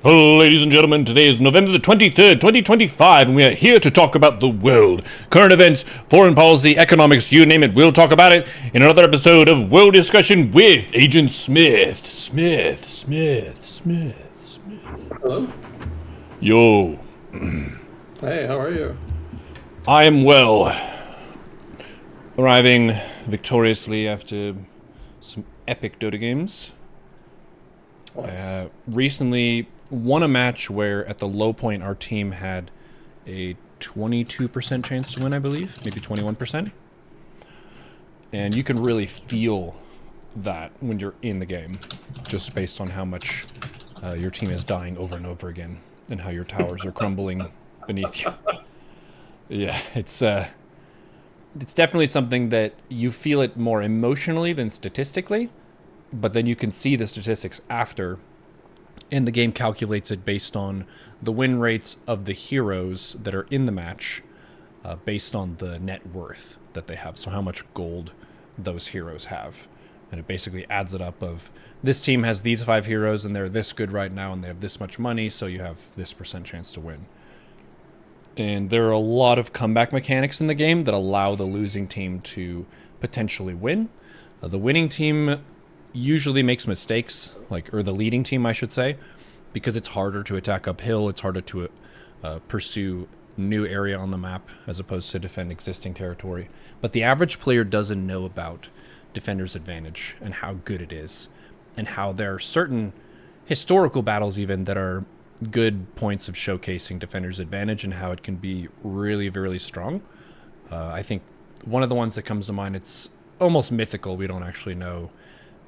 Hello, ladies and gentlemen. Today is November the 23rd, 2025, and we are here to talk about the world. Current events, foreign policy, economics, you name it, we'll talk about it in another episode of World Discussion with Agent Smith. Smith. Hello. Yo, Hey, how are you? I am well. Arriving victoriously after some epic Dota games. Recently won a match where at the low point our team had a 22% chance to win, I believe, maybe 21%. And you can really feel that when you're in the game, just based on how much your team is dying over and over again and how your towers are crumbling beneath you. Yeah, it's definitely something that you feel it more emotionally than statistically, but then you can see the statistics after, and the game calculates it based on the win rates of the heroes that are in the match, based on the net worth that they have, so how much gold those heroes have. And it basically adds it up of, this team has these 5 heroes and they're this good right now and they have this much money, so you have this percent chance to win. And there are a lot of comeback mechanics in the game that allow the losing team to potentially win. The winning team usually makes mistakes, or the leading team, I should say, because it's harder to attack uphill, it's harder to pursue new area on the map as opposed to defend existing territory. But the average player doesn't know about Defender's Advantage and how good it is, and how there are certain historical battles even that are good points of showcasing Defender's Advantage and how it can be really, really strong. I think one of the ones that comes to mind, it's almost mythical, we don't actually know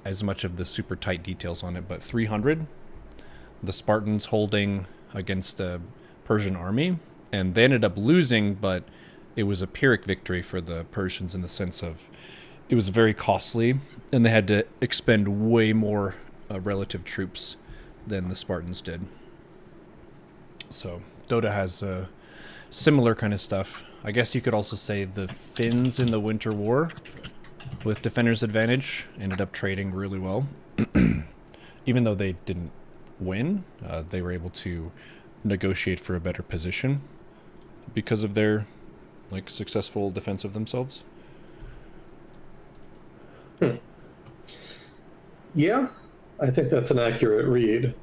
as much of the super tight details on it, but 300, the Spartans holding against a Persian army, and they ended up losing, but it was a Pyrrhic victory for the Persians in the sense of it was very costly, and they had to expend way more relative troops than the Spartans did. So Dota has similar kind of stuff. I guess you could also say the Finns in the Winter War with Defender's Advantage ended up trading really well. Even though they didn't win, they were able to negotiate for a better position because of their successful defense of themselves. Yeah, I think that's an accurate read.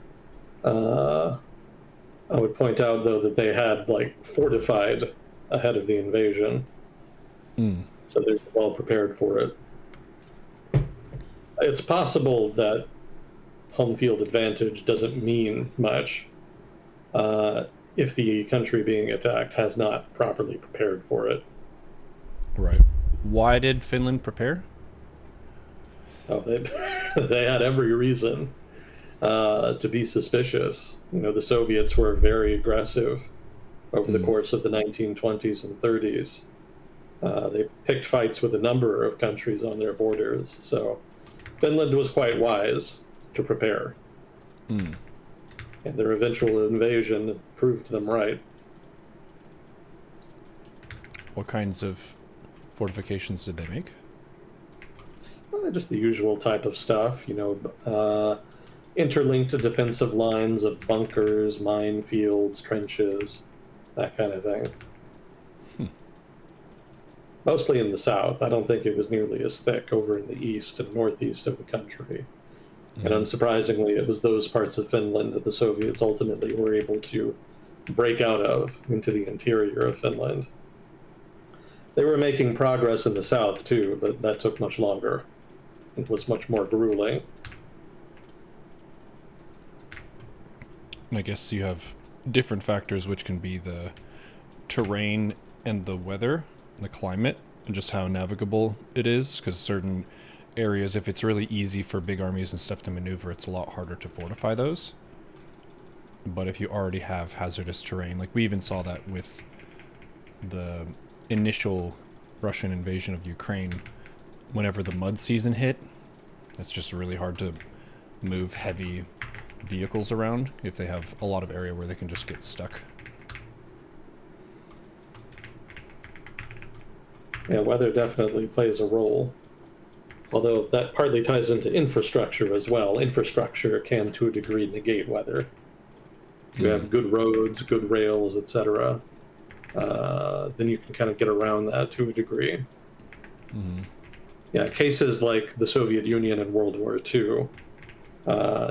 I would point out, though, that they had fortified ahead of the invasion, so they were well prepared for it. It's possible that home field advantage doesn't mean much if the country being attacked has not properly prepared for it. Right. Why did Finland prepare? Oh, they they had every reason to be suspicious. The Soviets were very aggressive over the course of the 1920s and 30s. They picked fights with a number of countries on their borders, so Finland was quite wise to prepare. And their eventual invasion proved them right. What kinds of fortifications did they make? Just the usual type of stuff, interlinked defensive lines of bunkers, minefields, trenches, that kind of thing. Mostly in the south. I don't think it was nearly as thick over in the east and northeast of the country. And unsurprisingly, it was those parts of Finland that the Soviets ultimately were able to break out of into the interior of Finland. They were making progress in the south too, but that took much longer. It was much more grueling. I guess you have different factors, which can be the terrain and the weather, the climate, and just how navigable it is, because certain areas, if it's really easy for big armies and stuff to maneuver, it's a lot harder to fortify those. But if you already have hazardous terrain, we even saw that with the initial Russian invasion of Ukraine, whenever the mud season hit, it's just really hard to move heavy vehicles around if they have a lot of area where they can just get stuck. Yeah, weather definitely plays a role. Although that partly ties into infrastructure as well. Infrastructure can, to a degree, negate weather. you have good roads, good rails, etc., then you can kind of get around that to a degree. Yeah, cases like the Soviet Union and World War II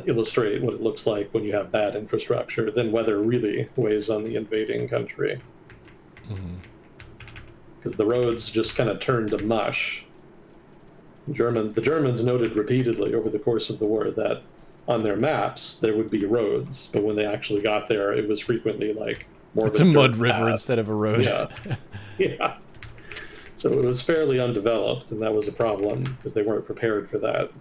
illustrate what it looks like when you have bad infrastructure. Then weather really weighs on the invading country. Because the roads just kind of turned to mush. The Germans noted repeatedly over the course of the war that on their maps there would be roads, but when they actually got there, it was frequently like more It's of a a mud dirt river path. instead of a road. Yeah, yeah. So it was fairly undeveloped, and that was a problem because they weren't prepared for that.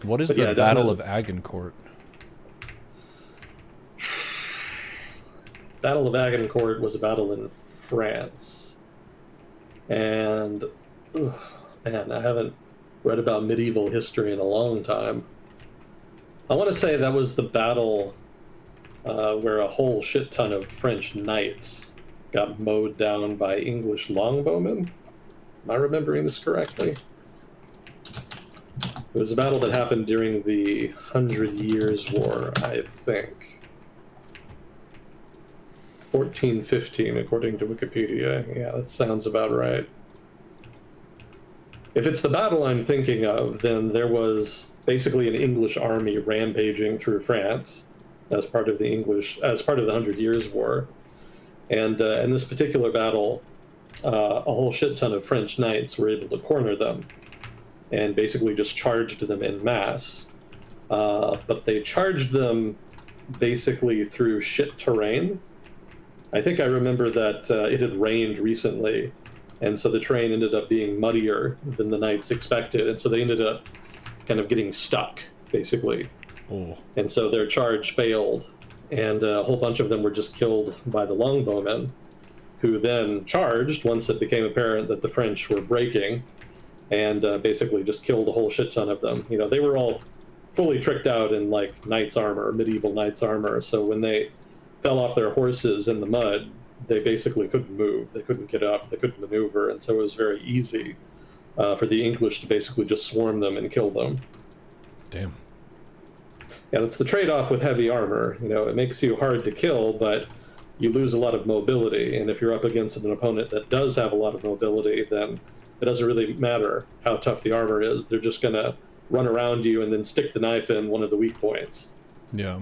What is But the yeah, Battle of definitely. Agincourt? Battle of Agincourt was a battle in France, and ugh, man, I haven't read about medieval history in a long time. I want to say that was the battle where a whole shit ton of French knights got mowed down by English longbowmen. Am I remembering this correctly? It was a battle that happened during the Hundred Years' War, I think. 1415, according to Wikipedia. Yeah, that sounds about right. If it's the battle I'm thinking of, then there was basically an English army rampaging through France as part of the Hundred Years' War. And in this particular battle, a whole shit ton of French knights were able to corner them and basically just charged them in mass. But they charged them basically through shit terrain. I think I remember that it had rained recently, and so the terrain ended up being muddier than the knights expected, and so they ended up kind of getting stuck, basically. Oh. And so their charge failed, and a whole bunch of them were just killed by the longbowmen, who then charged once it became apparent that the French were breaking, and basically just killed a whole shit ton of them. You know, they were all fully tricked out in like knight's armor, medieval knight's armor. So when they fell off their horses in the mud, they basically couldn't move. They couldn't get up. They couldn't maneuver, and so it was very easy for the English to basically just swarm them and kill them. Damn. Yeah, that's the trade-off with heavy armor. You know, it makes you hard to kill, but you lose a lot of mobility. And if you're up against an opponent that does have a lot of mobility, then it doesn't really matter how tough the armor is. They're just going to run around you and then stick the knife in one of the weak points. Yeah.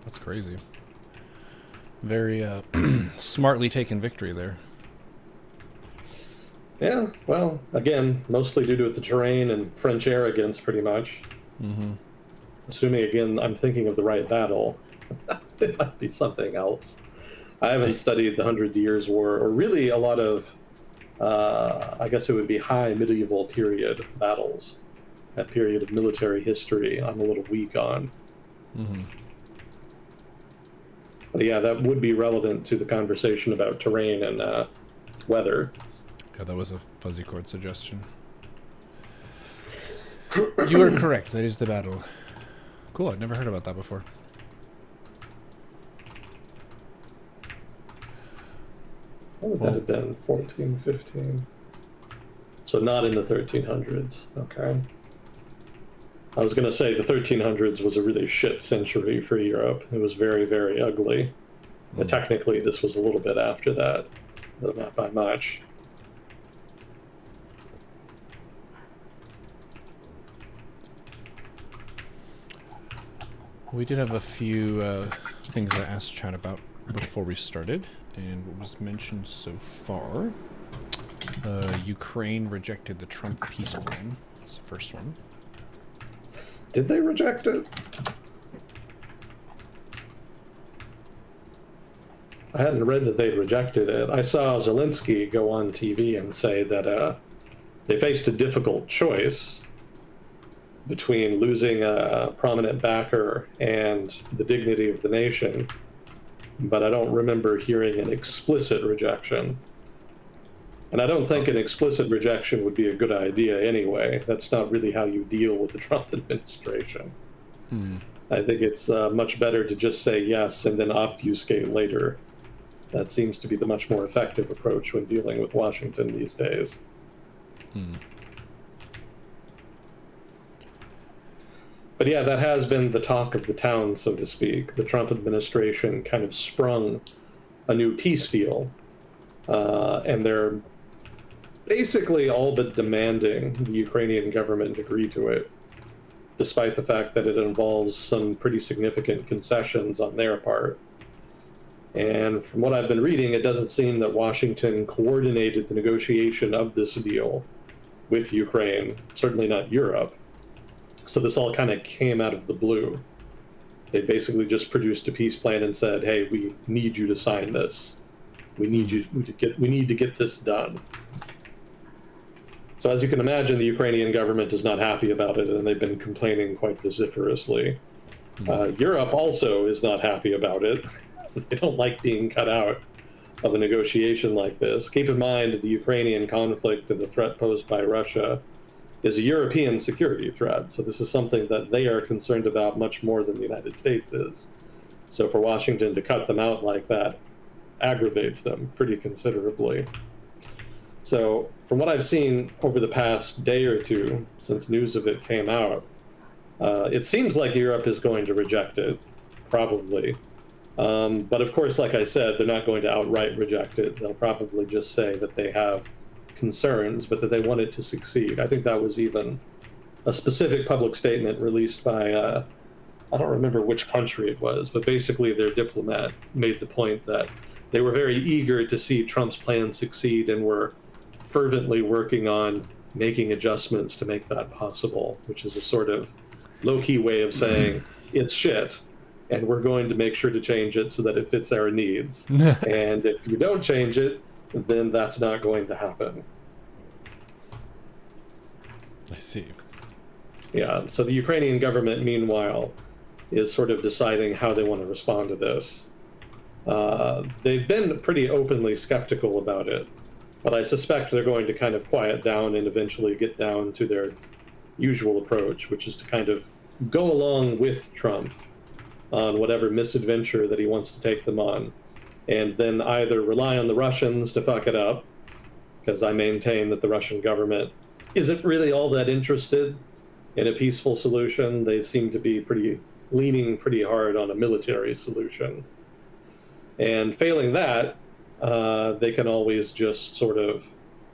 That's crazy. Very smartly taken victory there. Yeah, well, again, mostly due to the terrain and French arrogance, pretty much. Assuming, again, I'm thinking of the right battle. It might be something else. I haven't studied the Hundred Years' War, or really a lot of, I guess it would be high medieval period battles. That period of military history I'm a little weak on. But yeah, that would be relevant to the conversation about terrain and weather. Yeah, that was a fuzzy chord suggestion. You are correct. That is the battle. Cool. I've never heard about that before. What would that have been? 14, 15? So not in the 1300s. Okay. I was going to say the 1300s was a really shit century for Europe. It was very, very ugly. But technically, this was a little bit after that, though not by much. We did have a few things I asked chat about before we started, and what was mentioned so far. Ukraine rejected the Trump peace plan. That's the first one. Did they reject it? I hadn't read that they'd rejected it. I saw Zelensky go on TV and say that they faced a difficult choice between losing a prominent backer and the dignity of the nation, but I don't remember hearing an explicit rejection. And I don't think an explicit rejection would be a good idea anyway. That's not really how you deal with the Trump administration. I think it's much better to just say yes and then obfuscate later. That seems to be the much more effective approach when dealing with Washington these days. But yeah, that has been the talk of the town, so to speak. The Trump administration kind of sprung a new peace deal, and they're basically all but demanding the Ukrainian government agree to it, despite the fact that it involves some pretty significant concessions on their part. And from what I've been reading, it doesn't seem that Washington coordinated the negotiation of this deal with Ukraine, certainly not Europe. So this all kind of came out of the blue. They basically just produced a peace plan and said, "Hey, we need you to sign this. We need to get this done." So as you can imagine, the Ukrainian government is not happy about it, and they've been complaining quite vociferously. Europe also is not happy about it. They don't like being cut out of a negotiation like this. Keep in mind, the Ukrainian conflict and the threat posed by Russia is a European security threat. So this is something that they are concerned about much more than the United States is. So for Washington to cut them out like that aggravates them pretty considerably. So from what I've seen over the past day or two, since news of it came out, it seems like Europe is going to reject it, probably. But of course, like I said, they're not going to outright reject it. They'll probably just say that they have concerns, but that they want it to succeed. I think that was even a specific public statement released by, I don't remember which country it was, but basically their diplomat made the point that they were very eager to see Trump's plan succeed and were fervently working on making adjustments to make that possible, which is a sort of low-key way of saying it's shit, and we're going to make sure to change it so that it fits our needs. And if you don't change it, then that's not going to happen. I see. Yeah, so the Ukrainian government, meanwhile, is sort of deciding how they want to respond to this. They've been pretty openly skeptical about it, but I suspect they're going to kind of quiet down and eventually get down to their usual approach, which is to kind of go along with Trump on whatever misadventure that he wants to take them on, and then either rely on the Russians to fuck it up, because I maintain that the Russian government isn't really all that interested in a peaceful solution. They seem to be leaning pretty hard on a military solution. And failing that, they can always just sort of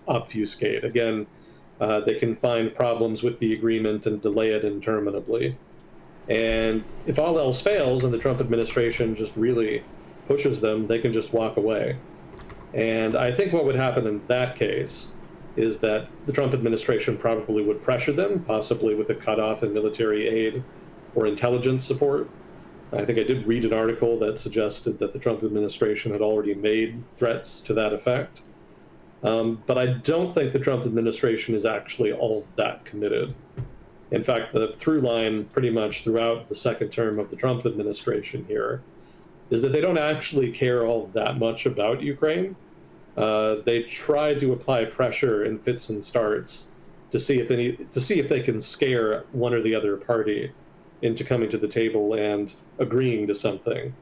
obfuscate. Again, they can find problems with the agreement and delay it interminably. And if all else fails and the Trump administration just really pushes them, they can just walk away. And I think what would happen in that case is that the Trump administration probably would pressure them, possibly with a cutoff in military aid or intelligence support. I think I did read an article that suggested that the Trump administration had already made threats to that effect. But I don't think the Trump administration is actually all that committed. In fact, the through line pretty much throughout the second term of the Trump administration here is that they don't actually care all that much about Ukraine. They try to apply pressure in fits and starts to see if they can scare one or the other party into coming to the table and agreeing to something.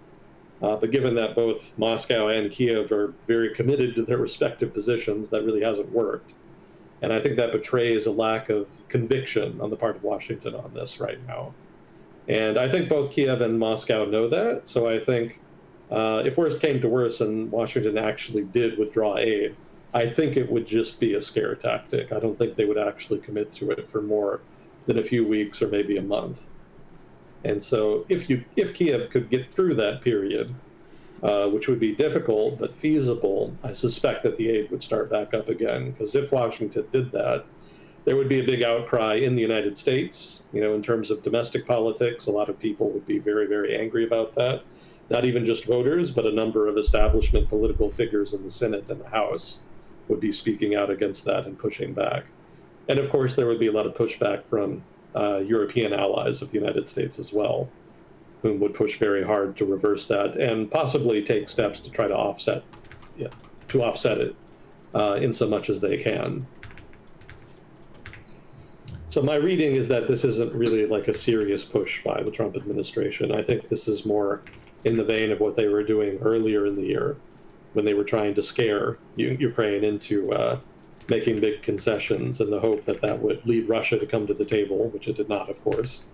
But given that both Moscow and Kiev are very committed to their respective positions, that really hasn't worked. And I think that betrays a lack of conviction on the part of Washington on this right now. And I think both Kiev and Moscow know that. So I think if worst came to worse and Washington actually did withdraw aid, I think it would just be a scare tactic. I don't think they would actually commit to it for more than a few weeks or maybe a month. And so if Kiev could get through that period, which would be difficult but feasible, I suspect that the aid would start back up again. Because if Washington did that, there would be a big outcry in the United States. You know, in terms of domestic politics, a lot of people would be very, very angry about that. Not even just voters, but a number of establishment political figures in the Senate and the House would be speaking out against that and pushing back. And of course, there would be a lot of pushback from European allies of the United States as well, whom would push very hard to reverse that and possibly take steps to try to offset it in so much as they can. So my reading is that this isn't really like a serious push by the Trump administration. I think this is more in the vein of what they were doing earlier in the year when they were trying to scare Ukraine into making big concessions in the hope that that would lead Russia to come to the table, which it did not, of course.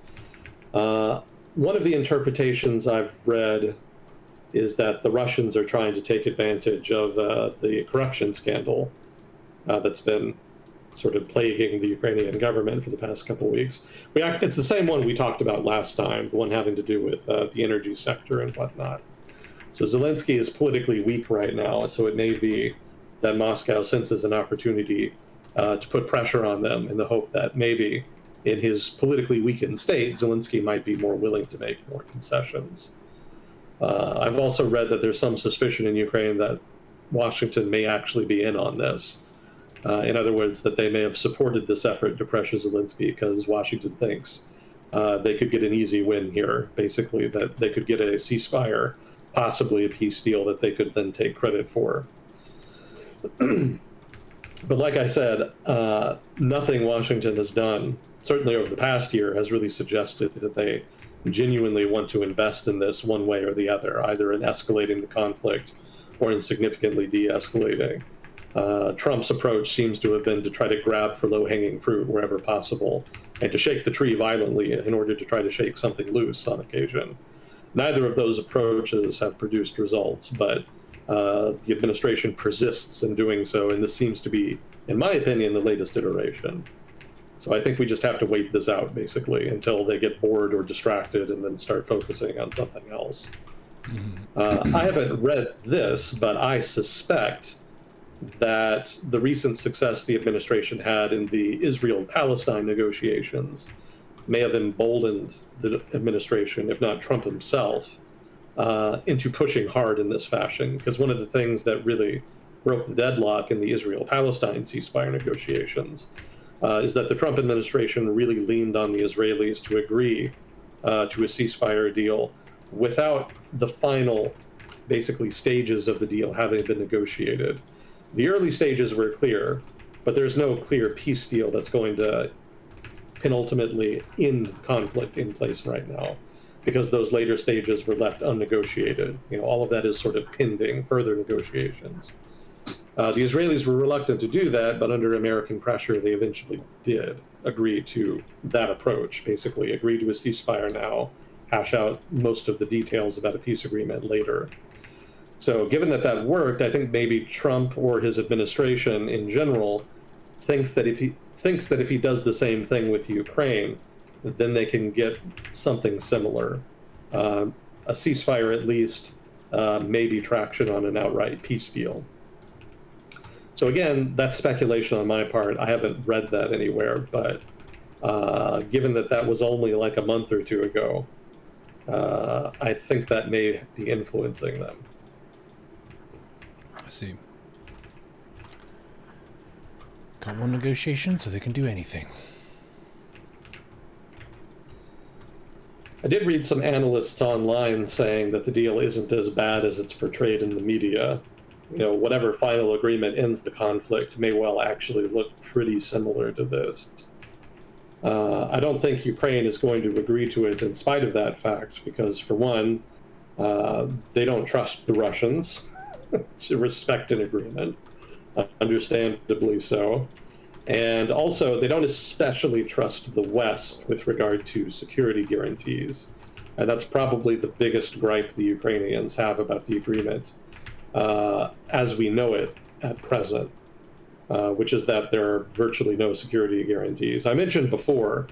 One of the interpretations I've read is that the Russians are trying to take advantage of the corruption scandal that's been sort of plaguing the Ukrainian government for the past couple of weeks. It's the same one we talked about last time, the one having to do with the energy sector and whatnot. So Zelensky is politically weak right now, so it may be that Moscow senses an opportunity to put pressure on them in the hope that maybe in his politically weakened state, Zelensky might be more willing to make more concessions. I've also read that there's some suspicion in Ukraine that Washington may actually be in on this. In other words, that they may have supported this effort to pressure Zelensky because Washington thinks they could get an easy win here, basically, that they could get a ceasefire, possibly a peace deal that they could then take credit for. But like I said, nothing Washington has done, certainly over the past year, has really suggested that they genuinely want to invest in this one way or the other, either in escalating the conflict or in significantly de-escalating. Trump's approach seems to have been to try to grab for low-hanging fruit wherever possible and to shake the tree violently in order to try to shake something loose on occasion. Neither of those approaches have produced results, but the administration persists in doing so, and this seems to be, in my opinion, the latest iteration. So I think we just have to wait this out, basically, until they get bored or distracted and then start focusing on something else. I haven't read this, but I suspect that the recent success the administration had in the Israel-Palestine negotiations may have emboldened the administration, if not Trump himself, into pushing hard in this fashion. Because one of the things that really broke the deadlock in the Israel-Palestine ceasefire negotiations is that the Trump administration really leaned on the Israelis to agree to a ceasefire deal without the final, basically, stages of the deal having been negotiated. The early stages were clear, but there's no clear peace deal that's going to penultimately end conflict in place right now, because those later stages were left unnegotiated. All of that is sort of pending further negotiations. The Israelis were reluctant to do that, but under American pressure, they eventually did agree to that approach, basically agree to a ceasefire now, hash out most of the details about a peace agreement later. So given that that worked, I think maybe Trump or his administration in general thinks that if he does the same thing with Ukraine, then they can get something similar. A ceasefire at least, maybe traction on an outright peace deal. So again, that's speculation on my part. I haven't read that anywhere, but given that that was only like a month or two ago, I think that may be influencing them. I see. Got one negotiation, so they can do anything. I did read some analysts online saying that the deal isn't as bad as it's portrayed in the media. Whatever final agreement ends the conflict may well actually look pretty similar to this. I don't think Ukraine is going to agree to it in spite of that fact, because for one, they don't trust the Russians to respect an agreement, understandably so. And also, they don't especially trust the West with regard to security guarantees. And that's probably the biggest gripe the Ukrainians have about the agreement, as we know it at present, which is that there are virtually no security guarantees. I mentioned before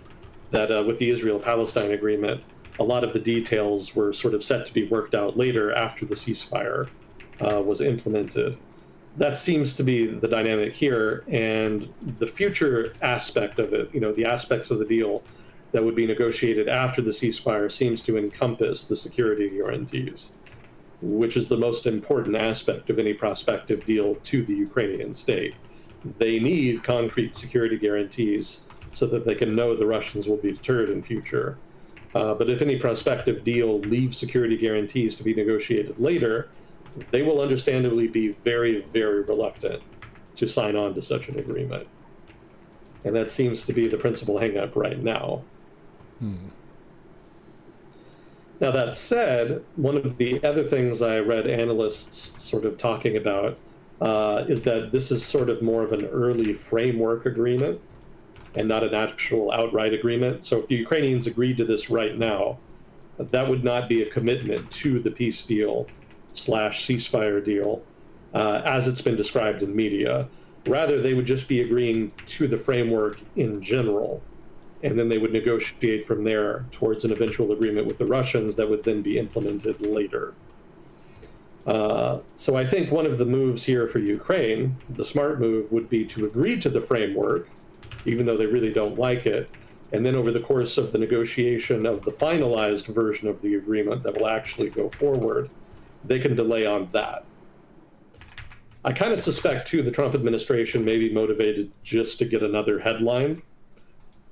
that with the Israel-Palestine agreement, a lot of the details were sort of set to be worked out later after the ceasefire was implemented. That seems to be the dynamic here, and the future aspect of it, the aspects of the deal that would be negotiated after the ceasefire seems to encompass the security guarantees, which is the most important aspect of any prospective deal to the Ukrainian state. They need concrete security guarantees so that they can know the Russians will be deterred in future. But if any prospective deal leaves security guarantees to be negotiated later, they will understandably be very, very reluctant to sign on to such an agreement. And that seems to be the principal hangup right now. Now, that said, one of the other things I read analysts sort of talking about is that this is sort of more of an early framework agreement. and not an actual outright agreement. So if the Ukrainians agreed to this right now, that would not be a commitment to the peace deal slash ceasefire deal as it's been described in media. Rather, they would just be agreeing to the framework in general, and then they would negotiate from there towards an eventual agreement with the Russians that would then be implemented later. So I think one of the moves here for Ukraine, the smart move, would be to agree to the framework, even though they really don't like it, and then over the course of the negotiation of the finalized version of the agreement that will actually go forward, they can delay on that. I kind of suspect, too, the Trump administration may be motivated just to get another headline,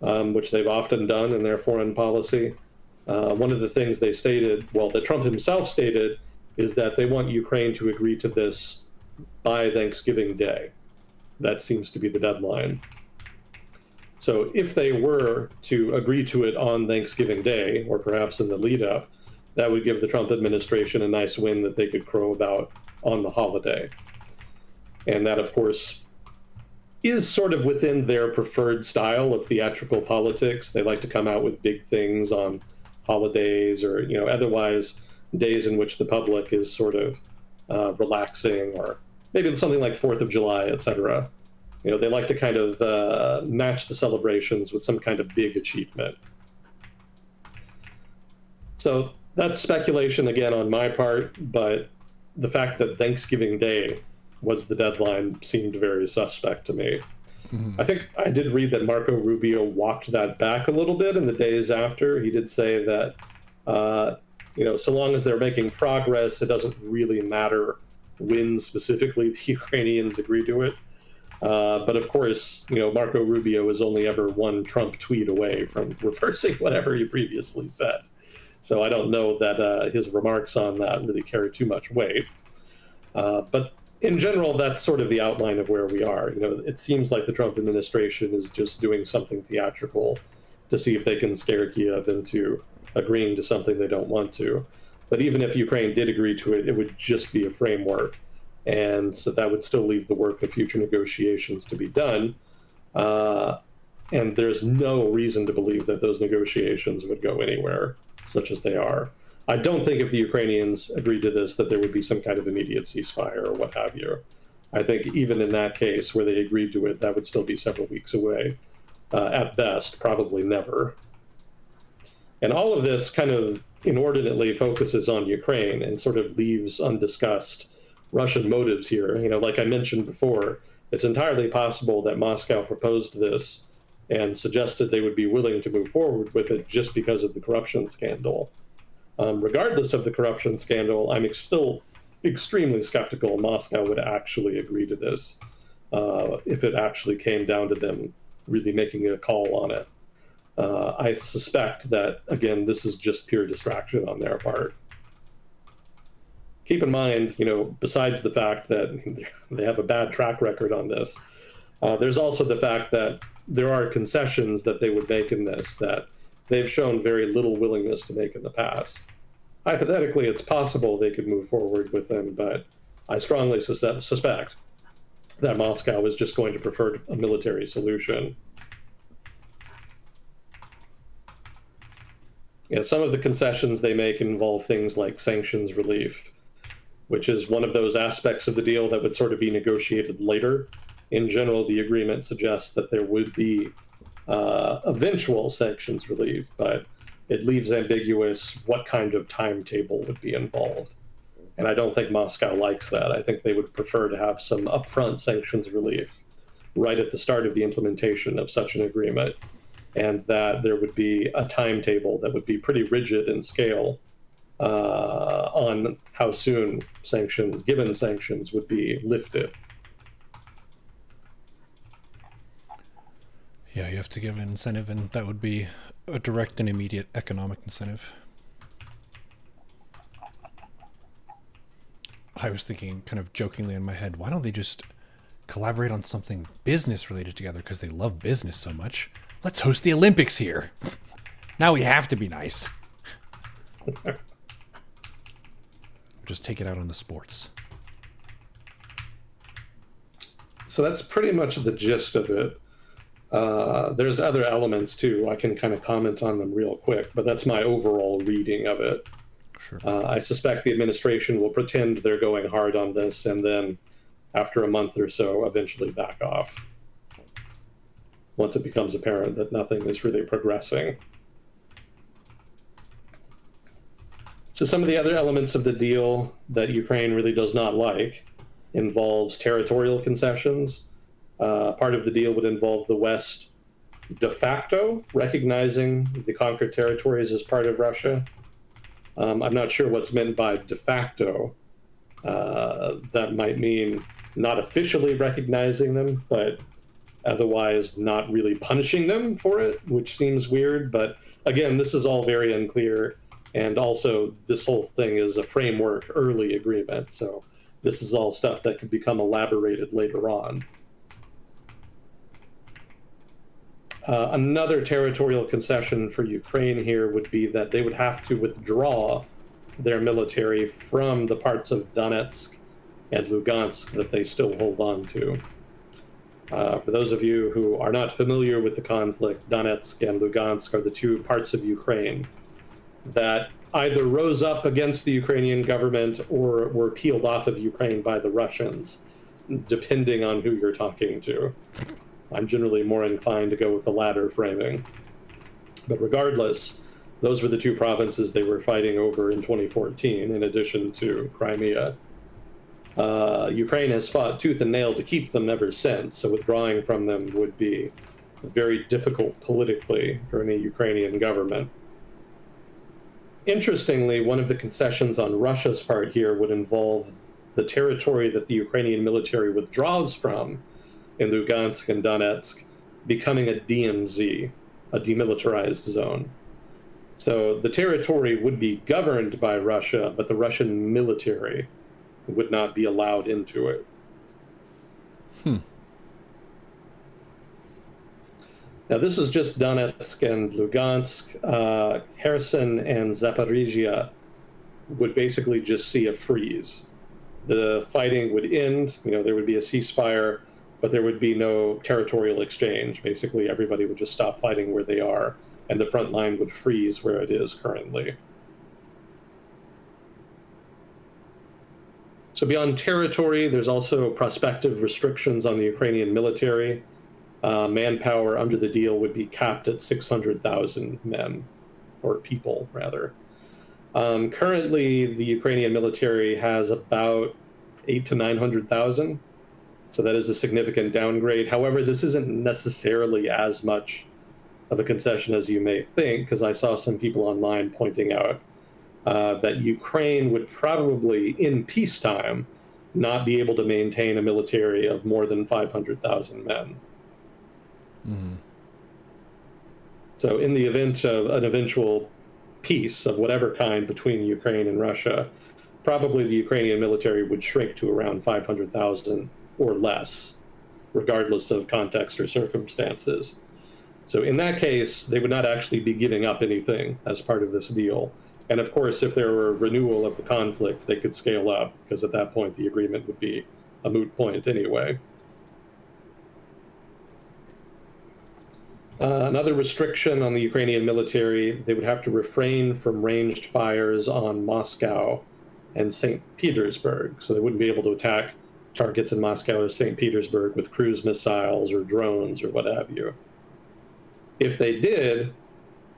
which they've often done in their foreign policy. One of the things they stated, well, that Trump himself stated, is that they want Ukraine to agree to this by Thanksgiving Day. That seems to be the deadline. So if they were to agree to it on Thanksgiving Day, or perhaps in the lead up, that would give the Trump administration a nice win that they could crow about on the holiday. And that, of course, is sort of within their preferred style of theatrical politics. They like to come out with big things on holidays or, otherwise days in which the public is sort of relaxing, or maybe something like 4th of July, etc. They like to kind of match the celebrations with some kind of big achievement. So that's speculation again on my part, but the fact that Thanksgiving Day was the deadline seemed very suspect to me. I think I did read that Marco Rubio walked that back a little bit in the days after. He did say that, so long as they're making progress, it doesn't really matter when specifically the Ukrainians agree to it. But of course, Marco Rubio is only ever one Trump tweet away from reversing whatever he previously said. So I don't know that his remarks on that really carry too much weight. But in general, that's sort of the outline of where we are. It seems like the Trump administration is just doing something theatrical to see if they can scare Kiev into agreeing to something they don't want to. But even if Ukraine did agree to it, it would just be a framework. And so that would still leave the work of future negotiations to be done. And there's no reason to believe that those negotiations would go anywhere, such as they are. I don't think if the Ukrainians agreed to this that there would be some kind of immediate ceasefire or what have you. I think even in that case where they agreed to it, that would still be several weeks away. At best, probably never. And all of this kind of inordinately focuses on Ukraine and sort of leaves undiscussed Russian motives here. Like I mentioned before, it's entirely possible that Moscow proposed this and suggested they would be willing to move forward with it just because of the corruption scandal. Regardless of the corruption scandal, I'm still extremely skeptical Moscow would actually agree to this if it actually came down to them really making a call on it. I suspect that, again, this is just pure distraction on their part. Keep in mind, besides the fact that they have a bad track record on this, there's also the fact that there are concessions that they would make in this that they've shown very little willingness to make in the past. Hypothetically, it's possible they could move forward with them, but I strongly suspect that Moscow is just going to prefer a military solution. Some of the concessions they make involve things like sanctions relief, which is one of those aspects of the deal that would sort of be negotiated later. In general, the agreement suggests that there would be eventual sanctions relief, but it leaves ambiguous what kind of timetable would be involved. And I don't think Moscow likes that. I think they would prefer to have some upfront sanctions relief right at the start of the implementation of such an agreement, and that there would be a timetable that would be pretty rigid in scale on how soon given sanctions would be lifted. Yeah, you have to give an incentive, and that would be a direct and immediate economic incentive. I was thinking kind of jokingly in my head, why don't they just collaborate on something business related together because they love business so much? Let's host the Olympics here. Now we have to be nice. Just take it out on the sports. So that's pretty much the gist of it. There's other elements too. I can kind of comment on them real quick, but that's my overall reading of it. Sure. I suspect the administration will pretend they're going hard on this, and then after a month or so, eventually back off once it becomes apparent that nothing is really progressing. So some of the other elements of the deal that Ukraine really does not like involves territorial concessions. Part of the deal would involve the West de facto recognizing the conquered territories as part of Russia. I'm not sure what's meant by de facto. That might mean not officially recognizing them, but otherwise not really punishing them for it, which seems weird. But again, this is all very unclear. And also, this whole thing is a framework early agreement. So this is all stuff that could become elaborated later on. Another territorial concession for Ukraine here would be that they would have to withdraw their military from the parts of Donetsk and Lugansk that they still hold on to. For those of you who are not familiar with the conflict, Donetsk and Lugansk are the two parts of Ukraine that either rose up against the Ukrainian government or were peeled off of Ukraine by the Russians, depending on who you're talking to. I'm generally more inclined to go with the latter framing. But regardless, those were the two provinces they were fighting over in 2014, in addition to Crimea. Ukraine has fought tooth and nail to keep them ever since, so withdrawing from them would be very difficult politically for any Ukrainian government. Interestingly, one of the concessions on Russia's part here would involve the territory that the Ukrainian military withdraws from in Lugansk and Donetsk becoming a DMZ, a demilitarized zone. So the territory would be governed by Russia, but the Russian military would not be allowed into it. Now, this is just Donetsk and Lugansk. Kherson and Zaporizhia would basically just see a freeze. The fighting would end, there would be a ceasefire, but there would be no territorial exchange. Basically, everybody would just stop fighting where they are, and the front line would freeze where it is currently. So beyond territory, there's also prospective restrictions on the Ukrainian military. Manpower under the deal would be capped at 600,000 men, or people, rather. Currently, the Ukrainian military has about 800,000 to 900,000, so that is a significant downgrade. However, this isn't necessarily as much of a concession as you may think, because I saw some people online pointing out that Ukraine would probably, in peacetime, not be able to maintain a military of more than 500,000 men. Mm-hmm. So in the event of an eventual peace of whatever kind between Ukraine and Russia, probably the Ukrainian military would shrink to around 500,000 or less, regardless of context or circumstances. So in that case, they would not actually be giving up anything as part of this deal. And of course, if there were a renewal of the conflict, they could scale up, because at that point, the agreement would be a moot point anyway. Another restriction on the Ukrainian military, they would have to refrain from ranged fires on Moscow and St. Petersburg. So they wouldn't be able to attack targets in Moscow or St. Petersburg with cruise missiles or drones or what have you. If they did,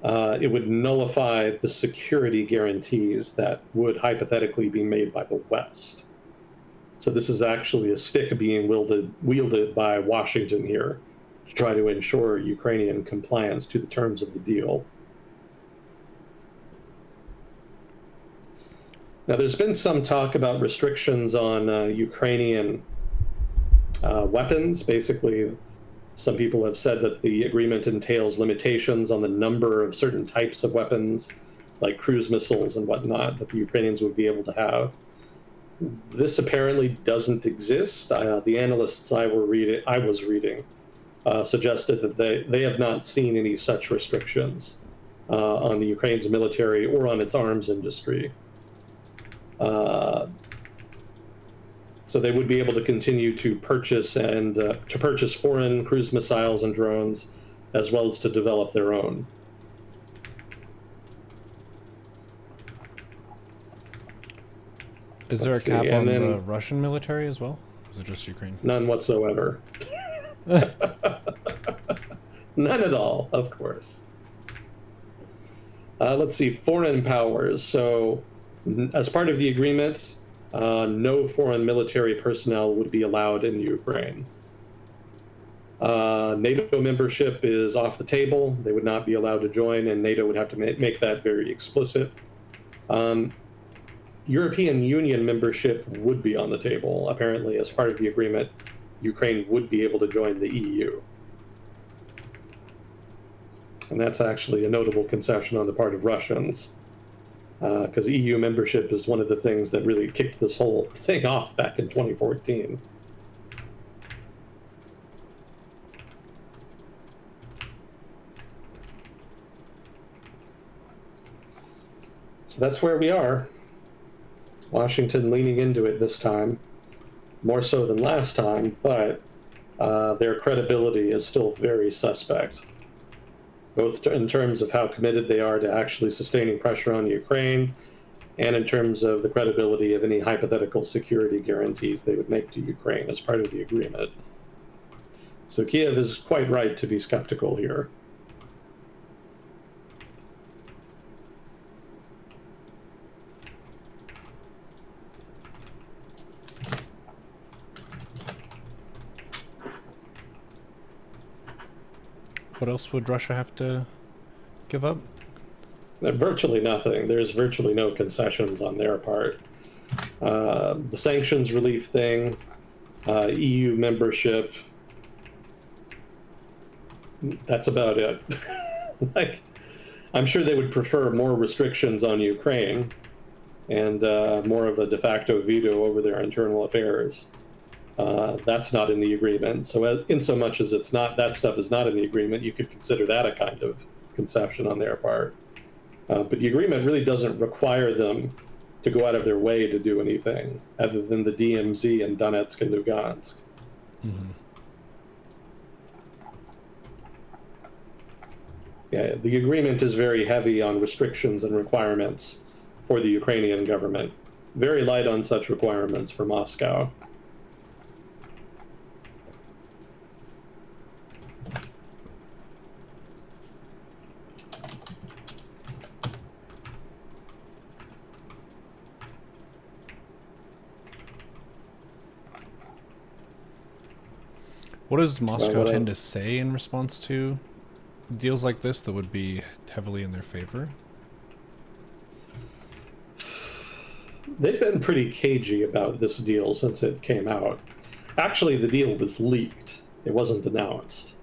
it would nullify the security guarantees that would hypothetically be made by the West. So this is actually a stick being wielded by Washington here to try to ensure Ukrainian compliance to the terms of the deal. Now, there's been some talk about restrictions on Ukrainian weapons. Basically, some people have said that the agreement entails limitations on the number of certain types of weapons, like cruise missiles and whatnot, that the Ukrainians would be able to have. This apparently doesn't exist. The analysts I was reading suggested that they have not seen any such restrictions on the Ukraine's military or on its arms industry. So they would be able to continue to purchase foreign cruise missiles and drones, as well as to develop their own. Is there a cap on the Russian military as well? Or is it just Ukraine? None whatsoever. None at all, of course. Let's see, foreign powers. So, as part of the agreement, no foreign military personnel would be allowed in Ukraine. NATO membership is off the table. They would not be allowed to join, and NATO would have to make that very explicit. European Union membership would be on the table. Apparently, as part of the agreement, Ukraine would be able to join the EU. And that's actually a notable concession on the part of Russians, because EU membership is one of the things that really kicked this whole thing off back in 2014. So that's where we are. Washington leaning into it this time, more so than last time, but their credibility is still very suspect, both in terms of how committed they are to actually sustaining pressure on Ukraine, and in terms of the credibility of any hypothetical security guarantees they would make to Ukraine as part of the agreement. So Kiev is quite right to be skeptical here. What else would Russia have to give up? Virtually nothing. There's virtually no concessions on their part. The sanctions relief thing, EU membership, that's about it. Like, I'm sure they would prefer more restrictions on Ukraine and more of a de facto veto over their internal affairs. That's not in the agreement. So in so much as it's not, that stuff is not in the agreement, you could consider that a kind of concession on their part. But the agreement really doesn't require them to go out of their way to do anything other than the DMZ and Donetsk and Lugansk. Mm-hmm. Yeah, the agreement is very heavy on restrictions and requirements for the Ukrainian government. Very light on such requirements for Moscow. What does Moscow tend to say in response to deals like this that would be heavily in their favor? They've been pretty cagey about this deal since it came out. Actually, the deal was leaked. It wasn't announced.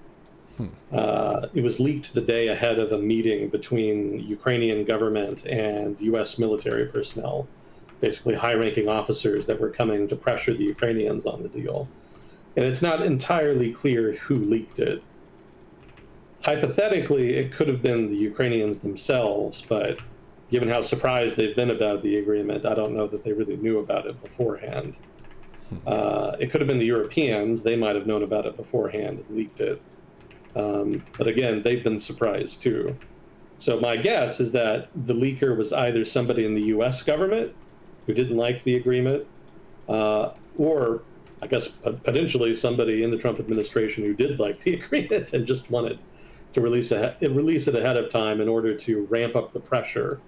It was leaked the day ahead of a meeting between Ukrainian government and U.S. military personnel, basically high-ranking officers that were coming to pressure the Ukrainians on the deal. And it's not entirely clear who leaked it. Hypothetically, it could have been the Ukrainians themselves, but given how surprised they've been about the agreement, I don't know that they really knew about it beforehand. It could have been the Europeans. They might have known about it beforehand and leaked it. But again, they've been surprised too. So my guess is that the leaker was either somebody in the US government who didn't like the agreement, or I guess potentially somebody in the Trump administration who did like the agreement and just wanted to release it ahead of time in order to ramp up the pressure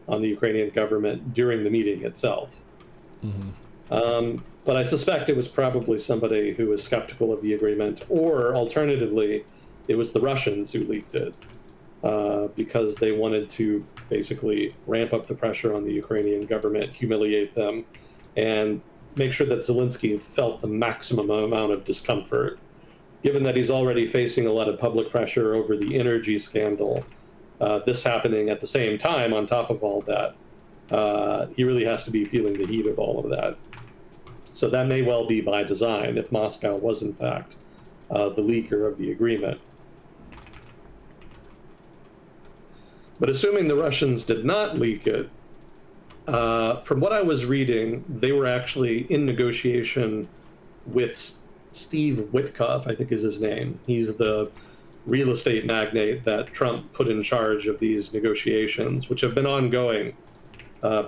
on the Ukrainian government during the meeting itself. Mm-hmm. But I suspect it was probably somebody who was skeptical of the agreement, or alternatively, it was the Russians who leaked it because they wanted to basically ramp up the pressure on the Ukrainian government, humiliate them, and make sure that Zelensky felt the maximum amount of discomfort. Given that he's already facing a lot of public pressure over the energy scandal, this happening at the same time on top of all that, he really has to be feeling the heat of all of that. So that may well be by design if Moscow was in fact the leaker of the agreement. But assuming the Russians did not leak it, From what I was reading, they were actually in negotiation with Steve Witkoff, I think is his name. He's the real estate magnate that Trump put in charge of these negotiations, which have been ongoing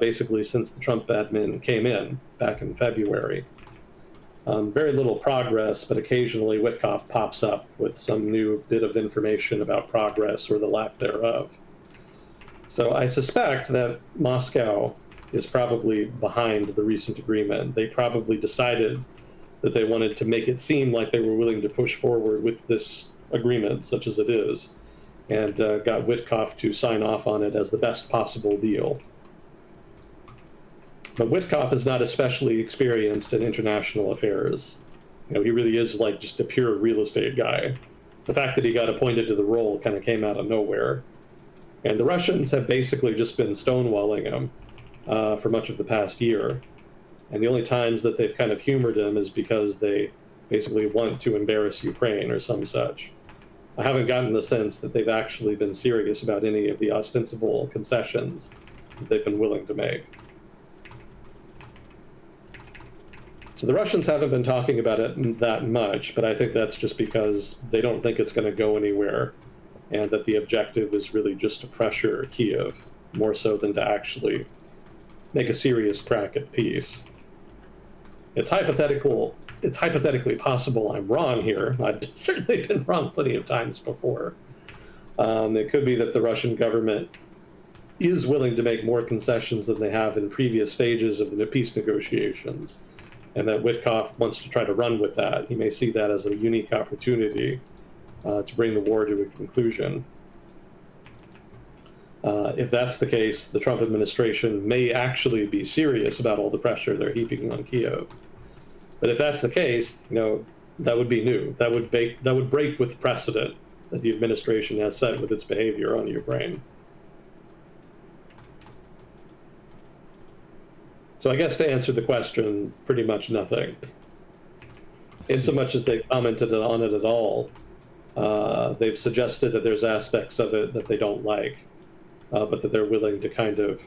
basically since the Trump admin came in back in February. Very little progress, but occasionally Witkoff pops up with some new bit of information about progress or the lack thereof. So I suspect that Moscow is probably behind the recent agreement. They probably decided that they wanted to make it seem like they were willing to push forward with this agreement, such as it is, and got Witkoff to sign off on it as the best possible deal. But Witkoff is not especially experienced in international affairs. He really is like just a pure real estate guy. The fact that he got appointed to the role kind of came out of nowhere. And the Russians have basically just been stonewalling him for much of the past year. And the only times that they've kind of humored him is because they basically want to embarrass Ukraine or some such. I haven't gotten the sense that they've actually been serious about any of the ostensible concessions that they've been willing to make. So the Russians haven't been talking about it that much, but I think that's just because they don't think it's going to go anywhere, and that the objective is really just to pressure Kiev, more so than to actually make a serious crack at peace. It's hypothetically possible I'm wrong here. I've certainly been wrong plenty of times before. It could be that the Russian government is willing to make more concessions than they have in previous stages of the peace negotiations, and that Witkoff wants to try to run with that. He may see that as a unique opportunity to bring the war to a conclusion. If that's the case, the Trump administration may actually be serious about all the pressure they're heaping on Kiev. But if that's the case, that would be new. That would break with precedent that the administration has set with its behavior on Ukraine. So I guess to answer the question, pretty much nothing. In so much as they commented on it at all, they've suggested that there's aspects of it that they don't like, but that they're willing to kind of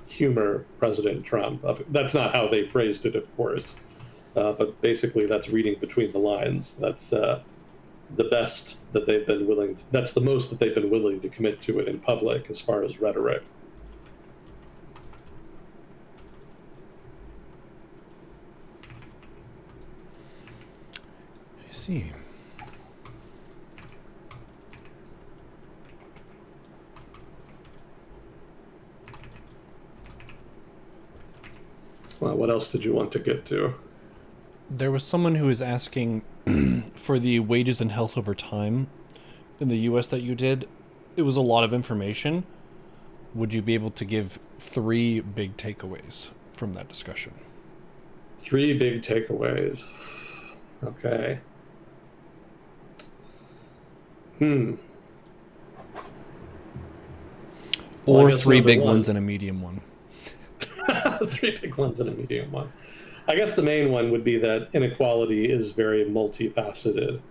humor President Trump. That's not how they phrased it, of course, but basically that's reading between the lines. That's the best that they've been willing to, that's the most that they've been willing to commit to it in public as far as rhetoric. I see. Well, what else did you want to get to? There was someone who was asking for the wages and health over time in the U.S. that you did. It was a lot of information. Would you be able to give 3 big takeaways from that discussion? 3 big takeaways. Okay. Or 3 big ones and a medium one. 3 big ones and a medium one. I guess the main one would be that inequality is very multifaceted.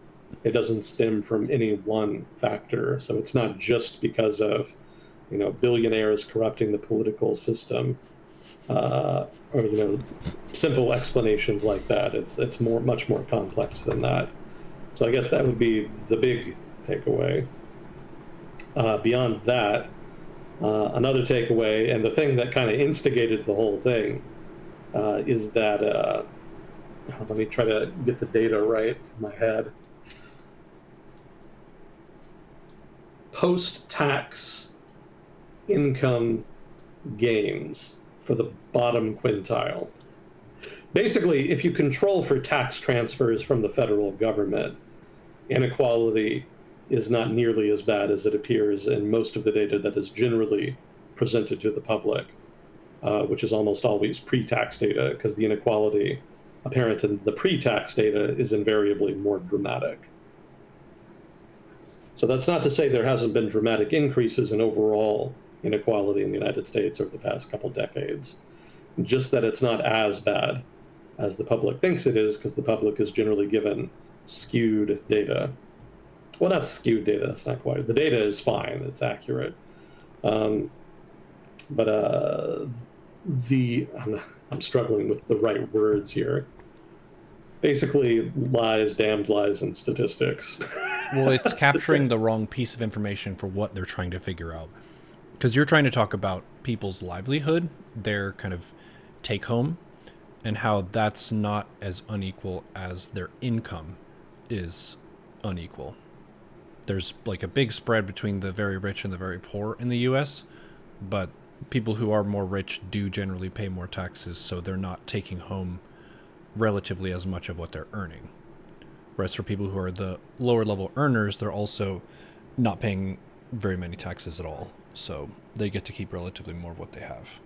It doesn't stem from any one factor. So it's not just because of, billionaires corrupting the political system, or simple explanations like that. It's much more complex than that. So I guess that would be the big takeaway. Beyond that, another takeaway, and the thing that kind of instigated the whole thing, is that, let me try to get the data right in my head. Post-tax income gains for the bottom quintile. Basically, if you control for tax transfers from the federal government, inequality is not nearly as bad as it appears in most of the data that is generally presented to the public, which is almost always pre-tax data, because the inequality apparent in the pre-tax data is invariably more dramatic. So that's not to say there hasn't been dramatic increases in overall inequality in the United States over the past couple decades, just that it's not as bad as the public thinks it is, because the public is generally given skewed data. Well, not skewed data, that's not quite. The data is fine, it's accurate. But I'm struggling with the right words here. Basically, lies, damned lies, and statistics. Well, it's capturing the wrong piece of information for what they're trying to figure out. Because you're trying to talk about people's livelihood, their kind of take home, and how that's not as unequal as their income is unequal. There's like a big spread between the very rich and the very poor in the US, but people who are more rich do generally pay more taxes, so they're not taking home relatively as much of what they're earning. Whereas for people who are the lower level earners, they're also not paying very many taxes at all. So they get to keep relatively more of what they have.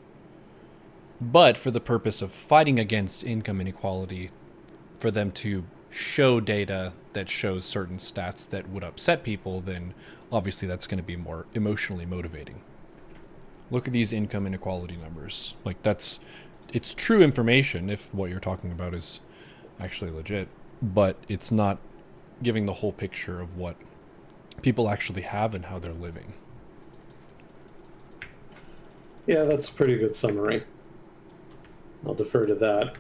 But for the purpose of fighting against income inequality, for them to show data that shows certain stats that would upset people, then obviously that's going to be more emotionally motivating. Look at these income inequality numbers. Like it's true information if what you're talking about is actually legit, but it's not giving the whole picture of what people actually have and how they're living. Yeah, that's a pretty good summary. I'll defer to that.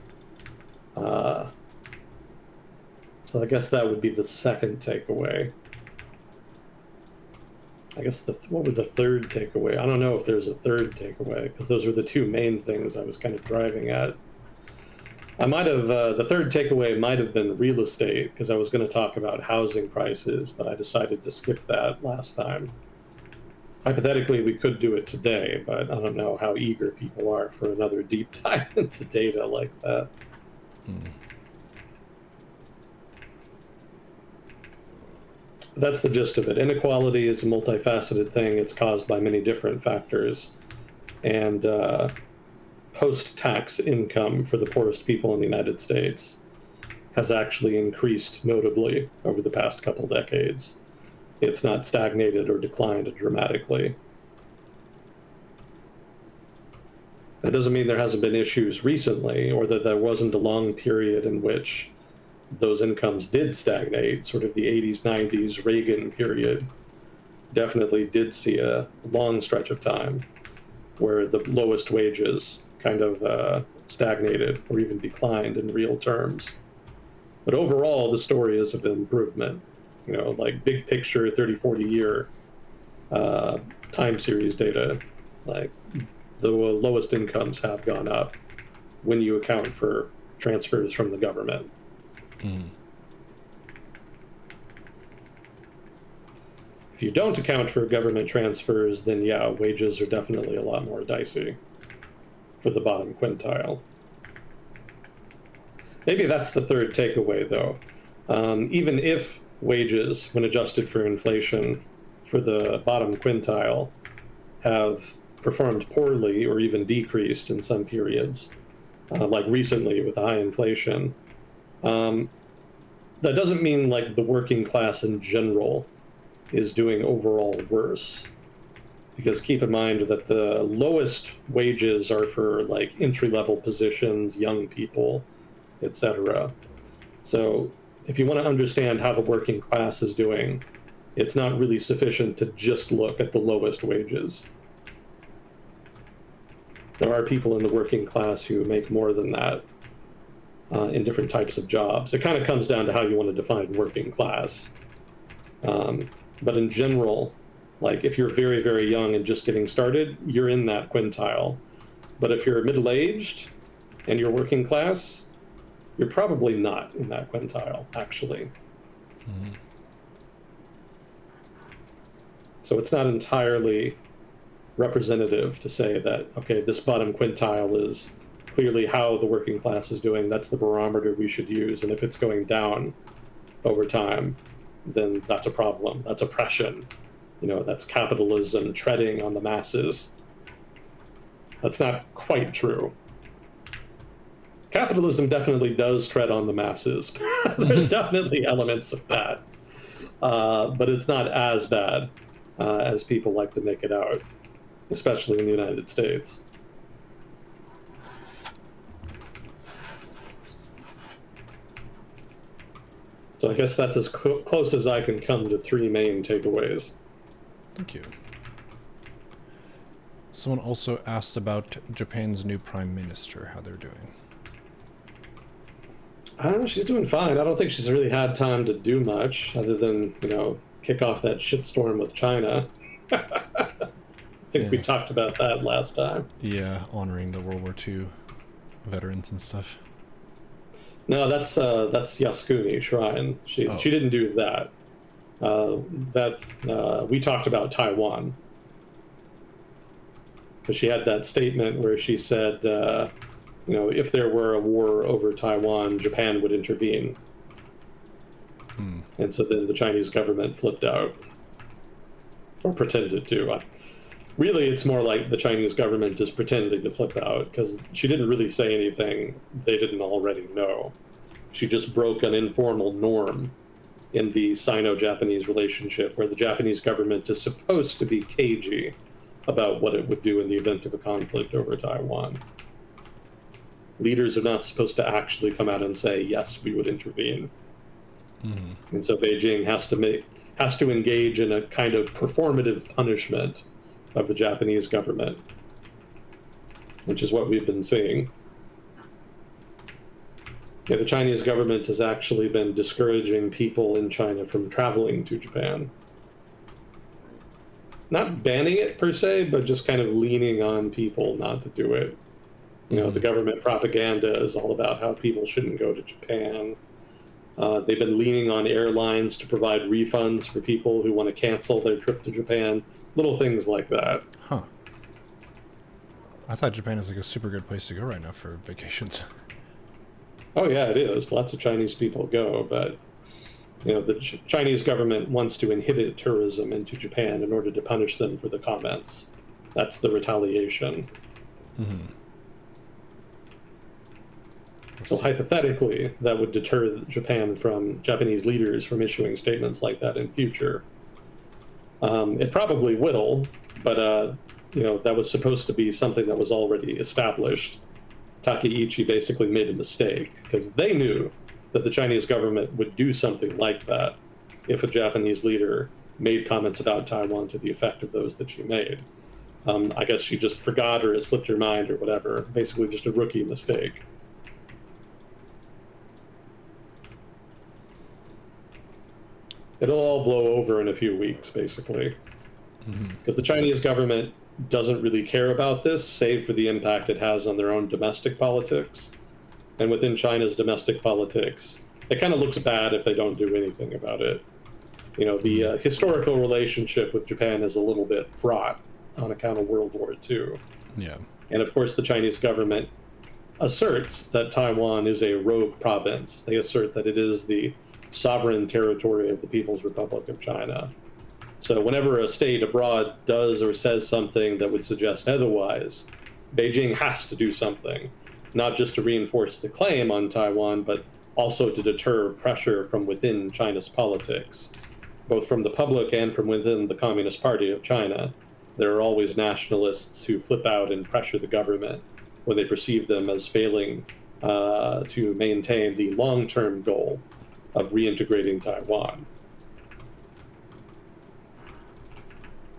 So I guess that would be the second takeaway. I guess what would the third takeaway? I don't know if there's a third takeaway, because those were the two main things I was kind of driving at. I might have, the third takeaway might have been real estate, because I was going to talk about housing prices, but I decided to skip that last time. Hypothetically, we could do it today, but I don't know how eager people are for another deep dive into data like that. That's the gist of it. Inequality is a multifaceted thing. It's caused by many different factors. And post-tax income for the poorest people in the United States has actually increased notably over the past couple decades. It's not stagnated or declined dramatically. That doesn't mean there hasn't been issues recently, or that there wasn't a long period in which those incomes did stagnate. Sort of the 80s, 90s Reagan period definitely did see a long stretch of time where the lowest wages kind of stagnated or even declined in real terms. But overall, the story is of improvement. You know, like big picture 30, 40 year time series data, like the lowest incomes have gone up when you account for transfers from the government. If you don't account for government transfers, then yeah, wages are definitely a lot more dicey for the bottom quintile. Maybe that's the third takeaway, though. Even if wages, when adjusted for inflation, for the bottom quintile have performed poorly or even decreased in some periods, like recently with high inflation, that doesn't mean like the working class in general is doing overall worse. Because keep in mind that the lowest wages are for like entry-level positions, young people, etc. So if you want to understand how the working class is doing, it's not really sufficient to just look at the lowest wages. There are people in the working class who make more than that in different types of jobs. It kind of comes down to how you want to define working class. But in general, like if you're very, very young and just getting started, you're in that quintile. But if you're middle-aged and you're working class, you're probably not in that quintile, actually. So it's not entirely representative to say that, okay, this bottom quintile is clearly how the working class is doing. That's the barometer we should use. And if it's going down over time, then that's a problem. That's oppression. You know, that's capitalism treading on the masses. That's not quite true. Capitalism definitely does tread on the masses. There's definitely elements of that. But it's not as bad as people like to make it out, especially in the United States. So I guess that's as close as I can come to three main takeaways. Thank you. Someone also asked about Japan's new prime minister, how they're doing. I don't know, she's doing fine. I don't think she's really had time to do much other than, kick off that shitstorm with China. I think we talked about that last time. Yeah, honoring the World War II veterans and stuff. No, that's Yasukuni Shrine. She didn't do that. We talked about Taiwan. But she had that statement where she said, if there were a war over Taiwan, Japan would intervene. And so then the Chinese government flipped out, or pretended to. Really, it's more like the Chinese government is pretending to flip out, because she didn't really say anything they didn't already know. She just broke an informal norm in the Sino-Japanese relationship, where the Japanese government is supposed to be cagey about what it would do in the event of a conflict over Taiwan. Leaders are not supposed to actually come out and say, yes, we would intervene. And so Beijing has to engage in a kind of performative punishment of the Japanese government, which is what we've been seeing. Yeah, the Chinese government has actually been discouraging people in China from traveling to Japan. Not banning it per se, but just kind of leaning on people not to do it. The government propaganda is all about how people shouldn't go to Japan. They've been leaning on airlines to provide refunds for people who want to cancel their trip to Japan. Little things like that. Huh. I thought Japan is like a super good place to go right now for vacations. Oh yeah, it is. Lots of Chinese people go, but the Chinese government wants to inhibit tourism into Japan in order to punish them for the comments. That's the retaliation. So hypothetically, that would deter Japanese leaders from issuing statements like that in future. It probably will, but that was supposed to be something that was already established. Takeichi basically made a mistake because they knew that the Chinese government would do something like that if a Japanese leader made comments about Taiwan to the effect of those that she made. I guess she just forgot, or it slipped her mind, or whatever. Basically just a rookie mistake. It'll all blow over in a few weeks, basically. Because the Chinese government doesn't really care about this, save for the impact it has on their own domestic politics. And within China's domestic politics, it kind of looks bad if they don't do anything about it. The historical relationship with Japan is a little bit fraught on account of World War II. Yeah. And of course, the Chinese government asserts that Taiwan is a rogue province. They assert that it is the sovereign territory of the People's Republic of China. So whenever a state abroad does or says something that would suggest otherwise, Beijing has to do something, not just to reinforce the claim on Taiwan, but also to deter pressure from within China's politics, both from the public and from within the Communist Party of China. There are always nationalists who flip out and pressure the government when they perceive them as failing to maintain the long-term goal of reintegrating Taiwan.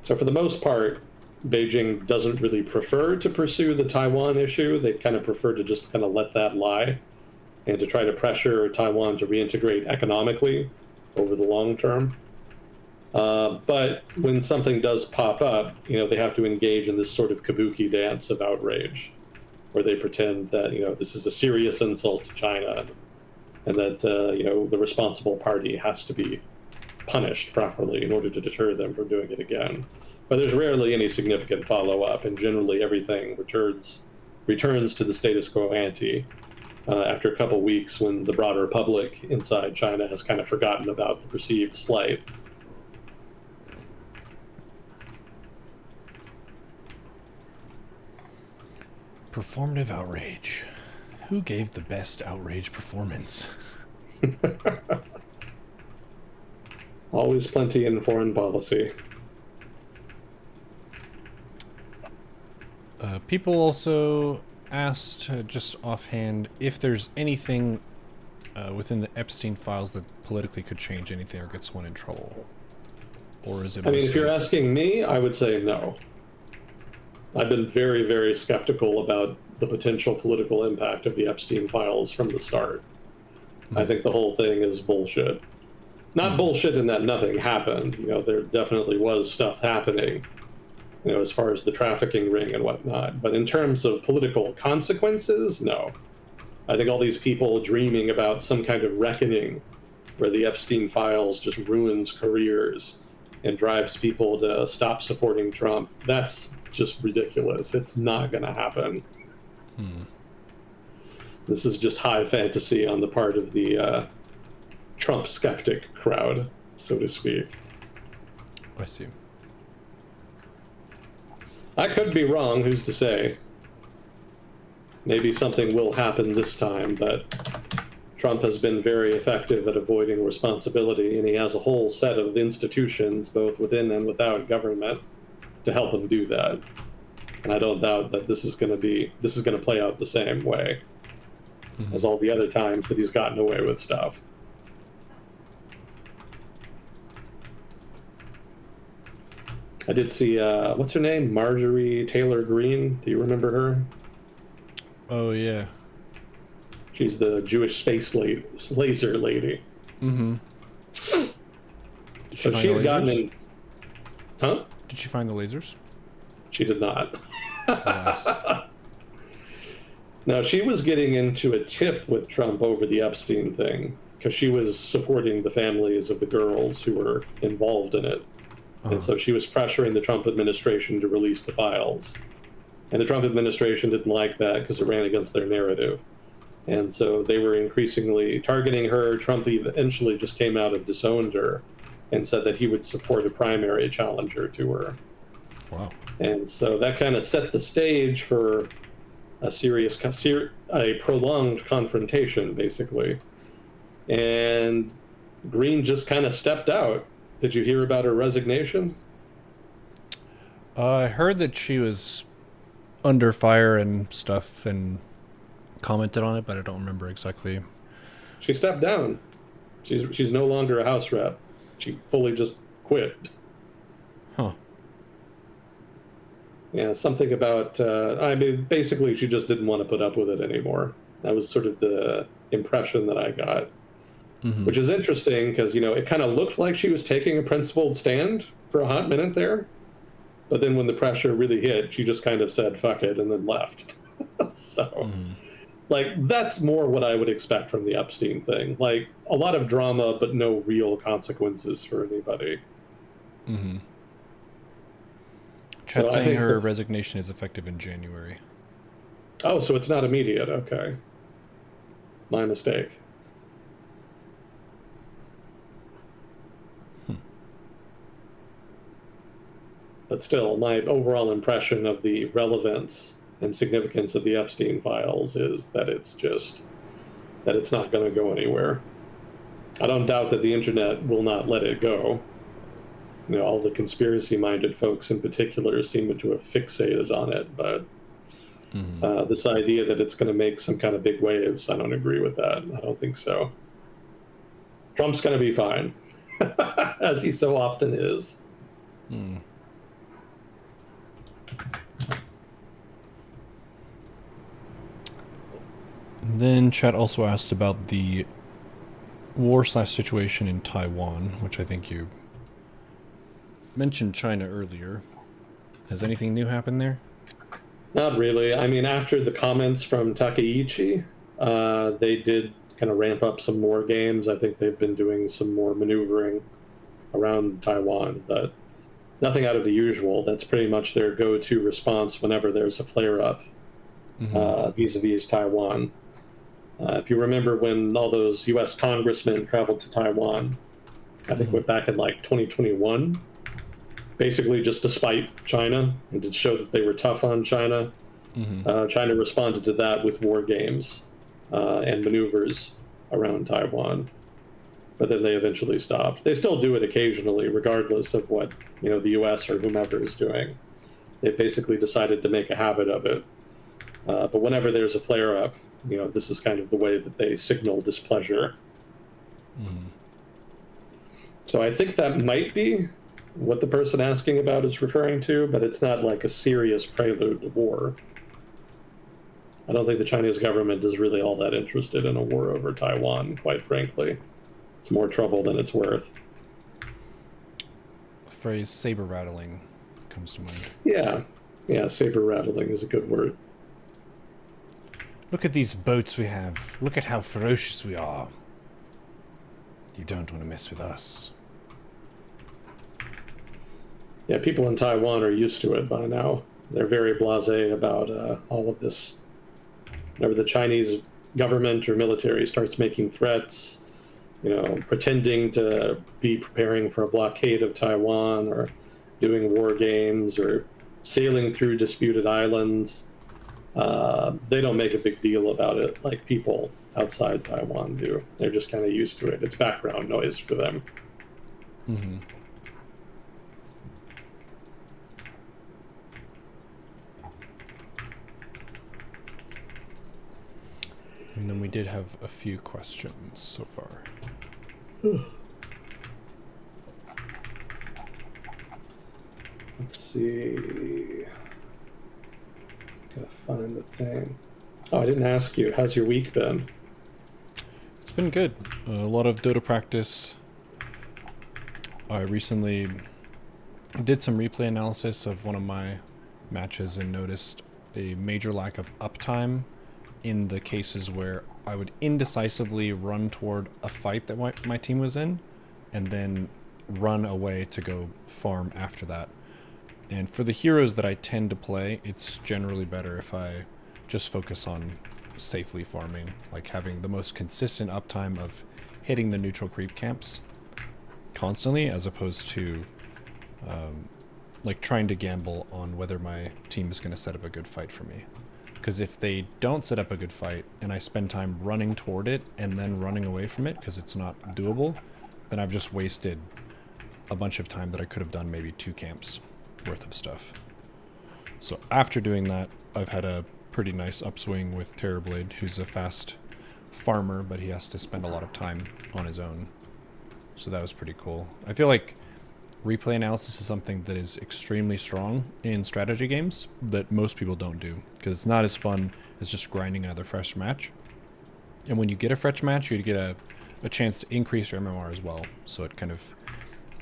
So for the most part, Beijing doesn't really prefer to pursue the Taiwan issue. They kind of prefer to just kind of let that lie and to try to pressure Taiwan to reintegrate economically over the long term. But when something does pop up, they have to engage in this sort of kabuki dance of outrage, where they pretend that, this is a serious insult to China, and that, the responsible party has to be punished properly in order to deter them from doing it again. But there's rarely any significant follow-up, and generally everything returns to the status quo ante after a couple weeks, when the broader public inside China has kind of forgotten about the perceived slight. Performative outrage. Who gave the best outrage performance? Always plenty in foreign policy. People also asked, just offhand, if there's anything within the Epstein files that politically could change anything or get someone in trouble. Or is it if you're asking me, I would say no. I've been very, very skeptical about the potential political impact of the Epstein files from the start. I think the whole thing is bullshit. Not bullshit in that nothing happened. You know, there definitely was stuff happening, you know, as far as the trafficking ring and whatnot. But in terms of political consequences, no. I think all these people dreaming about some kind of reckoning where the Epstein files just ruins careers and drives people to stop supporting Trump, that's just ridiculous. It's not going to happen. This is just high fantasy on the part of the Trump skeptic crowd, so to speak. I see. I could be wrong, who's to say? Maybe something will happen this time, but Trump has been very effective at avoiding responsibility, and he has a whole set of institutions, both within and without government, to help him do that. And I don't doubt that this is going to play out the same way as all the other times that he's gotten away with stuff. I did see, what's her name? Marjorie Taylor Greene. Do you remember her? Oh, yeah. She's the Jewish space laser lady. Mm-hmm. So she had gotten in... Huh? Did she find the lasers? She did not. Alas. Now, she was getting into a tiff with Trump over the Epstein thing, because she was supporting the families of the girls who were involved in it. And so she was pressuring the Trump administration to release the files. And the Trump administration didn't like that because it ran against their narrative. And so they were increasingly targeting her. Trump eventually just came out and disowned her and said that he would support a primary challenger to her. Wow. And so that kind of set the stage for a prolonged confrontation, basically. And Green just kind of stepped out. Did you hear about her resignation? I heard that she was under fire and stuff and commented on it, but I don't remember exactly. She stepped down. She's no longer a House rep. She fully just quit. Huh. Yeah, something about, I mean, basically she just didn't want to put up with it anymore. That was sort of the impression that I got. Mm-hmm. Which is interesting because, you know, it kind of looked like she was taking a principled stand for a hot minute there. But then when the pressure really hit, she just kind of said, fuck it, and then left. So, like, that's more what I would expect from the Epstein thing. Like, a lot of drama, but no real consequences for anybody. Mm-hmm. Chat saying her resignation is effective in January. Oh, so it's not immediate. Okay. My mistake. But still, my overall impression of the relevance and significance of the Epstein files is that it's not going to go anywhere. I don't doubt that the internet will not let it go. You know, all the conspiracy-minded folks in particular seem to have fixated on it, but this idea that it's going to make some kind of big waves, I don't agree with that. I don't think so. Trump's going to be fine, as he so often is. And then chat also asked about the war/situation in Taiwan, which I think you mentioned China earlier. Has anything new happened there? Not really. I mean, after the comments from Takeichi, they did kind of ramp up some more games. I think they've been doing some more maneuvering around Taiwan, but nothing out of the usual. That's pretty much their go-to response whenever there's a flare-up vis-a-vis Taiwan. If you remember when all those U.S. congressmen traveled to Taiwan, I think went back in like 2021, basically just to spite China and to show that they were tough on China. China responded to that with war games and maneuvers around Taiwan. But then they eventually stopped. They still do it occasionally, regardless of what, you know, the U.S. or whomever is doing. They basically decided to make a habit of it. But whenever there's a flare-up, you know, this is kind of the way that they signal displeasure. So I think that might be what the person asking about is referring to, but it's not like a serious prelude to war. I don't think the Chinese government is really all that interested in a war over Taiwan, quite frankly. It's more trouble than it's worth. The phrase saber rattling comes to mind. Yeah, saber rattling is a good word. Look at these boats we have. Look at how ferocious we are. You don't want to mess with us. Yeah, people in Taiwan are used to it by now. They're very blasé about all of this. Whenever the Chinese government or military starts making threats, pretending to be preparing for a blockade of Taiwan or doing war games or sailing through disputed islands, they don't make a big deal about it like people outside Taiwan do. They're just kind of used to it. It's background noise for them. Mm-hmm. And then we did have a few questions so far. Let's see. Gotta find the thing. Oh, I didn't ask you. How's your week been? It's been good. A lot of Dota practice. I recently did some replay analysis of one of my matches and noticed a major lack of uptime in the cases where I would indecisively run toward a fight that my team was in and then run away to go farm after that. And for the heroes that I tend to play, it's generally better if I just focus on safely farming, like having the most consistent uptime of hitting the neutral creep camps constantly, as opposed to like trying to gamble on whether my team is going to set up a good fight for me. Because if they don't set up a good fight and I spend time running toward it and then running away from it because it's not doable, then I've just wasted a bunch of time that I could have done maybe 2 camps worth of stuff. So after doing that, I've had a pretty nice upswing with Terrorblade, who's a fast farmer, but he has to spend a lot of time on his own. So that was pretty cool. I feel like replay analysis is something that is extremely strong in strategy games that most people don't do, because it's not as fun as just grinding another fresh match. And when you get a fresh match, you get a chance to increase your MMR as well, so it kind of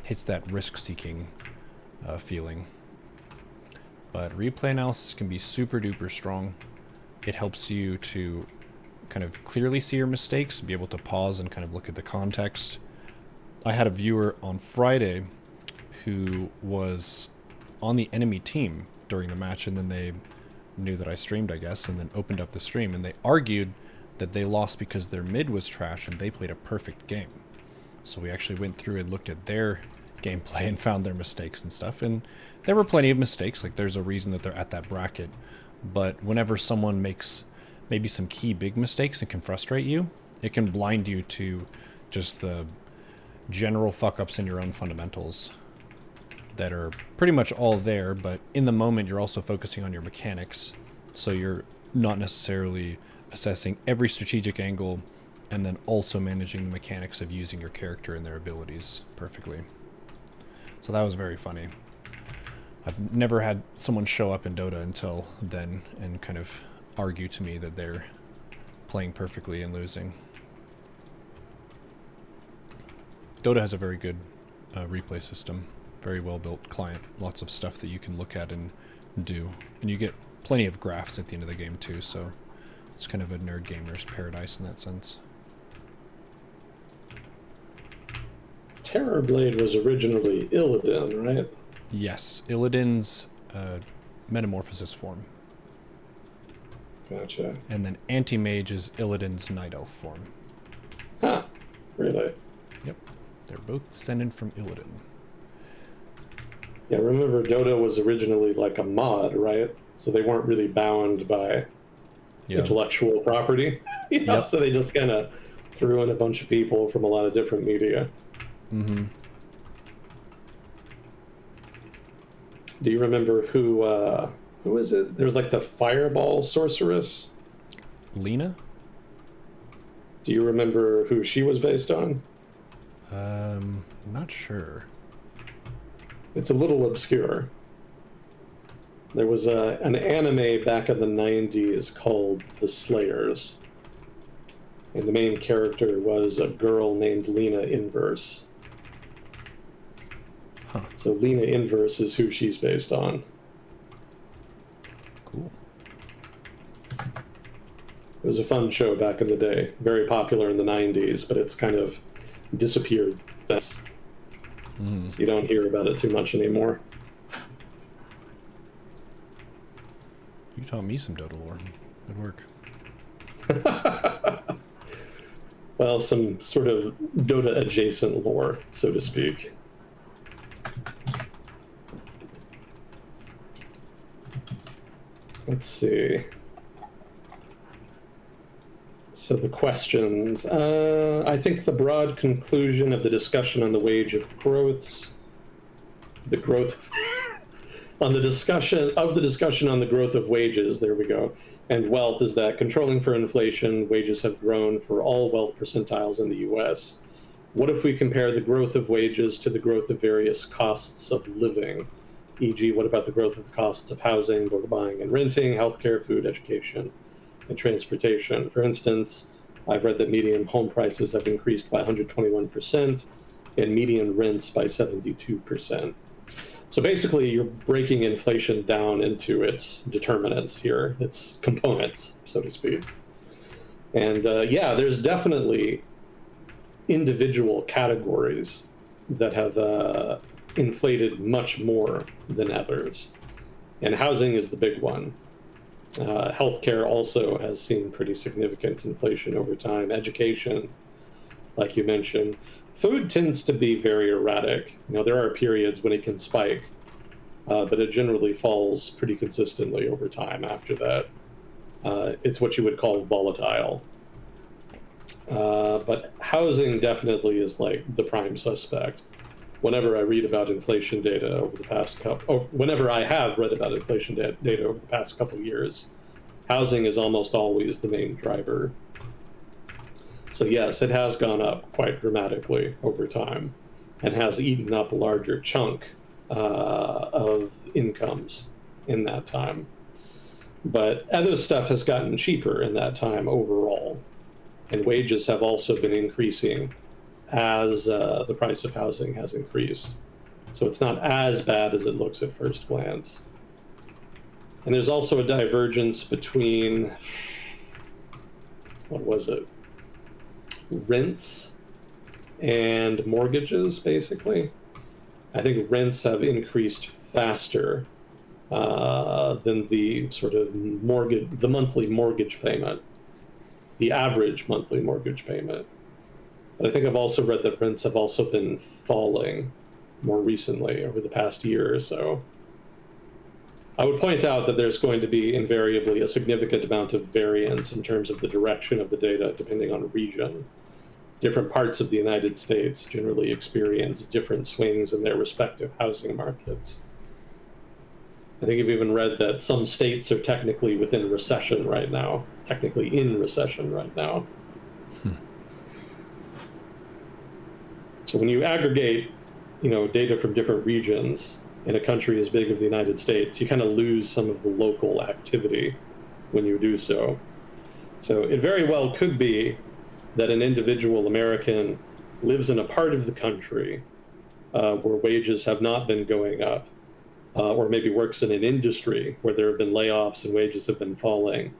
hits that risk-seeking feeling. But replay analysis can be super duper strong. It helps you to kind of clearly see your mistakes, be able to pause and kind of look at the context. I had a viewer on Friday who was on the enemy team during the match, and then they knew that I streamed, I guess, and then opened up the stream, and they argued that they lost because their mid was trash and they played a perfect game. So we actually went through and looked at their gameplay and found their mistakes and stuff, and there were plenty of mistakes. Like, there's a reason that they're at that bracket, but whenever someone makes maybe some key big mistakes and can frustrate you, it can blind you to just the general fuck-ups in your own fundamentals that are pretty much all there, but in the moment you're also focusing on your mechanics, so you're not necessarily assessing every strategic angle and then also managing the mechanics of using your character and their abilities perfectly. So that was very funny. I've never had someone show up in Dota until then and kind of argue to me that they're playing perfectly and losing. Dota has a very good replay system. Very well built client, lots of stuff that you can look at and do, and you get plenty of graphs at the end of the game too, so it's kind of a nerd gamer's paradise in that sense. Terrorblade was originally Illidan, right? Yes, Illidan's metamorphosis form. Gotcha. And then Anti-Mage is Illidan's Night Elf form. Huh, really? Yep, they're both descended from Illidan. Yeah, remember Dota was originally like a mod, right? So they weren't really bound by intellectual property. Yep. So they just kind of threw in a bunch of people from a lot of different media. Mm-hmm. Do you remember who is it? There's like the Fireball Sorceress. Lena? Do you remember who she was based on? Not sure. It's a little obscure. There was an anime back in the 90s called The Slayers, and the main character was a girl named Lena Inverse. Huh. So Lena Inverse is who she's based on. Cool. It was a fun show back in the day, very popular in the 90s, but it's kind of disappeared. So you don't hear about it too much anymore. You taught me some Dota lore. Good work. Well, some sort of Dota adjacent lore, so to speak. Let's see. So the questions. I think the broad conclusion of the discussion on the wage of growths, the growth on the discussion on the growth of wages, there we go, and wealth is that controlling for inflation, wages have grown for all wealth percentiles in the US. What if we compare the growth of wages to the growth of various costs of living? E.g., what about the growth of the costs of housing, both buying and renting, healthcare, food, education, and transportation? For instance, I've read that median home prices have increased by 121% and median rents by 72%. So basically, you're breaking inflation down into its determinants here, its components, so to speak. And yeah, there's definitely individual categories that have inflated much more than others. And housing is the big one. Healthcare also has seen pretty significant inflation over time. Education, like you mentioned. Food tends to be very erratic. You know, there are periods when it can spike, but it generally falls pretty consistently over time after that. It's what you would call volatile. But housing definitely is like the prime suspect. Whenever I read about inflation data over the past couple, or whenever I have read about inflation data over the past couple of years, housing is almost always the main driver. So yes, it has gone up quite dramatically over time and has eaten up a larger chunk of incomes in that time. But other stuff has gotten cheaper in that time overall, and wages have also been increasing as the price of housing has increased. So it's not as bad as it looks at first glance. And there's also a divergence between, what was it? Rents and mortgages, basically. I think rents have increased faster than the sort of the monthly mortgage payment, the average monthly mortgage payment. But I think I've also read that rents have also been falling more recently over the past year or so. I would point out that there's going to be invariably a significant amount of variance in terms of the direction of the data depending on region. Different parts of the United States generally experience different swings in their respective housing markets. I think I've even read that some states are technically in recession right now. So when you aggregate, data from different regions in a country as big as the United States, you kind of lose some of the local activity when you do so. So it very well could be that an individual American lives in a part of the country where wages have not been going up, or maybe works in an industry where there have been layoffs and wages have been falling,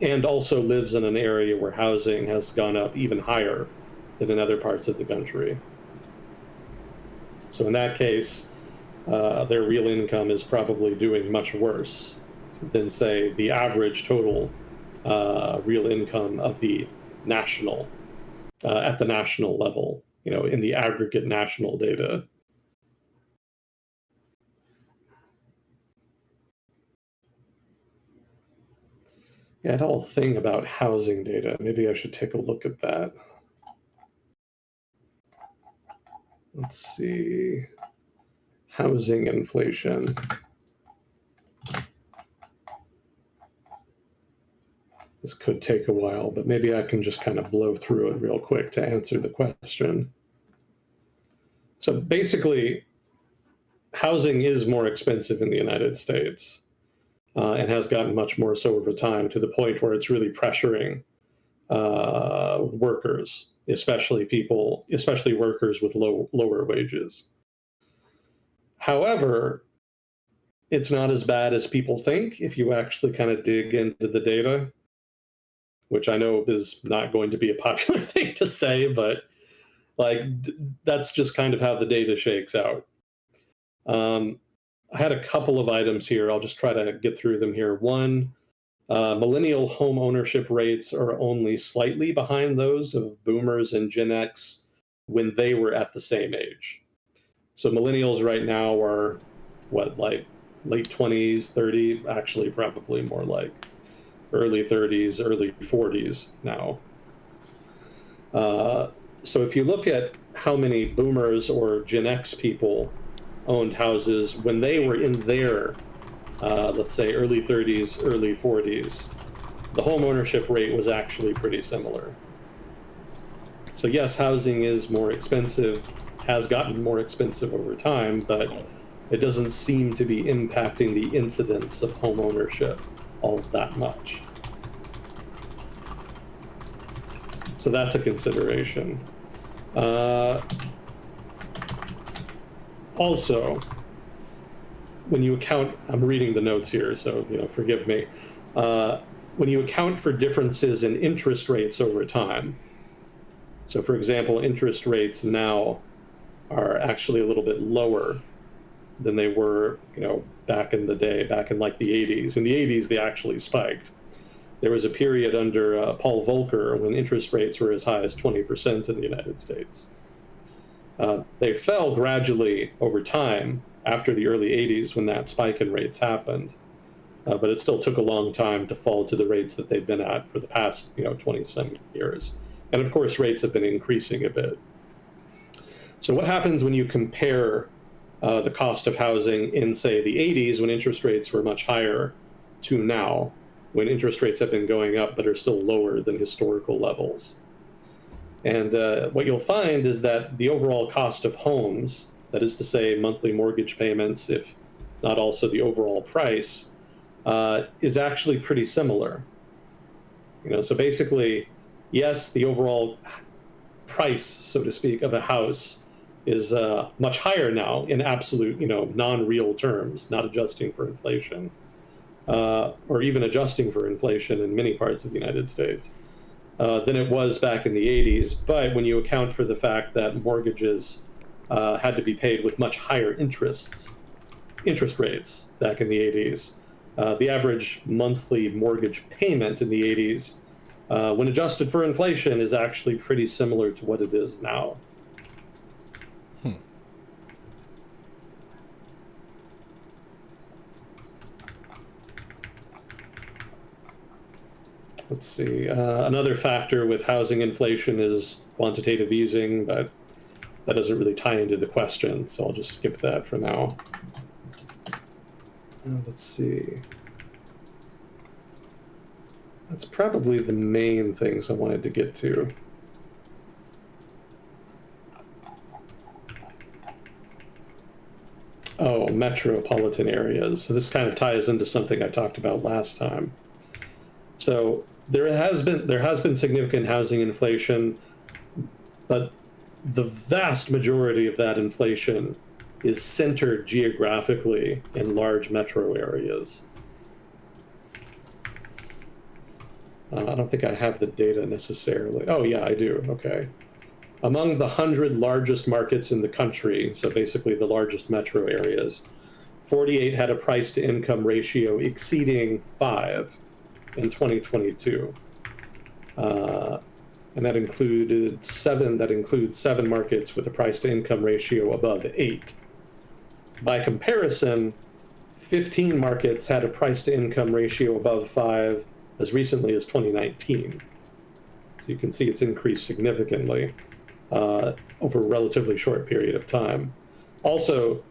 and also lives in an area where housing has gone up even higher than in other parts of the country. So in that case, their real income is probably doing much worse than, say, the average total real income of the national, at the national level, in the aggregate national data. Yeah, that whole thing about housing data, maybe I should take a look at that. Let's see. Housing inflation. This could take a while, but maybe I can just kind of blow through it real quick to answer the question. So basically, housing is more expensive in the United States, and has gotten much more so over time, to the point where it's really pressuring workers, especially workers with lower wages. However, it's not as bad as people think if you actually kind of dig into the data, which I know is not going to be a popular thing to say, but like that's just kind of how the data shakes out. Um, I had a couple of items here. I'll just try to get through them here. One, millennial home ownership rates are only slightly behind those of boomers and Gen X when they were at the same age. So millennials right now are what, like late 20s, 30, actually probably more like early 30s, early 40s now. So if you look at how many boomers or Gen X people owned houses when they were in their, let's say, early 30s, early 40s, the home ownership rate was actually pretty similar. So yes, housing is more expensive, has gotten more expensive over time, but it doesn't seem to be impacting the incidence of home ownership all that much. So that's a consideration. Also, when you account, I'm reading the notes here, so forgive me. When you account for differences in interest rates over time, so for example, interest rates now are actually a little bit lower than they were, back in the day, back in like the 80s. In the 80s, they actually spiked. There was a period under Paul Volcker when interest rates were as high as 20% in the United States. They fell gradually over time after the early 80s when that spike in rates happened. But it still took a long time to fall to the rates that they've been at for the past 20-some years. And of course, rates have been increasing a bit. So what happens when you compare the cost of housing in, say, the 80s, when interest rates were much higher, to now, when interest rates have been going up but are still lower than historical levels? And what you'll find is that the overall cost of homes, that is to say monthly mortgage payments, if not also the overall price, is actually pretty similar. So basically, yes, the overall price, so to speak, of a house is much higher now in absolute, non-real terms, not adjusting for inflation, or even adjusting for inflation in many parts of the United States, than it was back in the 80s. But when you account for the fact that mortgages had to be paid with much higher interest rates back in the 80s, the average monthly mortgage payment in the 80s, when adjusted for inflation, is actually pretty similar to what it is now. Let's see. Another factor with housing inflation is quantitative easing, but that doesn't really tie into the question, so I'll just skip that for now. Let's see. That's probably the main things I wanted to get to. Oh, metropolitan areas. So this kind of ties into something I talked about last time. So there has been significant housing inflation, but the vast majority of that inflation is centered geographically in large metro areas. I don't think I have the data necessarily. Oh yeah, I do. Okay. Among the 100 largest markets in the country, so basically the largest metro areas, 48 had a price-to-income ratio exceeding 5 in 2022. And that includes seven markets with a price-to-income ratio above 8. By comparison, 15 markets had a price-to-income ratio above 5 as recently as 2019. So you can see it's increased significantly over a relatively short period of time. Also,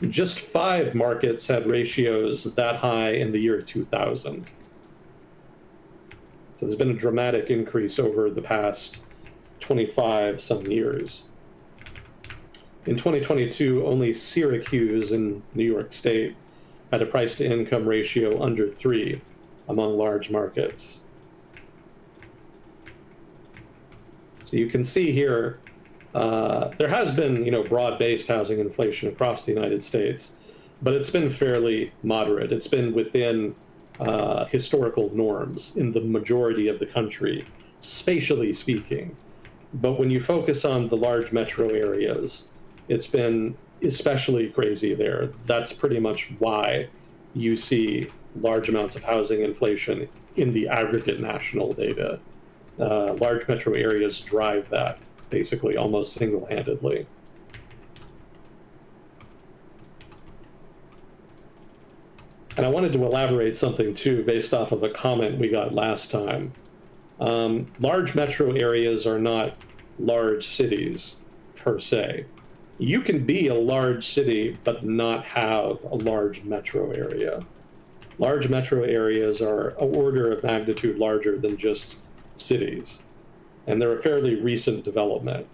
just 5 markets had ratios that high in the year 2000. So there's been a dramatic increase over the past 25 some years. In 2022, only Syracuse in New York State had a price to income ratio under 3 among large markets. So you can see here, there has been, broad-based housing inflation across the United States, but it's been fairly moderate. It's been within historical norms in the majority of the country, spatially speaking. But when you focus on the large metro areas, it's been especially crazy there. That's pretty much why you see large amounts of housing inflation in the aggregate national data. Large metro areas drive that basically almost single-handedly. And I wanted to elaborate something too, based off of a comment we got last time. Large metro areas are not large cities per se. You can be a large city but not have a large metro area. Large metro areas are an order of magnitude larger than just cities, and they're a fairly recent development.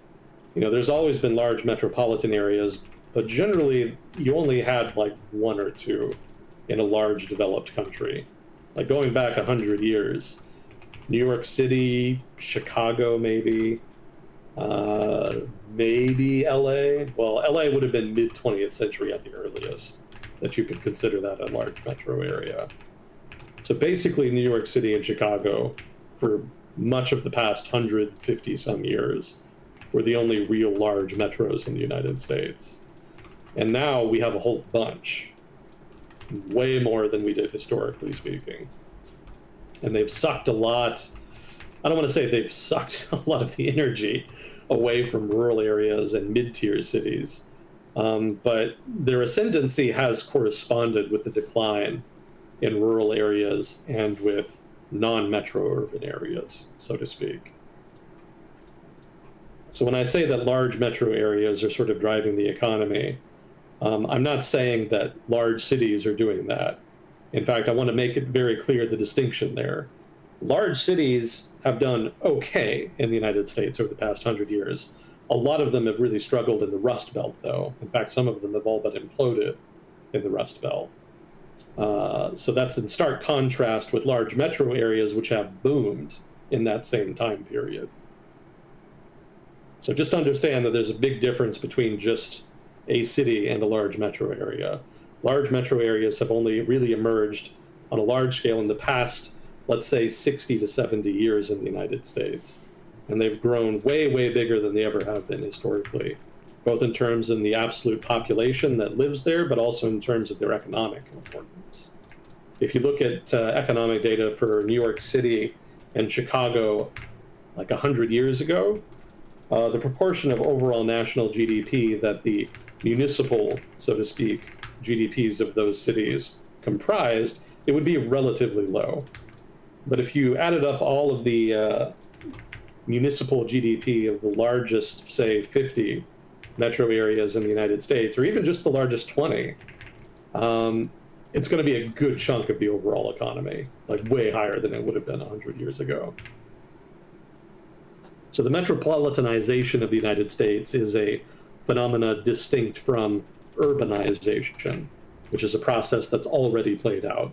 There's always been large metropolitan areas, but generally you only had like one or two in a large developed country. Like going back 100 years, New York City, Chicago, maybe LA. Well, LA would have been mid 20th century at the earliest that you could consider that a large metro area. So basically New York City and Chicago, for much of the past 150 some years, were the only real large metros in the United States. And now we have a whole bunch, way more than we did historically speaking. And they've sucked a lot. I don't want to say they've sucked a lot of the energy away from rural areas and mid-tier cities, but their ascendancy has corresponded with the decline in rural areas and with non-metro urban areas, so to speak. So when I say that large metro areas are sort of driving the economy, I'm not saying that large cities are doing that. In fact, I want to make it very clear the distinction there. Large cities have done okay in the United States over the past 100 years. A lot of them have really struggled in the Rust Belt, though. In fact, some of them have all but imploded in the Rust Belt. So that's in stark contrast with large metro areas, which have boomed in that same time period. So just understand that there's a big difference between just a city and a large metro area. Large metro areas have only really emerged on a large scale in the past, let's say 60 to 70 years in the United States. And they've grown way, way bigger than they ever have been historically, both in terms of the absolute population that lives there, but also in terms of their economic importance. If you look at economic data for New York City and Chicago like 100 years ago, the proportion of overall national GDP that the municipal, so to speak, GDPs of those cities comprised, it would be relatively low. But if you added up all of the municipal GDP of the largest, say, 50 metro areas in the United States, or even just the largest 20, it's going to be a good chunk of the overall economy, like way higher than it would have been 100 years ago. So the metropolitanization of the United States is a phenomena distinct from urbanization, which is a process that's already played out.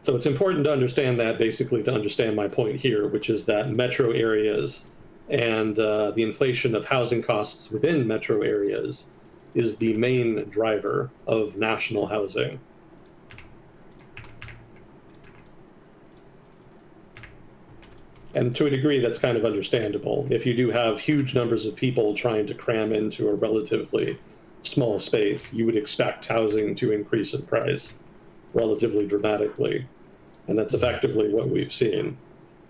So it's important to understand that, basically, to understand my point here, which is that metro areas and the inflation of housing costs within metro areas is the main driver of national housing. And to a degree, that's kind of understandable. If you do have huge numbers of people trying to cram into a relatively small space, you would expect housing to increase in price relatively dramatically. And that's effectively what we've seen.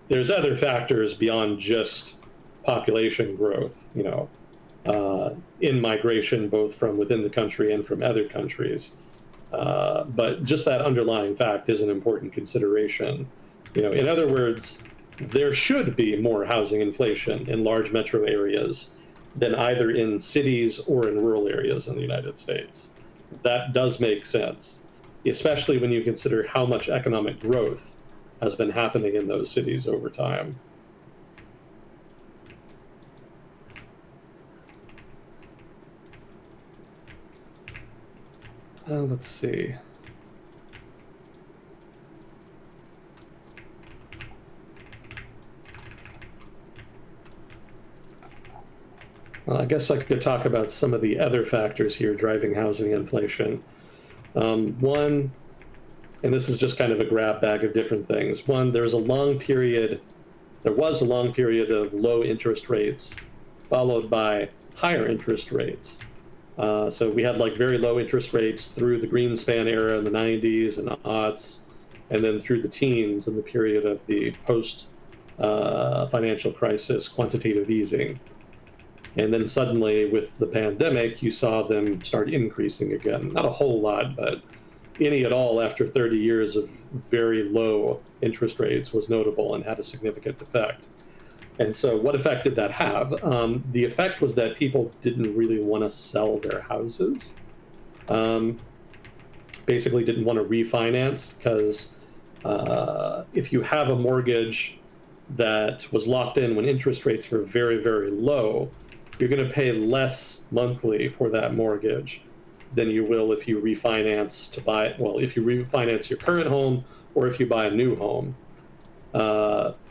There's other factors beyond just population growth, in migration, both from within the country and from other countries. But just that underlying fact is an important consideration. In other words, there should be more housing inflation in large metro areas than either in cities or in rural areas in the United States. That does make sense, especially when you consider how much economic growth has been happening in those cities over time. Let's see. Well, I guess I could talk about some of the other factors here driving housing inflation. One, and this is just kind of a grab bag of different things. One, there was a long period of low interest rates, followed by higher interest rates. So we had like very low interest rates through the Greenspan era in the 90s and aughts, and then through the teens in the period of the post financial crisis quantitative easing. And then suddenly, with the pandemic, you saw them start increasing again. Not a whole lot, but any at all after 30 years of very low interest rates was notable and had a significant effect. And so, what effect did that have? The effect was that people didn't really want to sell their houses. Basically, didn't want to refinance because if you have a mortgage that was locked in when interest rates were very, very low, you're going to pay less monthly for that mortgage than you will if you refinance to buy, well, if you refinance your current home or if you buy a new home,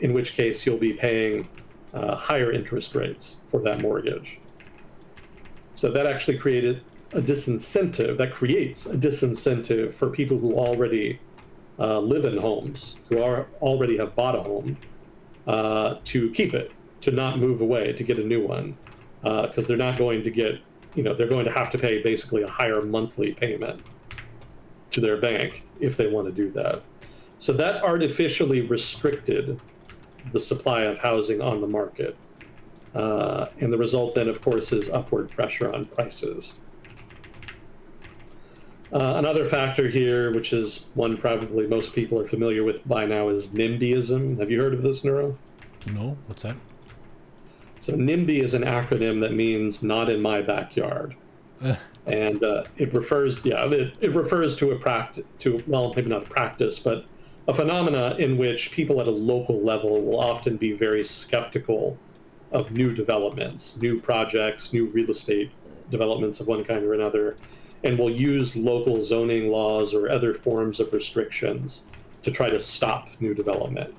in which case you'll be paying higher interest rates for that mortgage. So that actually creates a disincentive for people who already live in homes, who already have bought a home, to keep it, to not move away, to get a new one. Because they're not going to get, they're going to have to pay basically a higher monthly payment to their bank if they want to do that. So that artificially restricted the supply of housing on the market. And the result then, of course, is upward pressure on prices. Another factor here, which is one probably most people are familiar with by now, is NIMBYism. Have you heard of this, Neuro? No, what's that? So NIMBY is an acronym that means "not in my backyard," and it refers to well, maybe not a practice, but a phenomena in which people at a local level will often be very skeptical of new developments, new projects, new real estate developments of one kind or another, and will use local zoning laws or other forms of restrictions to try to stop new development.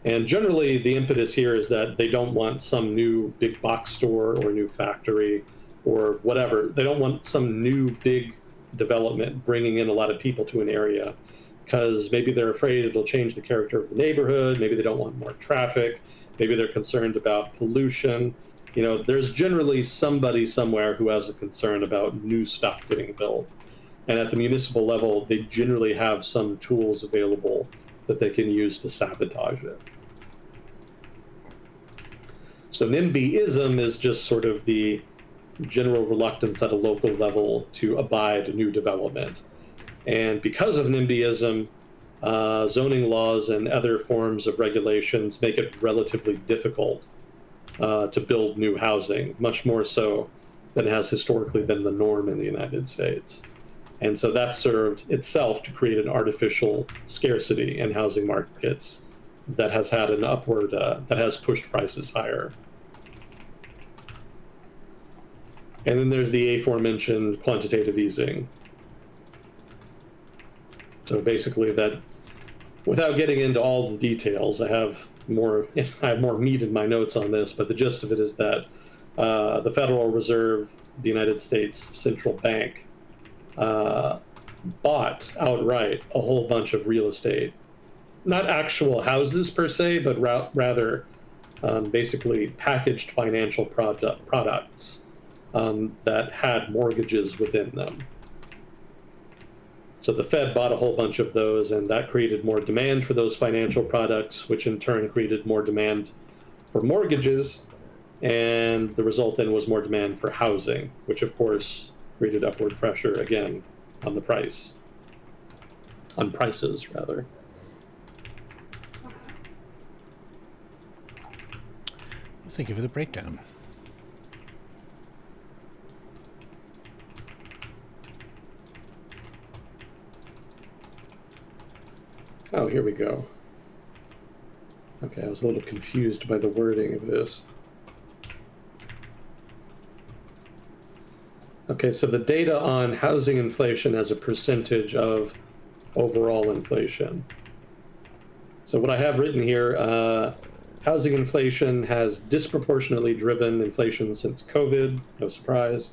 And generally, the impetus here is that they don't want some new big box store or new factory or whatever. They don't want some new big development bringing in a lot of people to an area because maybe they're afraid it'll change the character of the neighborhood. Maybe they don't want more traffic. Maybe they're concerned about pollution. There's generally somebody somewhere who has a concern about new stuff getting built. And at the municipal level, they generally have some tools available that they can use to sabotage it. So NIMBYism is just sort of the general reluctance at a local level to abide new development. And because of NIMBYism, zoning laws and other forms of regulations make it relatively difficult to build new housing, much more so than has historically been the norm in the United States. And so that served itself to create an artificial scarcity in housing markets that has had an upward, that has pushed prices higher. And then there's the aforementioned quantitative easing. So basically that, without getting into all the details, I have more meat in my notes on this, but the gist of it is that the Federal Reserve, the United States Central Bank, bought outright a whole bunch of real estate. Not actual houses per se, but rather basically packaged financial products that had mortgages within them. So the Fed bought a whole bunch of those, and that created more demand for those financial products, which in turn created more demand for mortgages, and the result then was more demand for housing, which of course created upward pressure again on the prices rather. Thank you for the breakdown. Oh, here we go. Okay, I was a little confused by the wording of this. Okay, so the data on housing inflation as a percentage of overall inflation. So what I have written here, housing inflation has disproportionately driven inflation since COVID, no surprise.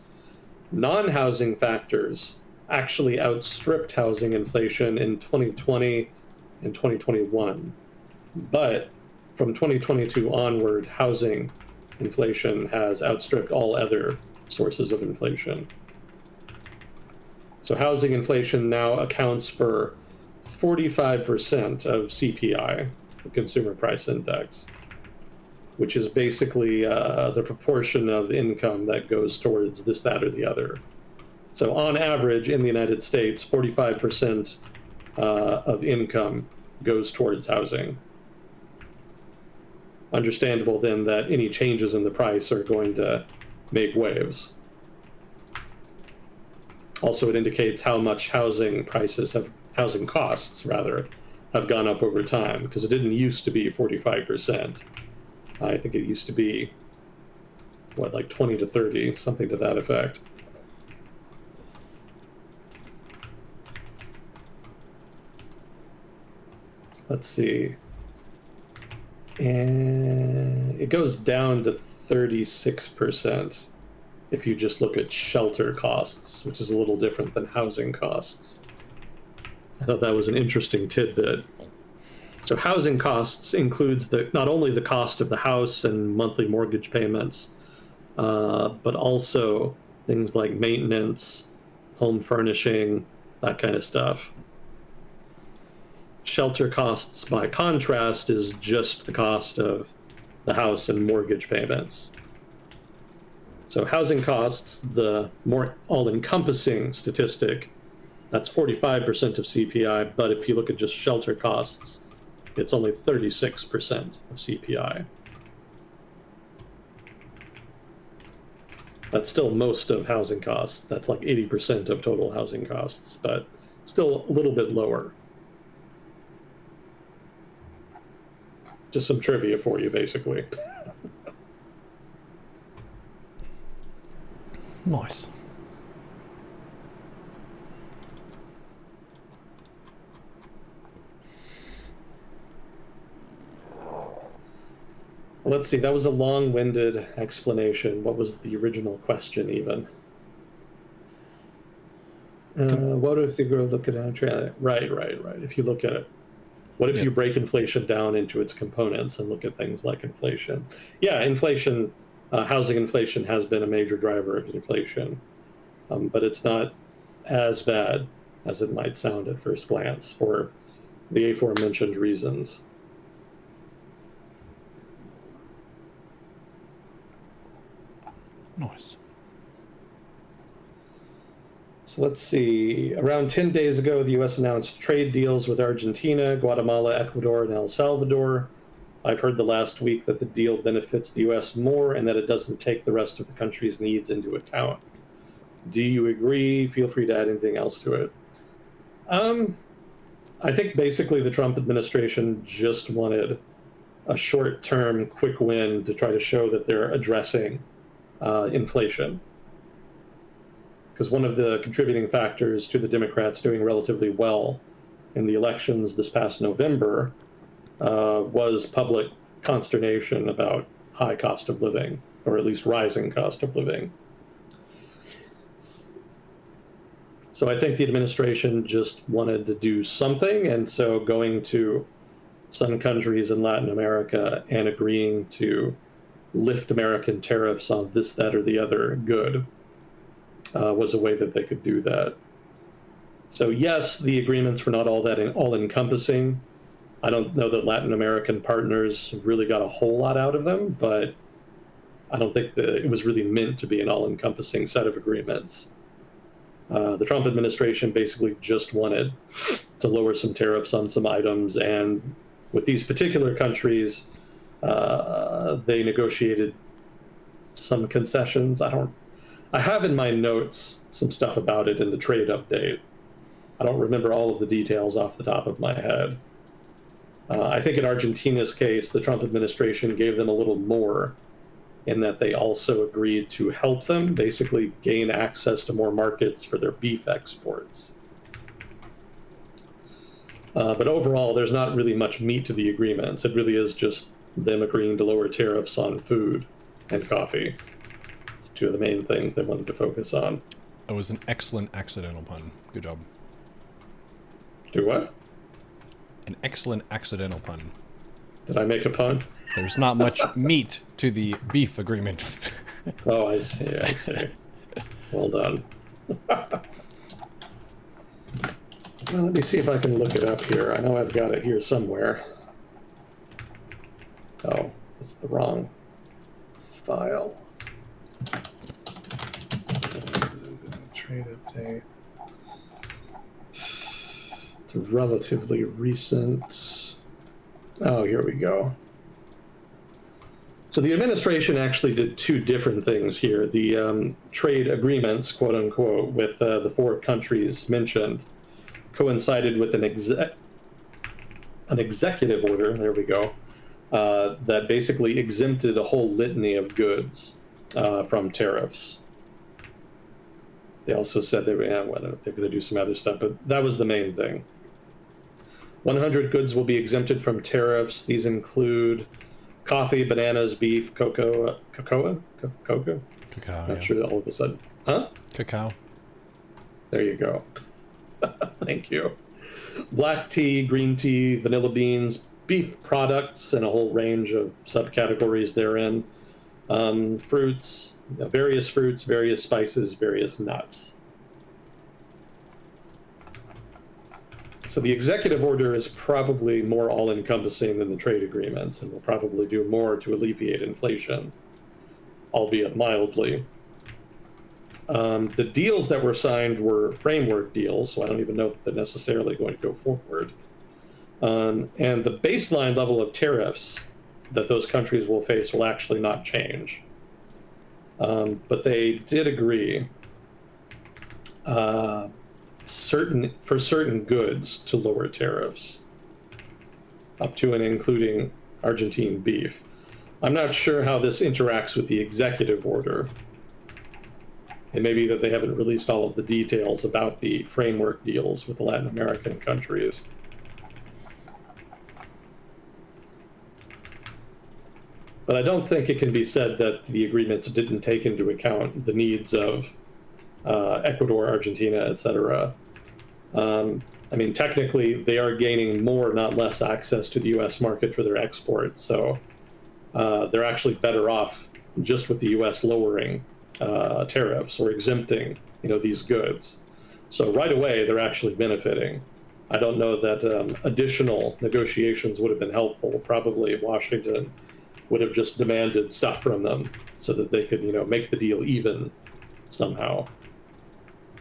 Non-housing factors actually outstripped housing inflation in 2020 and 2021. But from 2022 onward, housing inflation has outstripped all other sources of inflation. So housing inflation now accounts for 45% of CPI, the Consumer Price Index, which is basically the proportion of income that goes towards this, that, or the other. So on average, in the United States, 45% of income goes towards housing. Understandable then that any changes in the price are going to make waves. Also, it indicates how much housing costs have gone up over time, because it didn't used to be 45%. I think it used to be, what, like 20 to 30, something to that effect. Let's see. And it goes down to 36% if you just look at shelter costs, which is a little different than housing costs. I thought that was an interesting tidbit. So housing costs includes not only the cost of the house and monthly mortgage payments, but also things like maintenance, home furnishing, that kind of stuff. Shelter costs, by contrast, is just the cost of the house and mortgage payments. So housing costs, the more all-encompassing statistic, that's 45% of CPI, but if you look at just shelter costs, it's only 36% of CPI. That's still most of housing costs. That's like 80% of total housing costs, but still a little bit lower. Just some trivia for you, basically. Nice. Let's see, that was a long-winded explanation. What was the original question, even? What if you go look at it? Right. If you look at it, what if you break inflation down into its components and look at things like inflation? Yeah, inflation, housing inflation has been a major driver of inflation, but it's not as bad as it might sound at first glance for the aforementioned reasons. Nice. So let's see. Around 10 days ago, the U.S. announced trade deals with Argentina, Guatemala, Ecuador, and El Salvador. I've heard the last week that the deal benefits the U.S. more and that it doesn't take the rest of the country's needs into account. Do you agree? Feel free to add anything else to it. I think basically the Trump administration just wanted a short-term quick win to try to show that they're addressing inflation. Because one of the contributing factors to the Democrats doing relatively well in the elections this past November was public consternation about high cost of living, or at least rising cost of living. So I think the administration just wanted to do something, and so going to some countries in Latin America and agreeing to lift American tariffs on this, that, or the other good was a way that they could do that. So yes, the agreements were not all that all-encompassing. I don't know that Latin American partners really got a whole lot out of them, but I don't think that it was really meant to be an all-encompassing set of agreements. The Trump administration basically just wanted to lower some tariffs on some items, and with these particular countries, they negotiated some concessions. I have in my notes some stuff about it in the trade update. I don't remember all of the details off the top of my head. I think in Argentina's case, the Trump administration gave them a little more in that they also agreed to help them basically gain access to more markets for their beef exports. But overall, there's not really much meat to the agreements. It really is just them agreeing to lower tariffs on food and coffee. It's two of the main things they wanted to focus on. It was an excellent accidental pun. Good job. Do what? An excellent accidental pun. Did I make a pun? There's not much meat to the beef agreement. Oh, I see, I see. Well done. Well, let me see if I can look it up here. I know I've got it here somewhere. Oh, it's the wrong file. Trade update. It's a relatively recent. Oh, here we go. So the administration actually did two different things here. The trade agreements, quote unquote, with the four countries mentioned coincided with an executive order, there we go, that basically exempted a whole litany of goods from tariffs. They also said they were, they're going to do some other stuff, but that was the main thing. 100 goods will be exempted from tariffs. These include coffee, bananas, beef, cocoa. Cacao, Not yeah. sure all of a sudden. Huh? Cacao. There you go. Thank you. Black tea, green tea, vanilla beans, beef products, and a whole range of subcategories therein. Fruits, various spices, various nuts. So the executive order is probably more all-encompassing than the trade agreements, and will probably do more to alleviate inflation, albeit mildly. The deals that were signed were framework deals, so I don't even know if they're necessarily going to go forward. And the baseline level of tariffs that those countries will face will actually not change. But they did agree for certain goods to lower tariffs, up to and including Argentine beef. I'm not sure how this interacts with the executive order. It may be that they haven't released all of the details about the framework deals with the Latin American countries. But I don't think it can be said that the agreements didn't take into account the needs of Ecuador, Argentina, etc. I mean, technically, they are gaining more, not less, access to the U.S. market for their exports. So they're actually better off just with the U.S. lowering tariffs or exempting, these goods. So right away, they're actually benefiting. I don't know that additional negotiations would have been helpful. Probably Washington would have just demanded stuff from them so that they could, make the deal even somehow.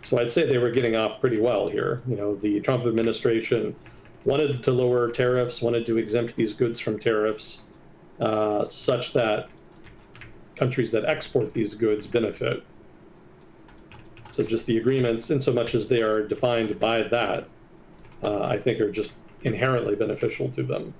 So I'd say they were getting off pretty well here. The Trump administration wanted to lower tariffs, wanted to exempt these goods from tariffs, such that countries that export these goods benefit. So just the agreements, in so much as they are defined by that, I think are just inherently beneficial to them.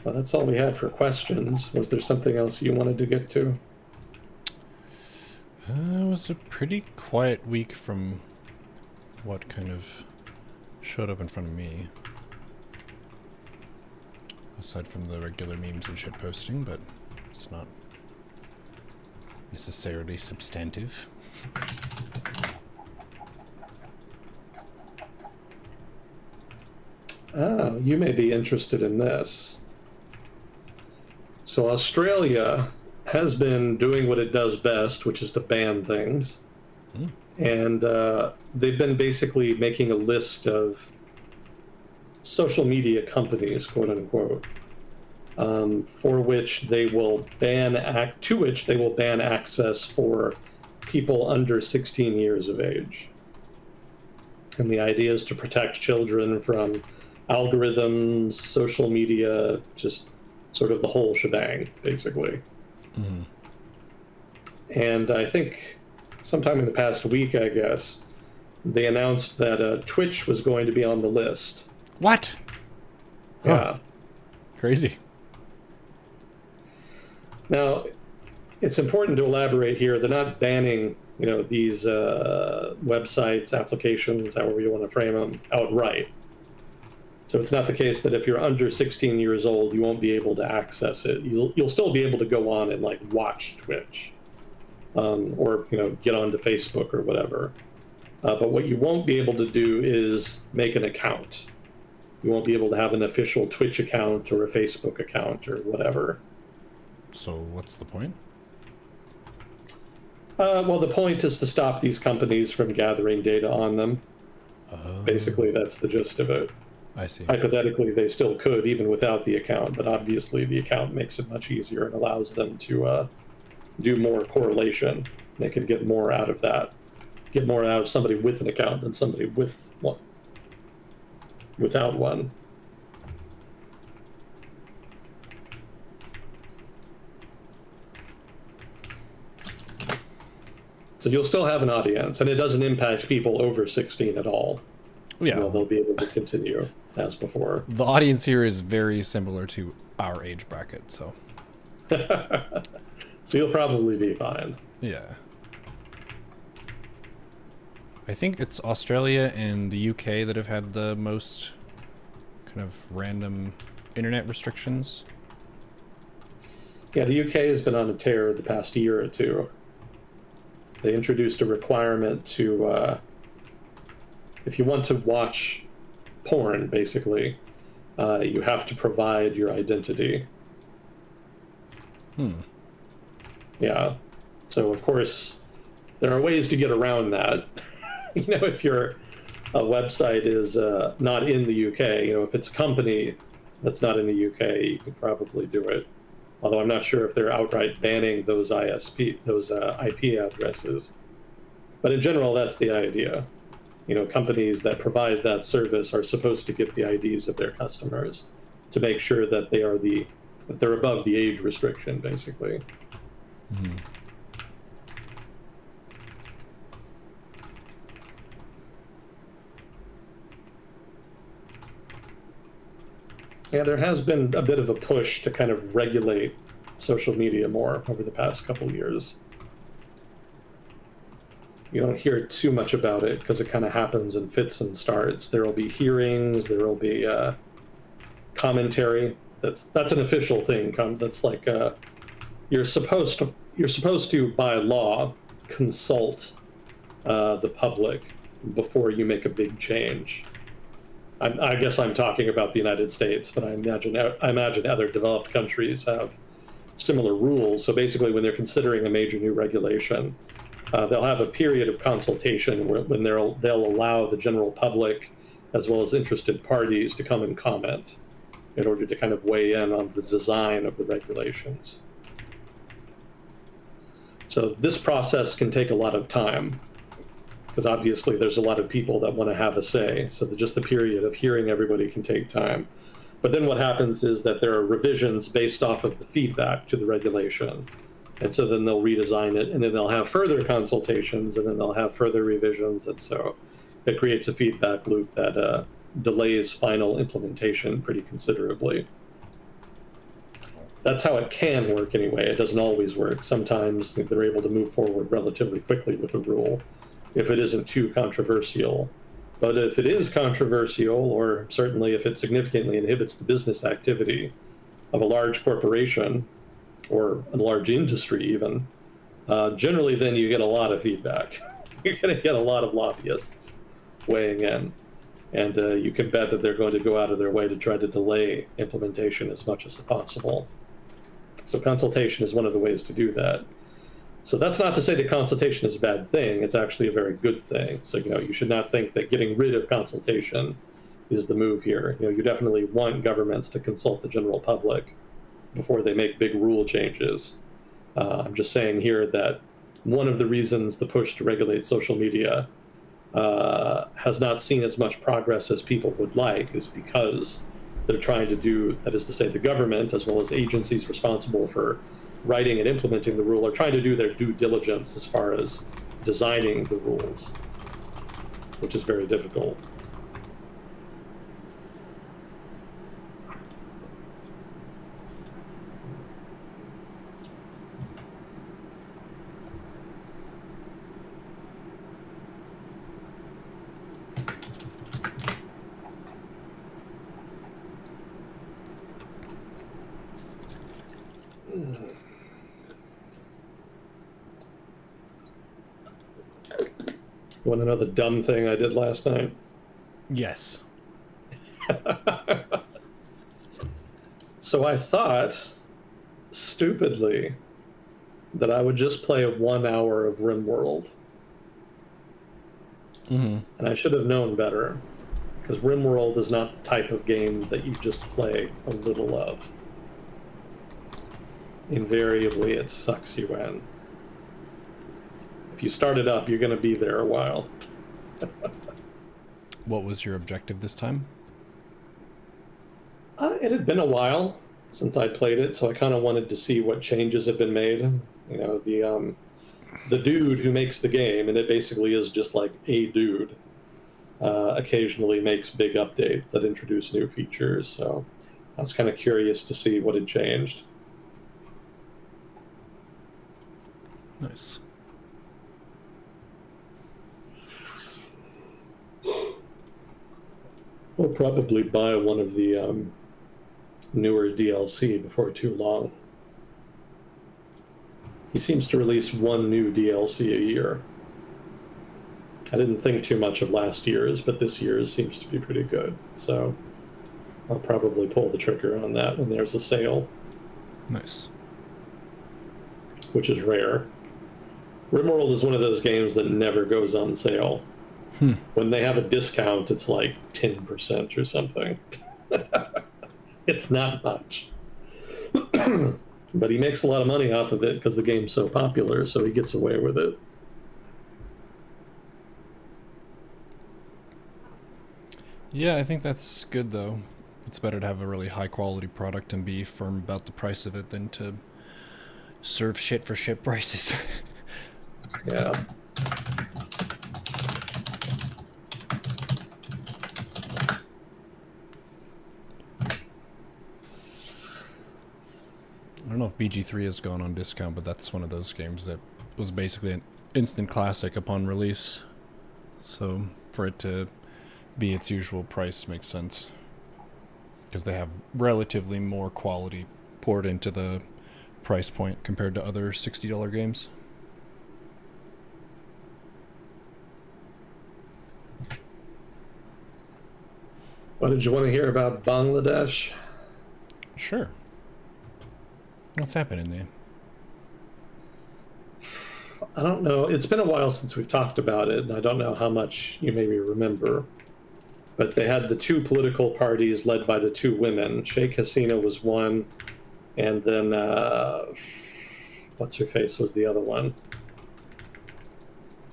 Well, that's all we had for questions. Was there something else you wanted to get to? It was a pretty quiet week from what kind of showed up in front of me. Aside from the regular memes and shit posting, but it's not necessarily substantive. Oh, you may be interested in this. So Australia has been doing what it does best, which is to ban things. And they've been basically making a list of social media companies, quote unquote, to which they will ban access for people under 16 years of age. And the idea is to protect children from algorithms, social media, just sort of the whole shebang, basically. Mm-hmm. And I think sometime in the past week, I guess, they announced that Twitch was going to be on the list. What? Yeah. Huh. Crazy. Now, it's important to elaborate here. They're not banning, these websites, applications, however you want to frame them, outright. So it's not the case that if you're under 16 years old, you won't be able to access it. You'll still be able to go on and like watch Twitch, or get onto Facebook or whatever. But what you won't be able to do is make an account. You won't be able to have an official Twitch account or a Facebook account or whatever. So what's the point? Well, the point is to stop these companies from gathering data on them. Basically, that's the gist of it. I see. Hypothetically, they still could, even without the account, but obviously the account makes it much easier and allows them to do more correlation. They can get more out of that. Get more out of somebody with an account than somebody with one. Without one. So you'll still have an audience, and it doesn't impact people over 16 at all. Yeah. They'll be able to continue as before. The audience here is very similar to our age bracket, so. So you'll probably be fine. Yeah. I think it's Australia and the UK that have had the most kind of random internet restrictions. Yeah, the UK has been on a tear the past year or two. They introduced a requirement to, if you want to watch porn, basically, you have to provide your identity. Yeah. So, of course, there are ways to get around that. If your website is not in the UK, if it's a company that's not in the UK, you could probably do it. Although I'm not sure if they're outright banning those IP addresses. But in general, that's the idea. Companies that provide that service are supposed to get the IDs of their customers to make sure that they're above the age restriction, basically. Mm-hmm. Yeah, there has been a bit of a push to kind of regulate social media more over the past couple of years. You don't hear too much about it because it kind of happens in fits and starts. There will be hearings, there will be commentary. That's an official thing. That's like you're supposed to by law consult the public before you make a big change. I guess I'm talking about the United States, but I imagine other developed countries have similar rules. So basically, when they're considering a major new regulation, they'll have a period of consultation when they'll allow the general public as well as interested parties to come and comment in order to kind of weigh in on the design of the regulations. So this process can take a lot of time, because obviously there's a lot of people that want to have a say. So just the period of hearing everybody can take time. But then what happens is that there are revisions based off of the feedback to the regulation. And so then they'll redesign it, and then they'll have further consultations, and then they'll have further revisions. And so it creates a feedback loop that delays final implementation pretty considerably. That's how it can work anyway. It doesn't always work. Sometimes they're able to move forward relatively quickly with a rule if it isn't too controversial. But if it is controversial, or certainly if it significantly inhibits the business activity of a large corporation or a large industry even, generally then you get a lot of feedback. You're going to get a lot of lobbyists weighing in. And you can bet that they're going to go out of their way to try to delay implementation as much as possible. So consultation is one of the ways to do that. So that's not to say that consultation is a bad thing. It's actually a very good thing. So, you should not think that getting rid of consultation is the move here. You definitely want governments to consult the general public before they make big rule changes. I'm just saying here that one of the reasons the push to regulate social media has not seen as much progress as people would like is because they're trying to do, that is to say, the government, as well as agencies responsible for writing and implementing the rule, are trying to do their due diligence as far as designing the rules, which is very difficult. You want to know the dumb thing I did last night? Yes. So I thought, stupidly, that I would just play 1 hour of RimWorld. Mm-hmm. And I should have known better, because RimWorld is not the type of game that you just play a little of. Invariably, it sucks you in. If you start it up, you're going to be there a while. What was your objective this time? It had been a while since I played it, so I kind of wanted to see what changes had been made. You know, the dude who makes the game, and it basically is just like a dude, occasionally makes big updates that introduce new features. So I was kind of curious to see what had changed. Nice. I'll probably buy one of the newer DLC before too long. He seems to release one new DLC a year. I didn't think too much of last year's, but this year's seems to be pretty good. So I'll probably pull the trigger on that when there's a sale. Nice. Which is rare. RimWorld is one of those games that never goes on sale. When they have a discount, it's like 10% or something. It's not much. But he makes a lot of money off of it because the game's so popular, so he gets away with it. Yeah, I think that's good, though. It's better to have a really high-quality product and be firm about the price of it than to serve shit for shit prices. Yeah. I don't know if BG3 has gone on discount, but that's one of those games that was basically an instant classic upon release. So for it to be its usual price makes sense. Because they have relatively more quality poured into the price point compared to other $60 games. Well, did you want to hear about Bangladesh? Sure. What's happening there? I don't know. It's been a while since we've talked about it, and I don't know how much you maybe remember. But they had the two political parties led by the two women. Sheikh Hasina was one, and then what's her face was the other one.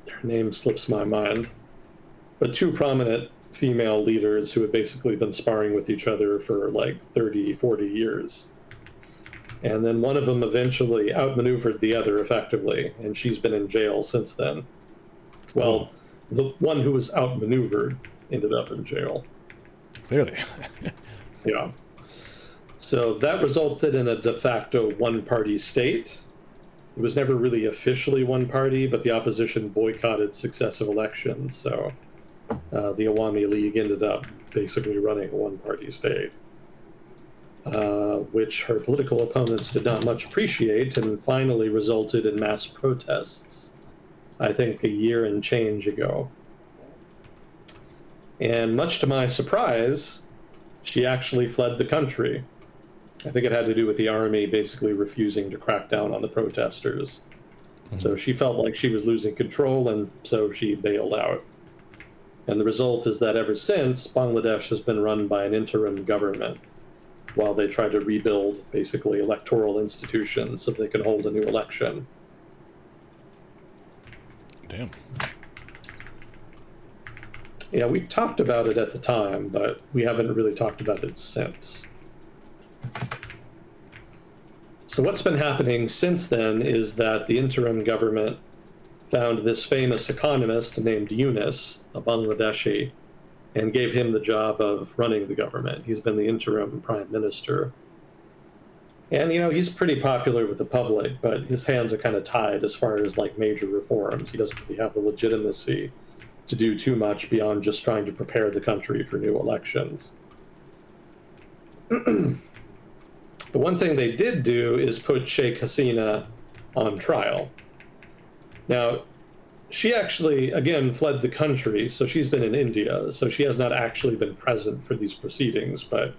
Her name slips my mind. But two prominent female leaders who had basically been sparring with each other for like 30, 40 years. And then one of them eventually outmaneuvered the other effectively, and she's been in jail since then. Well, the one who was outmaneuvered ended up in jail. Clearly. Yeah. So that resulted in a de facto one-party state. It was never really officially one party, but the opposition boycotted successive elections, so the Awami League ended up basically running a one-party state. Which her political opponents did not much appreciate, and finally resulted in mass protests, I think a year and change ago. And much to my surprise, she actually fled the country. I think it had to do with the army basically refusing to crack down on the protesters. Mm-hmm. So she felt like she was losing control, and so she bailed out. And the result is that ever since, Bangladesh has been run by an interim government, while they try to rebuild, basically, electoral institutions so they can hold a new election. Damn. Yeah, we talked about it at the time, but we haven't really talked about it since. So what's been happening since then is that the interim government found this famous economist named Yunus, a Bangladeshi, and gave him the job of running the government. He's been the interim prime minister. And, he's pretty popular with the public, but his hands are kind of tied as far as like major reforms. He doesn't really have the legitimacy to do too much beyond just trying to prepare the country for new elections. The one thing they did do is put Sheikh Hasina on trial. Now, she actually, again, fled the country, so she's been in India, so she has not actually been present for these proceedings, but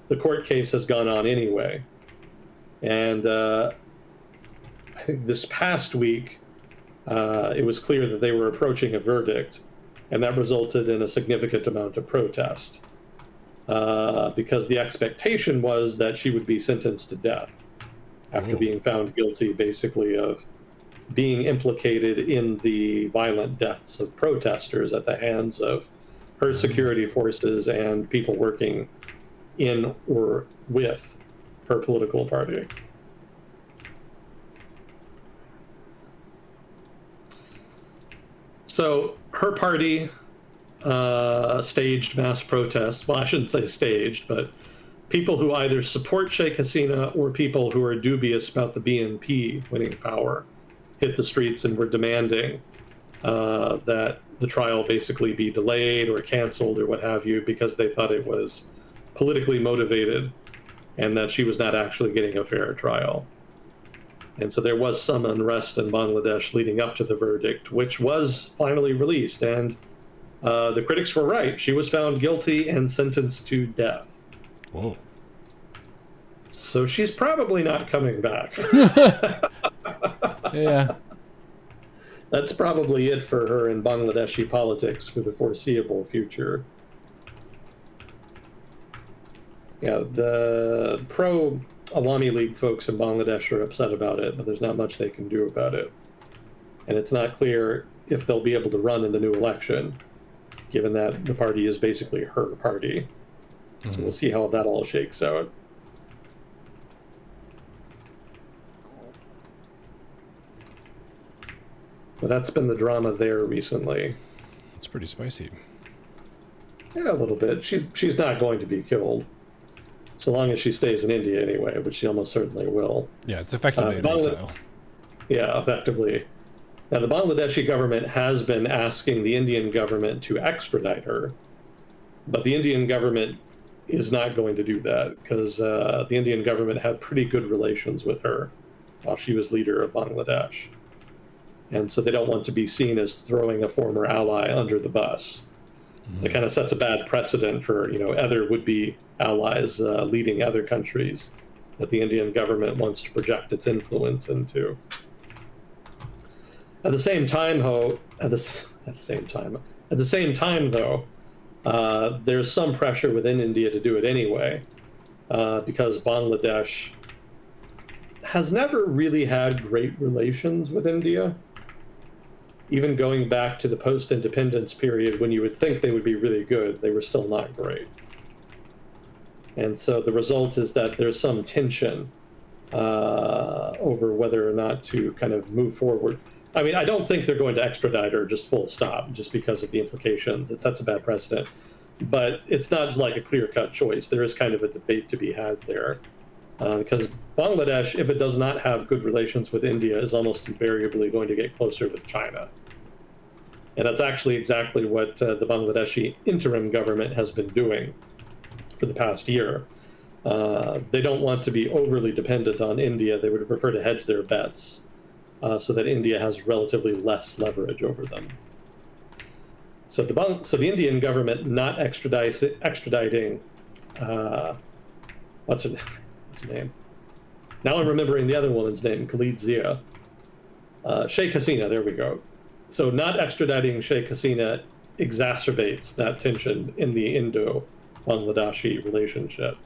the court case has gone on anyway. And I think this past week, it was clear that they were approaching a verdict, and that resulted in a significant amount of protest. Because the expectation was that she would be sentenced to death after being found guilty, basically, of being implicated in the violent deaths of protesters at the hands of her security forces and people working in or with her political party. So her party staged mass protests. Well, I shouldn't say staged, but people who either support Sheikh Hasina or people who are dubious about the BNP winning power hit the streets and were demanding that the trial basically be delayed or canceled or what have you, because they thought it was politically motivated and that she was not actually getting a fair trial. And so there was some unrest in Bangladesh leading up to the verdict, which was finally released. And the critics were right. She was found guilty and sentenced to death. Whoa. So she's probably not coming back. Yeah. That's probably it for her in Bangladeshi politics for the foreseeable future. Yeah, the pro-Awami League folks in Bangladesh are upset about it, but there's not much they can do about it. And it's not clear if they'll be able to run in the new election, given that the party is basically her party. Mm-hmm. So we'll see how that all shakes out. But that's been the drama there recently. It's pretty spicy. Yeah, a little bit. She's not going to be killed, so long as she stays in India anyway, which she almost certainly will. Yeah, it's effectively an exile. Yeah, effectively. Now, the Bangladeshi government has been asking the Indian government to extradite her, but the Indian government is not going to do that because the Indian government had pretty good relations with her while she was leader of Bangladesh. And so they don't want to be seen as throwing a former ally under the bus. It kind of sets a bad precedent for, other would-be allies leading other countries that the Indian government wants to project its influence into. At the same time, though, there's some pressure within India to do it anyway, because Bangladesh has never really had great relations with India. Even going back to the post-independence period, when you would think they would be really good, they were still not great. And so the result is that there's some tension over whether or not to kind of move forward. I mean, I don't think they're going to extradite her just full stop, just because of the implications. It sets a bad precedent. But it's not like a clear-cut choice. There is kind of a debate to be had there. Because Bangladesh, if it does not have good relations with India, is almost invariably going to get closer with China. And that's actually exactly what the Bangladeshi interim government has been doing for the past year. They don't want to be overly dependent on India. They would prefer to hedge their bets so that India has relatively less leverage over them. So the Indian government not extraditing what's her name? Now I'm remembering the other woman's name, Khalid Zia. Sheikh Hasina, there we go. So not extraditing Sheikh Hasina exacerbates that tension in the Indo-Bangladeshi relationship.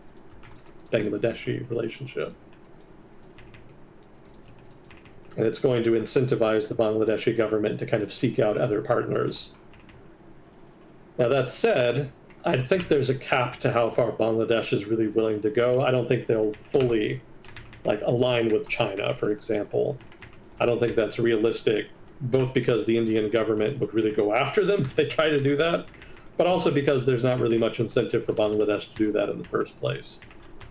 and it's going to incentivize the Bangladeshi government to kind of seek out other partners. Now, that said, I think there's a cap to how far Bangladesh is really willing to go. I don't think they'll fully align with China, for example. I don't think that's realistic, both because the Indian government would really go after them if they try to do that, but also because there's not really much incentive for Bangladesh to do that in the first place.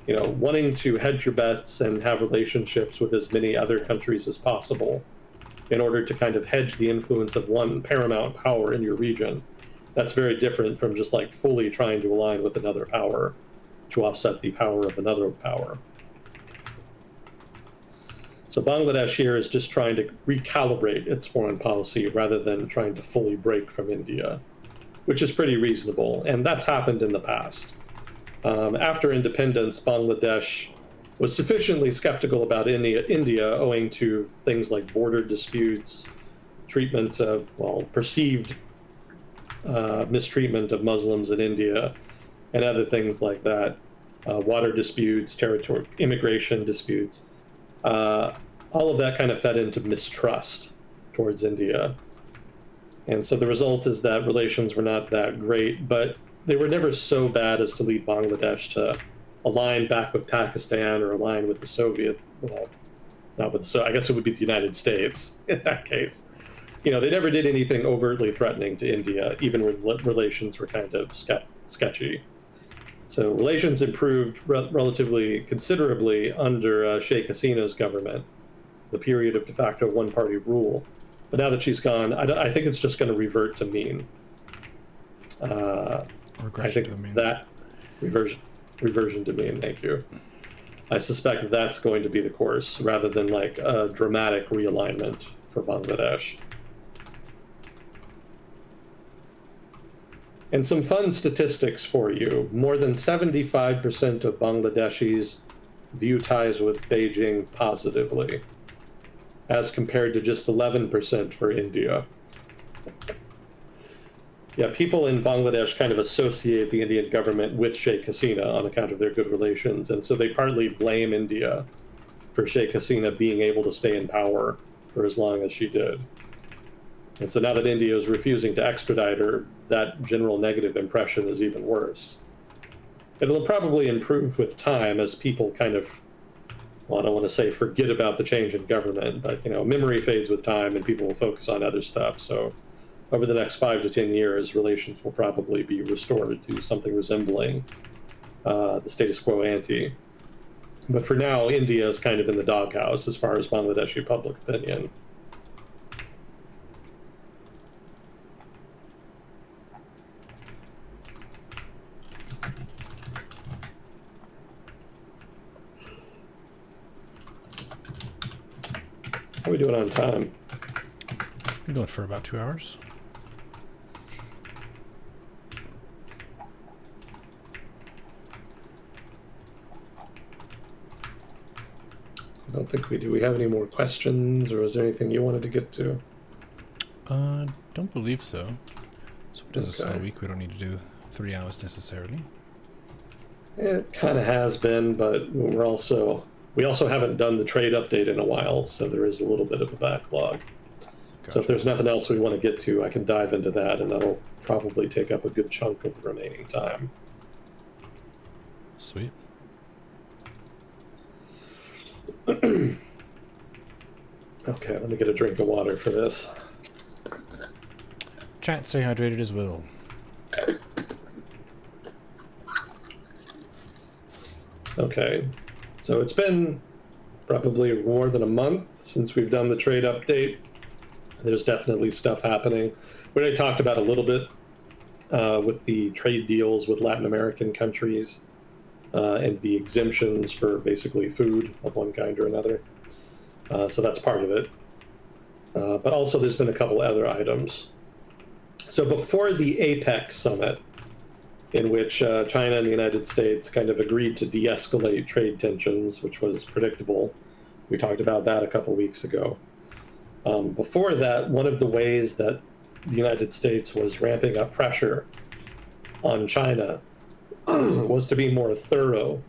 Wanting to hedge your bets and have relationships with as many other countries as possible in order to kind of hedge the influence of one paramount power in your region, that's very different from just fully trying to align with another power to offset the power of another power. So Bangladesh here is just trying to recalibrate its foreign policy rather than trying to fully break from India, which is pretty reasonable, and that's happened in the past. After independence, Bangladesh was sufficiently skeptical about India owing to things like border disputes, treatment of, perceived mistreatment of Muslims in India, and other things like that, water disputes, territory, immigration disputes. All of that kind of fed into mistrust towards India. And so the result is that relations were not that great, but they were never so bad as to lead Bangladesh to align back with Pakistan or align with the Soviet, not with, so I guess it would be the United States in that case. They never did anything overtly threatening to India, even when relations were kind of sketchy. So relations improved relatively considerably under Sheikh Hasina's government, the period of de facto one-party rule. But now that she's gone, I think it's just going to revert to mean. I think to the mean. that reversion to mean. Thank you. I suspect that's going to be the course, rather than a dramatic realignment for Bangladesh. And some fun statistics for you. More than 75% of Bangladeshis view ties with Beijing positively, as compared to just 11% for India. Yeah, people in Bangladesh kind of associate the Indian government with Sheikh Hasina on account of their good relations, and so they partly blame India for Sheikh Hasina being able to stay in power for as long as she did. And so now that India is refusing to extradite her, that general negative impression is even worse. It'll probably improve with time as people kind of, I don't want to say forget about the change in government, but memory fades with time and people will focus on other stuff. So over the next 5 to 10 years, relations will probably be restored to something resembling the status quo ante. But for now, India is kind of in the doghouse as far as Bangladeshi public opinion. How are we doing on time? Been going for about 2 hours. I don't think we do. We have any more questions, or is there anything you wanted to get to? Don't believe so. So if it is a slow week, we don't need to do 3 hours necessarily. It kind of has been, but we also haven't done the trade update in a while, so there is a little bit of a backlog. Gotcha. So if there's nothing else we want to get to, I can dive into that, and that'll probably take up a good chunk of the remaining time. Sweet. Okay, let me get a drink of water for this. Chat, stay hydrated as well. Okay, so it's been probably more than a month since we've done the trade update. There's definitely stuff happening. We already talked about a little bit with the trade deals with Latin American countries and the exemptions for basically food of one kind or another. So that's part of it. But also there's been a couple other items. So before the APEC summit, in which China and the United States kind of agreed to de-escalate trade tensions, which was predictable. We talked about that a couple weeks ago. Before that, one of the ways that the United States was ramping up pressure on China was to be more thorough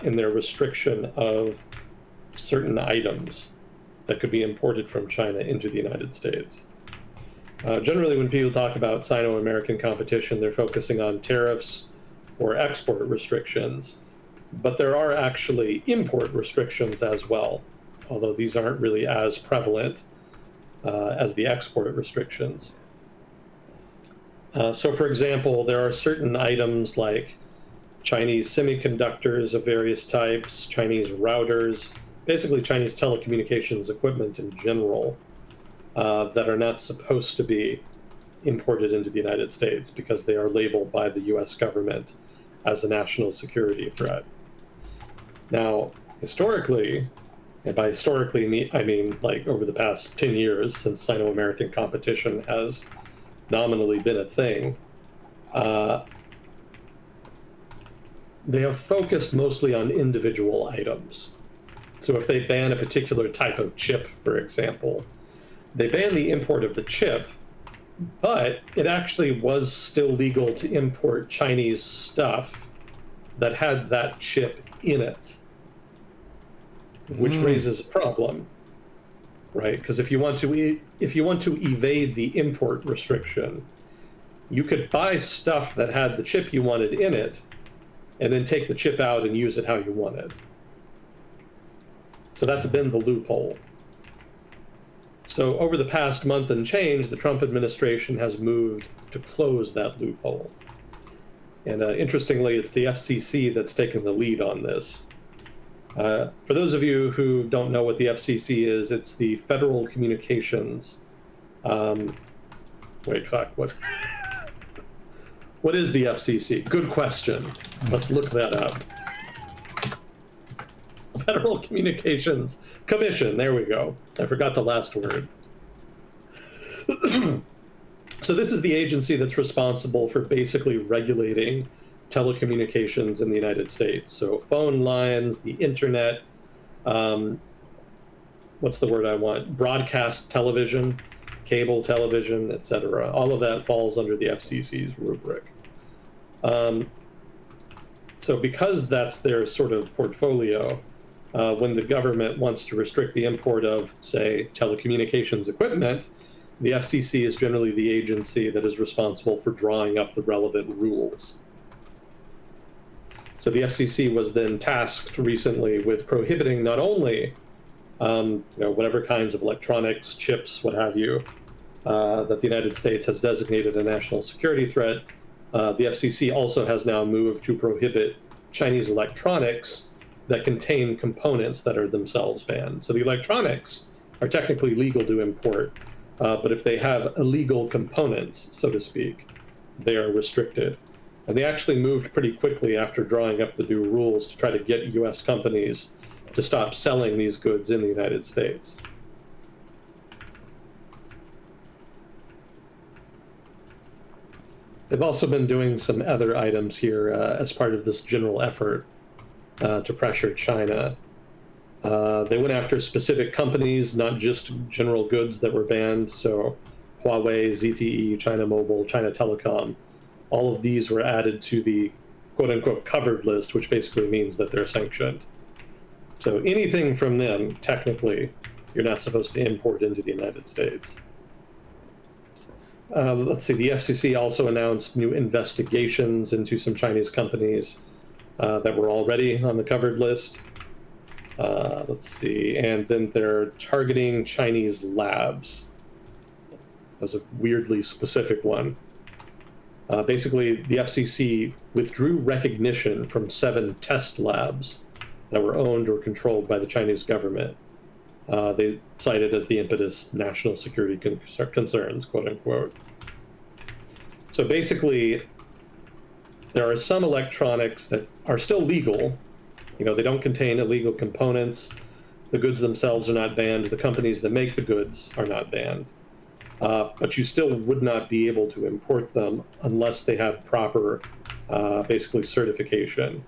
in their restriction of certain items. that could be imported from China into the United States. Generally, when people talk about Sino-American competition, they're focusing on tariffs or export restrictions. But there are actually import restrictions as well, although these aren't really as prevalent as the export restrictions. So, for example, there are certain items like Chinese semiconductors of various types, Chinese routers, basically Chinese telecommunications equipment in general, that are not supposed to be imported into the United States because they are labeled by the US government as a national security threat. Now, historically, and by historically I mean like over the past 10 years since Sino-American competition has nominally been a thing, they have focused mostly on individual items. So if they ban a particular type of chip, for example, they ban the import of the chip, but it actually was still legal to import Chinese stuff that had that chip in it, which raises a problem, right? Because if you want to evade the import restriction, you could buy stuff that had the chip you wanted in it, and then take the chip out and use it how you wanted. So that's been the loophole. So over the past month and change, the Trump administration has moved to close that loophole. And interestingly, it's the FCC that's taken the lead on this. For those of you who don't know what the FCC is, it's the Federal Communications. What? What is the FCC? Good question. Let's look that up. Federal Communications Commission. There we go. I forgot the last word. So this is the agency that's responsible for basically regulating telecommunications in the United States. So phone lines, the internet, what's the word I want? Broadcast television, cable television, etc. All of that falls under the FCC's rubric. So because that's their sort of portfolio, when the government wants to restrict the import of, say, telecommunications equipment, the FCC is generally the agency that is responsible for drawing up the relevant rules. So the FCC was then tasked recently with prohibiting not only whatever kinds of electronics, chips, what have you, that the United States has designated a national security threat. The FCC also has now moved to prohibit Chinese electronics that contain components that are themselves banned. So the electronics are technically legal to import, but if they have illegal components, so to speak, they are restricted. And they actually moved pretty quickly after drawing up the new rules to try to get US companies to stop selling these goods in the United States. They've also been doing some other items here as part of this general effort to pressure China. They went after specific companies, not just general goods that were banned. So Huawei, ZTE, China Mobile, China Telecom, all of these were added to the quote-unquote covered list, which basically means that they're sanctioned. So anything from them, technically, you're not supposed to import into the United States. Let's see, the FCC also announced new investigations into some Chinese companies that were already on the covered list. Let's see, and then they're targeting Chinese labs. That was a weirdly specific one. Basically, the FCC withdrew recognition from 7 test labs that were owned or controlled by the Chinese government. They cited as the impetus national security concerns, quote unquote. So basically, there are some electronics that are still legal. They don't contain illegal components. The goods themselves are not banned. The companies that make the goods are not banned. But you still would not be able to import them unless they have proper, basically, certification.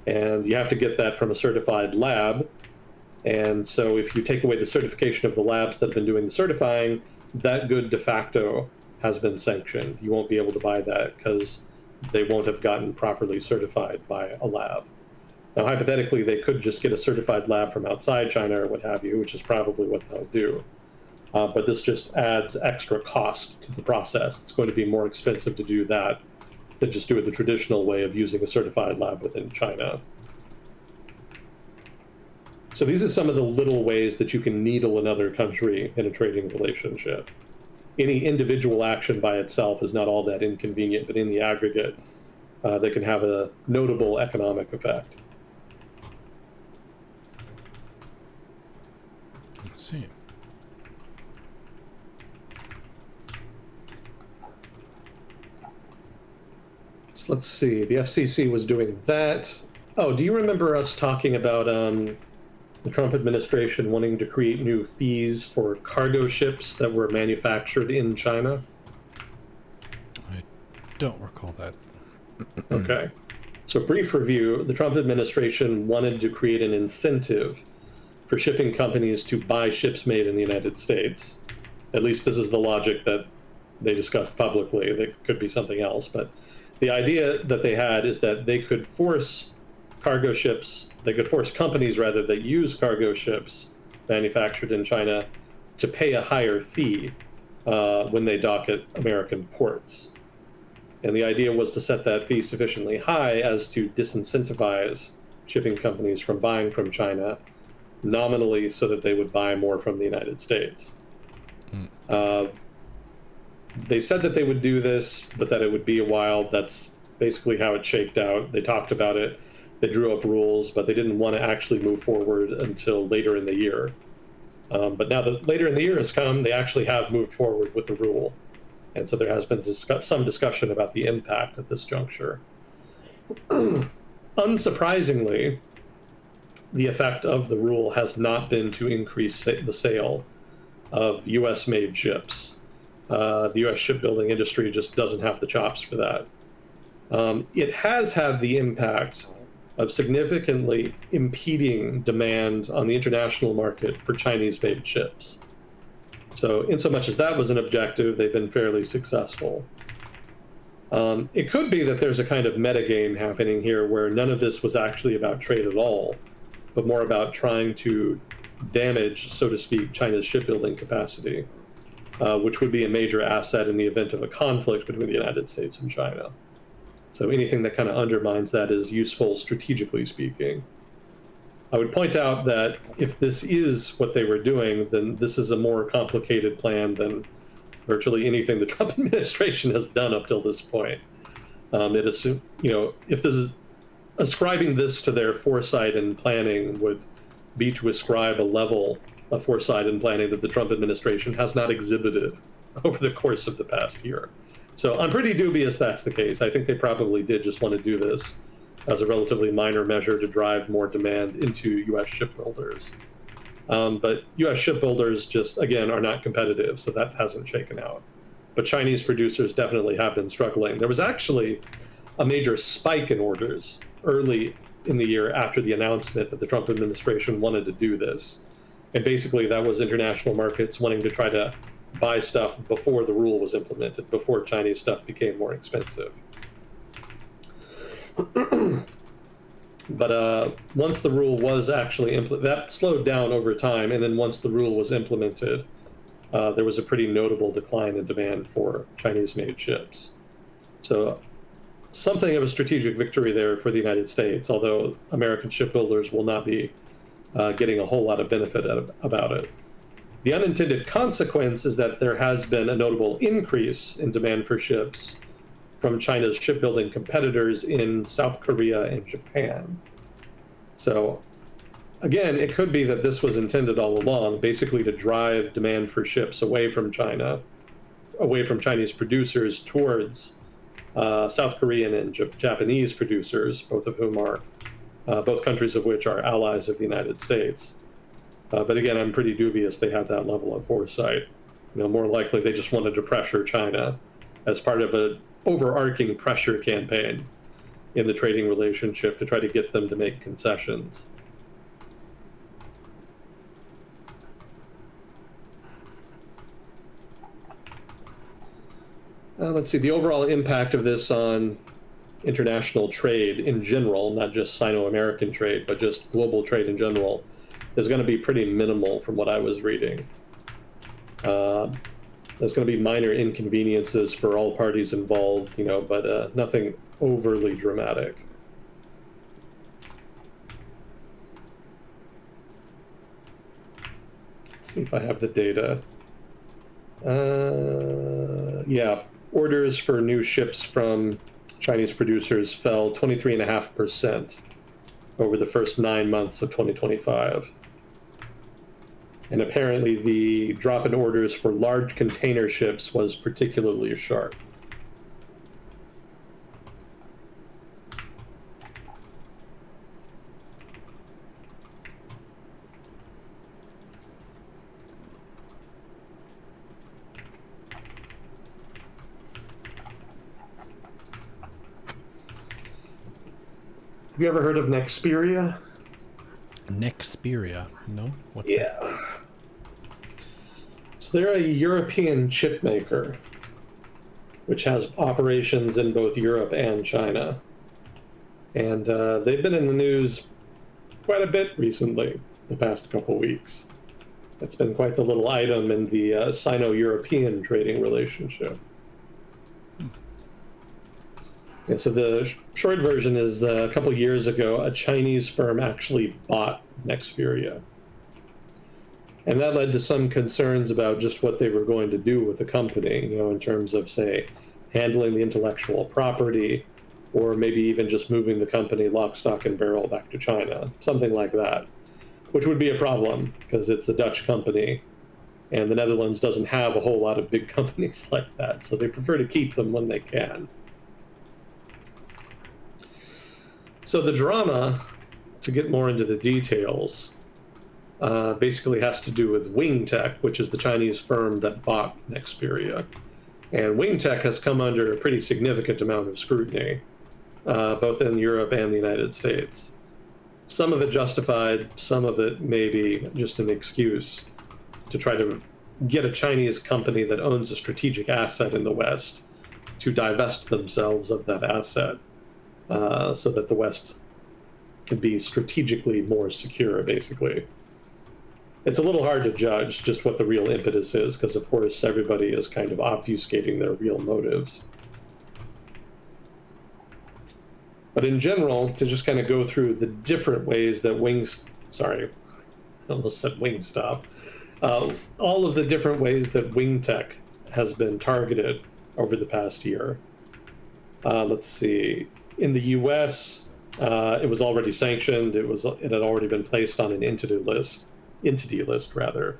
And you have to get that from a certified lab. And so if you take away the certification of the labs that have been doing the certifying, that good de facto has been sanctioned. You won't be able to buy that because they won't have gotten properly certified by a lab. Now, hypothetically, they could just get a certified lab from outside China or what have you, which is probably what they'll do. But this just adds extra cost to the process. It's going to be more expensive to do that than just do it the traditional way of using a certified lab within China. So these are some of the little ways that you can needle another country in a trading relationship. Any individual action by itself is not all that inconvenient, but in the aggregate, they can have a notable economic effect. Let's see. So let's see. The FCC was doing that. Oh, do you remember us talking about the Trump administration wanting to create new fees for cargo ships that were manufactured in China? I don't recall that. Okay. So, brief review. The Trump administration wanted to create an incentive for shipping companies to buy ships made in the United States. At least this is the logic that they discussed publicly. It could be something else. But the idea that they had is that they could force cargo ships, they could force companies, rather, that use cargo ships manufactured in China to pay a higher fee when they dock at American ports. And the idea was to set that fee sufficiently high as to disincentivize shipping companies from buying from China nominally so that they would buy more from the United States. They said that they would do this, but that it would be a while. That's basically how it shaped out. They talked about it, they drew up rules, but they didn't want to actually move forward until later in the year. But now that later in the year has come, they actually have moved forward with the rule. And so there has been some discussion about the impact at this juncture. Unsurprisingly, the effect of the rule has not been to increase the sale of US-made ships. The US shipbuilding industry just doesn't have the chops for that. It has had the impact of significantly impeding demand on the international market for Chinese-made ships. So in so much as that was an objective, they've been fairly successful. It could be that there's a kind of metagame happening here where none of this was actually about trade at all, but more about trying to damage, so to speak, China's shipbuilding capacity, which would be a major asset in the event of a conflict between the United States and China. So anything that kind of undermines that is useful, strategically speaking. I would point out that if this is what they were doing, then this is a more complicated plan than virtually anything the Trump administration has done up till this point. If this is ascribing this to their foresight and planning would be to ascribe a level of foresight and planning that the Trump administration has not exhibited over the course of the past year. So I'm pretty dubious that's the case. I think they probably did just want to do this as a relatively minor measure to drive more demand into U.S. shipbuilders. But U.S. shipbuilders just, again, are not competitive, so that hasn't shaken out. But Chinese producers definitely have been struggling. There was actually a major spike in orders early in the year after the announcement that the Trump administration wanted to do this. And basically that was international markets wanting to try to buy stuff before the rule was implemented, before Chinese stuff became more expensive. But once the rule was actually implemented, that slowed down over time, and then once the rule was implemented, there was a pretty notable decline in demand for Chinese-made ships. So something of a strategic victory there for the United States, although American shipbuilders will not be getting a whole lot of benefit about it. The unintended consequence is that there has been a notable increase in demand for ships from China's shipbuilding competitors in South Korea and Japan. So again, it could be that this was intended all along, basically to drive demand for ships away from China, away from Chinese producers towards South Korean and Japanese producers, both of whom are, both countries of which are allies of the United States. But again, I'm pretty dubious they had that level of foresight. More likely they just wanted to pressure China as part of an overarching pressure campaign in the trading relationship to try to get them to make concessions. Let's see, the overall impact of this on international trade in general, not just Sino-American trade, but just global trade in general, is going to be pretty minimal from what I was reading. There's going to be minor inconveniences for all parties involved, but nothing overly dramatic. Let's see if I have the data. Yeah, orders for new ships from Chinese producers fell 23.5% over the first 9 months of 2025. And apparently the drop in orders for large container ships was particularly sharp. Have you ever heard of Nexperia? Nexperia, no? What's Yeah. that? So they're a European chip maker, which has operations in both Europe and China. And they've been in the news quite a bit recently, the past couple weeks. It's been quite the little item in the Sino-European trading relationship. And so the short version is a couple years ago, a Chinese firm actually bought Nexperia. And that led to some concerns about just what they were going to do with the company, in terms of, say, handling the intellectual property, or maybe even just moving the company lock, stock, and barrel back to China, something like that, which would be a problem because it's a Dutch company, and the Netherlands doesn't have a whole lot of big companies like that, so they prefer to keep them when they can. So the drama, to get more into the details, basically has to do with WingTech, which is the Chinese firm that bought Nexperia. And WingTech has come under a pretty significant amount of scrutiny, both in Europe and the United States. Some of it justified, some of it maybe just an excuse to try to get a Chinese company that owns a strategic asset in the West to divest themselves of that asset, so that the West can be strategically more secure, basically. It's a little hard to judge just what the real impetus is, because of course everybody is kind of obfuscating their real motives. But in general, to just kind of go through the different ways that I almost said Wingstop. All of the different ways that WingTech has been targeted over the past year. Let's see. In the US, it was already sanctioned. It had already been placed on an entity list in December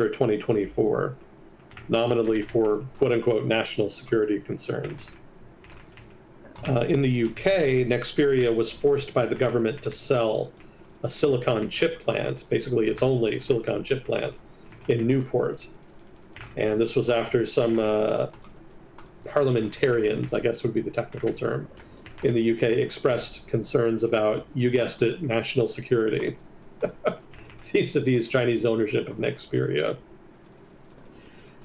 2024, nominally for quote-unquote national security concerns. In the UK, Nexperia was forced by the government to sell a silicon chip plant, basically its only silicon chip plant, in Newport. And this was after some parliamentarians, I guess would be the technical term, in the UK expressed concerns about, you guessed it, national security vis-a-vis Chinese ownership of Nexperia.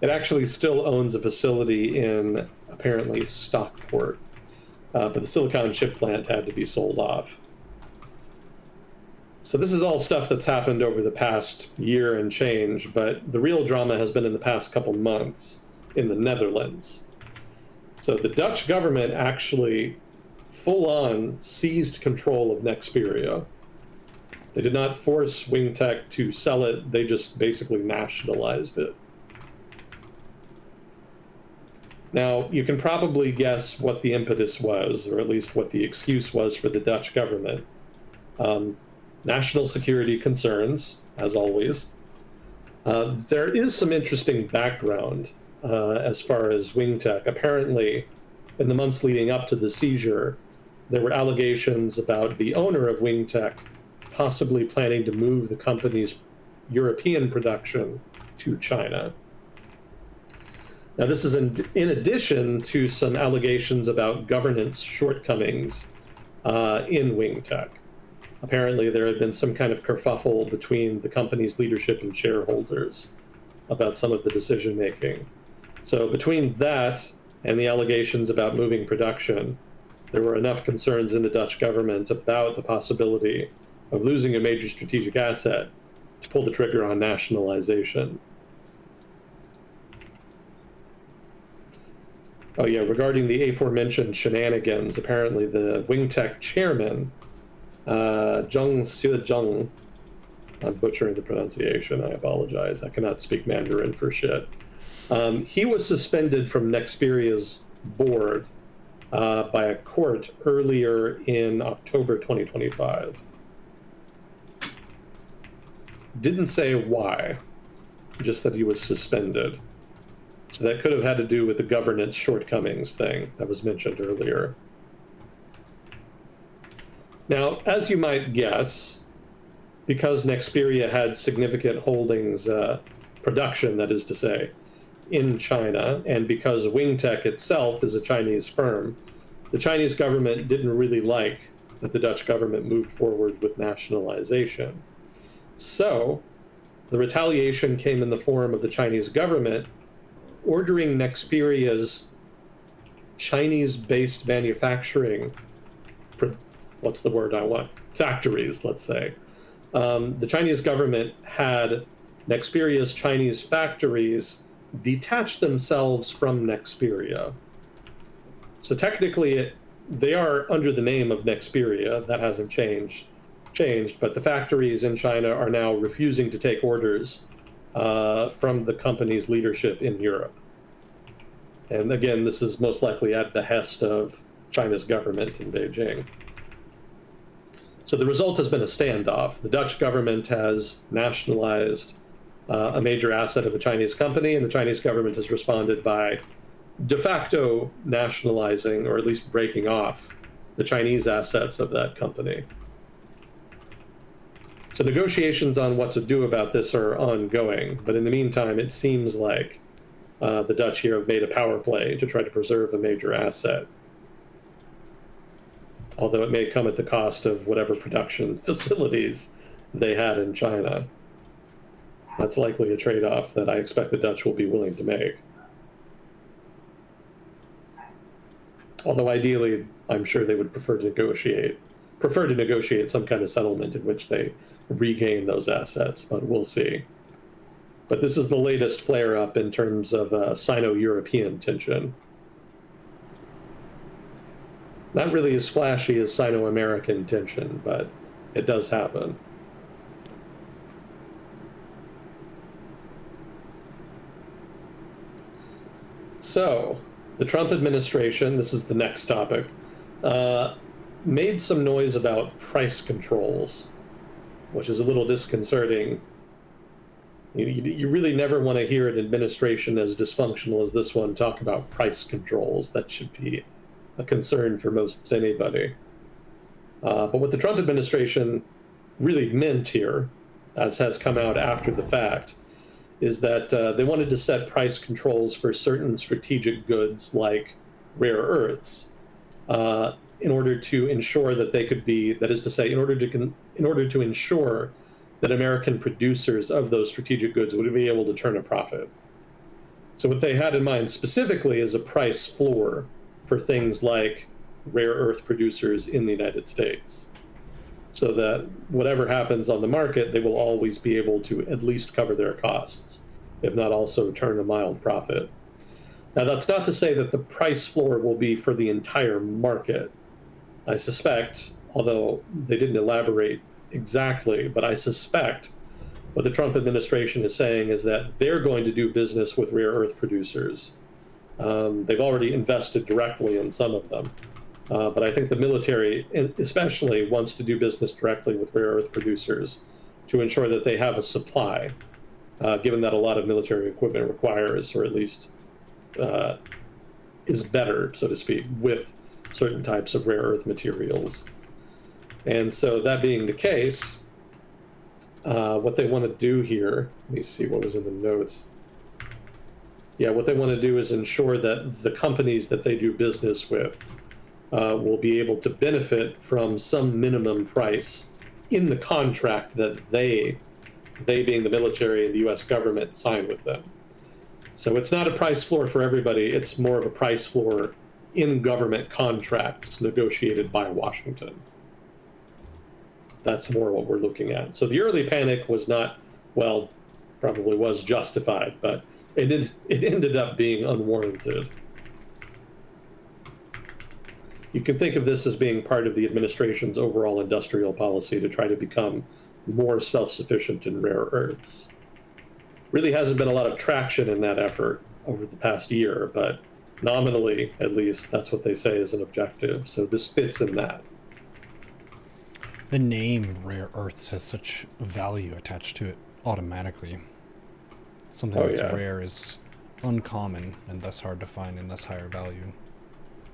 It actually still owns a facility in, apparently, Stockport, but the silicon chip plant had to be sold off. So this is all stuff that's happened over the past year and change, but the real drama has been in the past couple months in the Netherlands. So the Dutch government actually full-on seized control of Nexperia. They did not force WingTech to sell it, they just basically nationalized it. Now, you can probably guess what the impetus was, or at least what the excuse was for the Dutch government. National security concerns, as always. There is some interesting background as far as WingTech. Apparently, in the months leading up to the seizure, there were allegations about the owner of WingTech possibly planning to move the company's European production to China. Now, this is in addition to some allegations about governance shortcomings in WingTech. Apparently, there had been some kind of kerfuffle between the company's leadership and shareholders about some of the decision-making. So between that and the allegations about moving production, there were enough concerns in the Dutch government about the possibility of losing a major strategic asset to pull the trigger on nationalization. Oh yeah, regarding the aforementioned shenanigans, apparently the Wingtech chairman, Zheng Xizheng, I'm butchering the pronunciation, I apologize, I cannot speak Mandarin for shit. He was suspended from Nexperia's board by a court earlier in October 2025. Didn't say why, just that he was suspended. So that could have had to do with the governance shortcomings thing that was mentioned earlier. Now, as you might guess, because Nexperia had significant holdings, production, that is to say, in China, and because Wingtech itself is a Chinese firm, the Chinese government didn't really like that the Dutch government moved forward with nationalization. So the retaliation came in the form of the Chinese government ordering Nexperia's Chinese-based manufacturing, what's the word I want? Factories, let's say. The Chinese government had Nexperia's Chinese factories detach themselves from Nexperia. So technically, they are under the name of Nexperia. That hasn't changed, but the factories in China are now refusing to take orders from the company's leadership in Europe. And again, this is most likely at the behest of China's government in Beijing. So the result has been a standoff. The Dutch government has nationalized a major asset of a Chinese company, and the Chinese government has responded by de facto nationalizing, or at least breaking off, the Chinese assets of that company. So negotiations on what to do about this are ongoing, but in the meantime, it seems like the Dutch here have made a power play to try to preserve a major asset, although it may come at the cost of whatever production facilities they had in China. That's likely a trade-off that I expect the Dutch will be willing to make. Although ideally, I'm sure they would prefer to negotiate some kind of settlement in which they regain those assets, but we'll see. But this is the latest flare-up in terms of Sino-European tension. Not really as flashy as Sino-American tension, but it does happen. So, the Trump administration, this is the next topic, made some noise about price controls, which is a little disconcerting. You really never want to hear an administration as dysfunctional as this one talk about price controls. That should be a concern for most anybody. But what the Trump administration really meant here, as has come out after the fact, is that they wanted to set price controls for certain strategic goods like rare earths in order to ensure that they could be, that is to say, in order to ensure that American producers of those strategic goods would be able to turn a profit. So what they had in mind specifically is a price floor for things like rare earth producers in the United States, so that whatever happens on the market, they will always be able to at least cover their costs, if not also turn a mild profit. Now, that's not to say that the price floor will be for the entire market. I suspect, although they didn't elaborate exactly, but I suspect what the Trump administration is saying is that they're going to do business with rare earth producers. They've already invested directly in some of them. But I think the military especially wants to do business directly with rare earth producers to ensure that they have a supply, given that a lot of military equipment requires, or at least is better, so to speak, with certain types of rare earth materials. And so that being the case, what they want to do here, let me see what was in the notes. Yeah, what they want to do is ensure that the companies that they do business with will be able to benefit from some minimum price in the contract that they being the military and the US government, sign with them. So it's not a price floor for everybody, it's more of a price floor in-government contracts negotiated by Washington. That's more what we're looking at. So the early panic was not, well, probably was justified, but it ended up being unwarranted. You can think of this as being part of the administration's overall industrial policy to try to become more self-sufficient in rare earths. Really hasn't been a lot of traction in that effort over the past year, but nominally, at least, that's what they say is an objective. So this fits in that. The name rare earths has such value attached to it automatically. Something that's rare is uncommon and thus hard to find and thus higher value.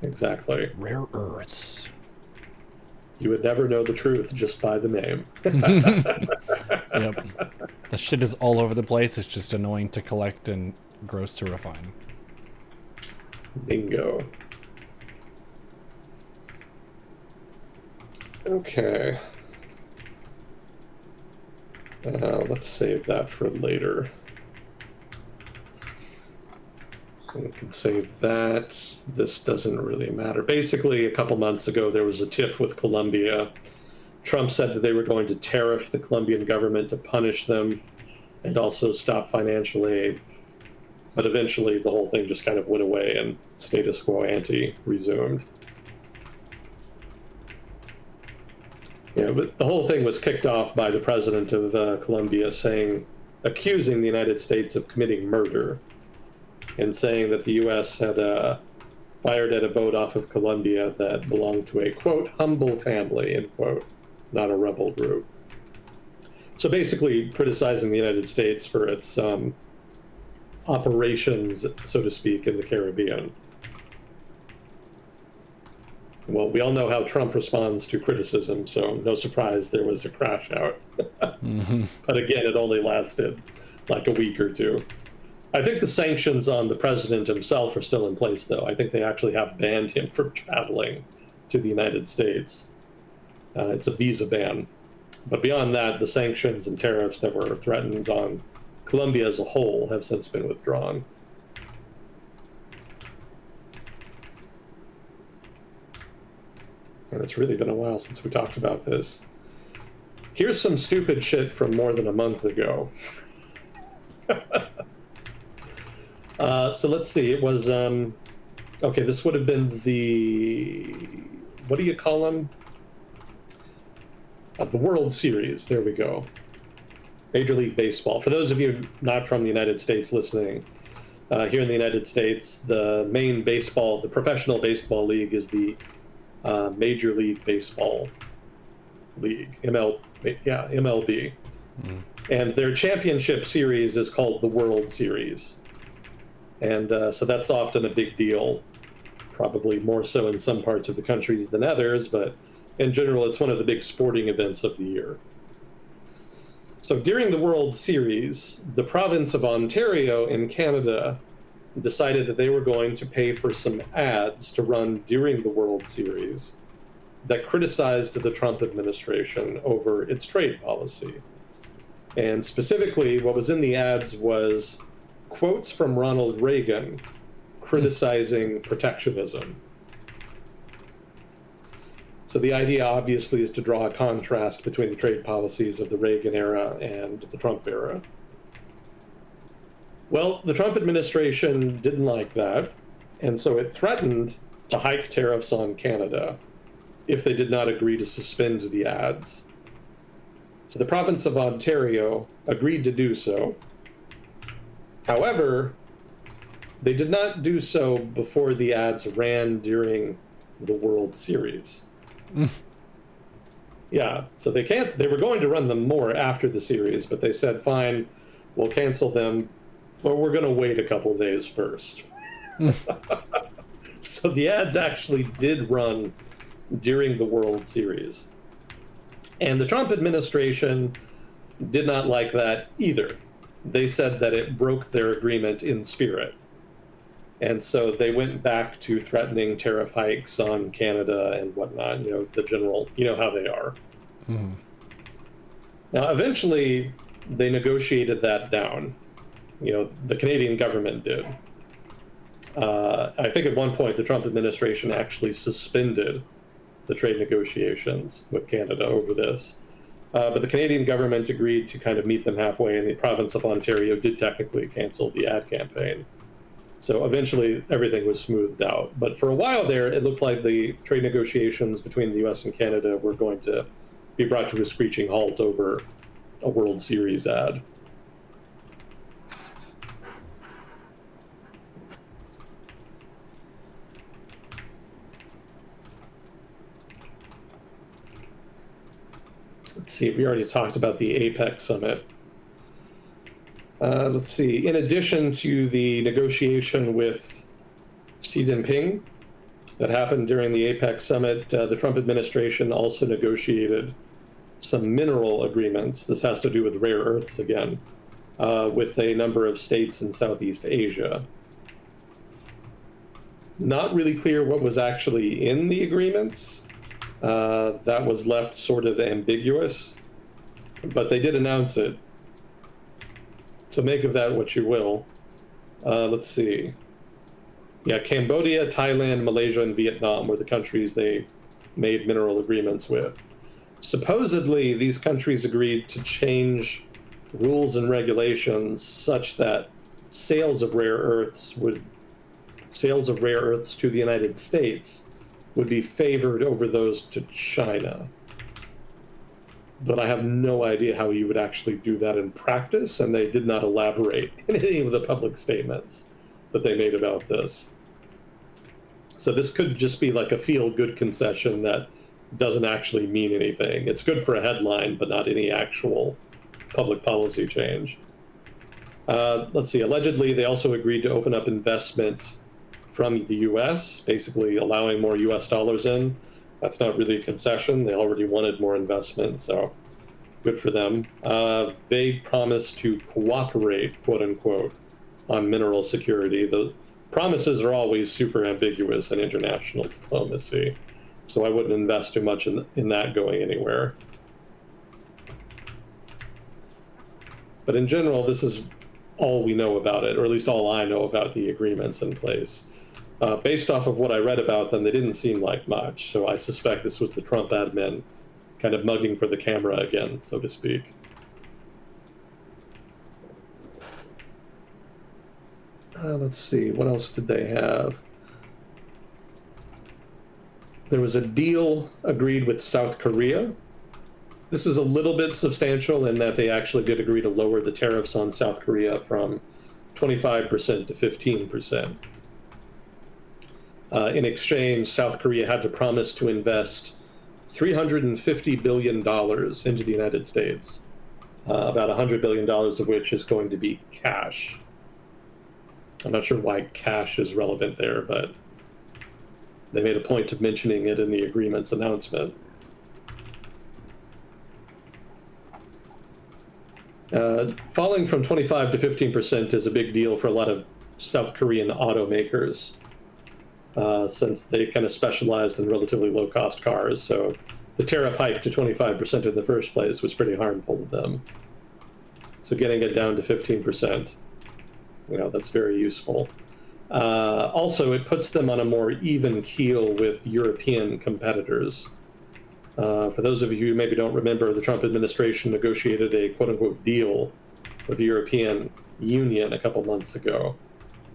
Exactly. Rare earths. You would never know the truth just by the name. Yep. The shit is all over the place. It's just annoying to collect and gross to refine. Bingo. Okay. Let's save that for later. We can save that. This doesn't really matter. Basically, a couple months ago, there was a tiff with Colombia. Trump said that they were going to tariff the Colombian government to punish them and also stop financial aid. But eventually, the whole thing just kind of went away and status quo ante resumed. Yeah, but the whole thing was kicked off by the president of Colombia accusing the United States of committing murder and saying that the U.S. had fired at a boat off of Colombia that belonged to a, quote, humble family, end quote, not a rebel group. So basically criticizing the United States for its operations, so to speak, in the Caribbean. Well, we all know how Trump responds to criticism, so no surprise there was a crash out. But again, it only lasted like a week or two. I think the sanctions on the president himself are still in place, though. I think they actually have banned him from traveling to the United States. It's a visa ban. But beyond that, the sanctions and tariffs that were threatened on Colombia as a whole have since been withdrawn. And it's really been a while since we talked about this. Here's some stupid shit from more than a month ago. So let's see, it was, okay, this would have been what do you call them? The World Series, there we go. Major League Baseball. For those of you not from the United States listening, here in the United States, the main baseball, the professional baseball league is the Major League Baseball League, MLB. And their championship series is called the World Series. And so that's often a big deal, probably more so in some parts of the country than others, but in general, it's one of the big sporting events of the year. So during the World Series, the province of Ontario in Canada decided that they were going to pay for some ads to run during the World Series that criticized the Trump administration over its trade policy. And specifically, what was in the ads was quotes from Ronald Reagan criticizing protectionism. So the idea, obviously, is to draw a contrast between the trade policies of the Reagan era and the Trump era. Well, the Trump administration didn't like that, and so it threatened to hike tariffs on Canada if they did not agree to suspend the ads. So the province of Ontario agreed to do so. However, they did not do so before the ads ran during the World Series. Yeah, so they canceled. They were going to run them more after the series, but they said, fine, we'll cancel them, but we're going to wait a couple of days first. So the ads actually did run during the World Series. And the Trump administration did not like that either. They said that it broke their agreement in spirit. And so they went back to threatening tariff hikes on Canada and whatnot, the general, how they are. Now, eventually, they negotiated that down. The Canadian government did. I think at one point the Trump administration actually suspended the trade negotiations with Canada over this. But the Canadian government agreed to kind of meet them halfway, and the province of Ontario did technically cancel the ad campaign. So eventually everything was smoothed out. But for a while there, it looked like the trade negotiations between the US and Canada were going to be brought to a screeching halt over a World Series ad. Let's see, we already talked about the APEC summit. Let's see, in addition to the negotiation with Xi Jinping that happened during the APEC summit, the Trump administration also negotiated some mineral agreements. This has to do with rare earths again, with a number of states in Southeast Asia. Not really clear what was actually in the agreements. That was left sort of ambiguous, but they did announce it. So make of that what you will. Let's see. Yeah, Cambodia, Thailand, Malaysia, and Vietnam were the countries they made mineral agreements with. Supposedly, these countries agreed to change rules and regulations such that sales of rare earths to the United States would be favored over those to China. But I have no idea how you would actually do that in practice, and they did not elaborate in any of the public statements that they made about this. So this could just be like a feel-good concession that doesn't actually mean anything. It's good for a headline, but not any actual public policy change. Let's see, allegedly they also agreed to open up investment from the US, basically allowing more US dollars in. That's not really a concession. They already wanted more investment, so good for them. They promised to cooperate, quote unquote, on mineral security. The promises are always super ambiguous in international diplomacy, so I wouldn't invest too much in that going anywhere. But in general, this is all we know about it, or at least all I know about the agreements in place. Based off of what I read about them, they didn't seem like much, so I suspect this was the Trump admin kind of mugging for the camera again, so to speak. Let's see, what else did they have? There was a deal agreed with South Korea. This is a little bit substantial in that they actually did agree to lower the tariffs on South Korea from 25% to 15%. In exchange, South Korea had to promise to invest $350 billion into the United States, about $100 billion of which is going to be cash. I'm not sure why cash is relevant there, but they made a point of mentioning it in the agreement's announcement. Falling from 25 to 15% is a big deal for a lot of South Korean automakers, since they kind of specialized in relatively low-cost cars. So the tariff hike to 25% in the first place was pretty harmful to them. So getting it down to 15%, that's very useful. Also, it puts them on a more even keel with European competitors. For those of you who maybe don't remember, the Trump administration negotiated a quote-unquote deal with the European Union a couple months ago.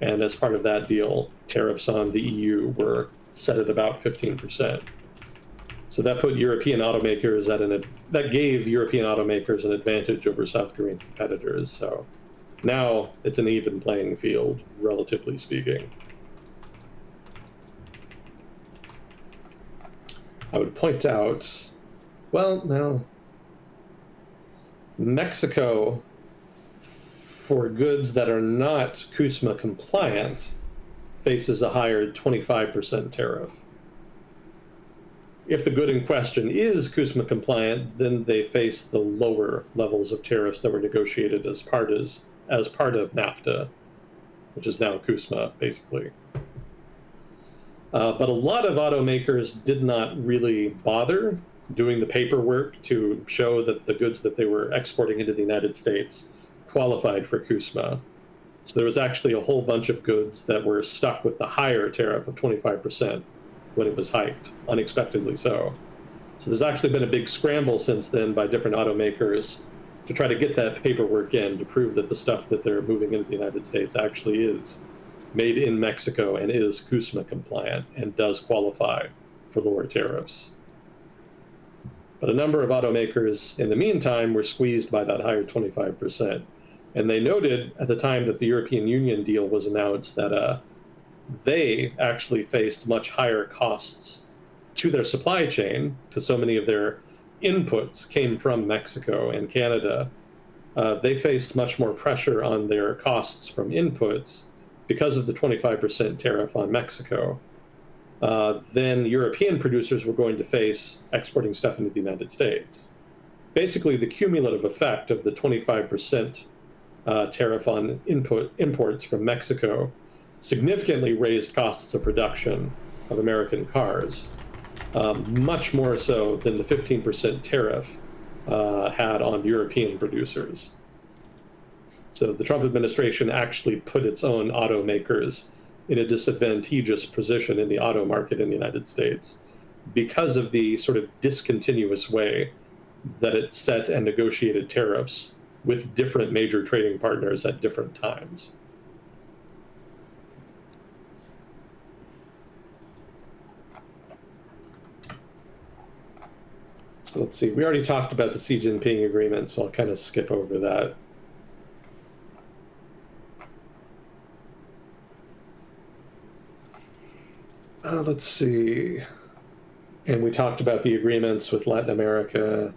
And as part of that deal, tariffs on the EU were set at about 15%. So that put European automakers that gave European automakers an advantage over South Korean competitors. So now it's an even playing field, relatively speaking. I would point out, well, now, Mexico, for goods that are not CUSMA compliant, faces a higher 25% tariff. If the good in question is CUSMA compliant, then they face the lower levels of tariffs that were negotiated as part of NAFTA, which is now CUSMA, basically. But a lot of automakers did not really bother doing the paperwork to show that the goods that they were exporting into the United States qualified for CUSMA. So there was actually a whole bunch of goods that were stuck with the higher tariff of 25% when it was hiked, unexpectedly so. So there's actually been a big scramble since then by different automakers to try to get that paperwork in to prove that the stuff that they're moving into the United States actually is made in Mexico and is CUSMA compliant and does qualify for lower tariffs. But a number of automakers in the meantime were squeezed by that higher 25%. And they noted at the time that the European Union deal was announced that they actually faced much higher costs to their supply chain, because so many of their inputs came from Mexico and Canada. They faced much more pressure on their costs from inputs because of the 25% tariff on Mexico than European producers were going to face exporting stuff into the United States. Basically, the cumulative effect of the 25% tariff on imports from Mexico significantly raised costs of production of American cars, much more so than the 15% tariff had on European producers. So the Trump administration actually put its own automakers in a disadvantageous position in the auto market in the United States because of the sort of discontinuous way that it set and negotiated tariffs with different major trading partners at different times. So let's see, we already talked about the Xi Jinping agreement, so I'll kind of skip over that. Let's see. And we talked about the agreements with Latin America.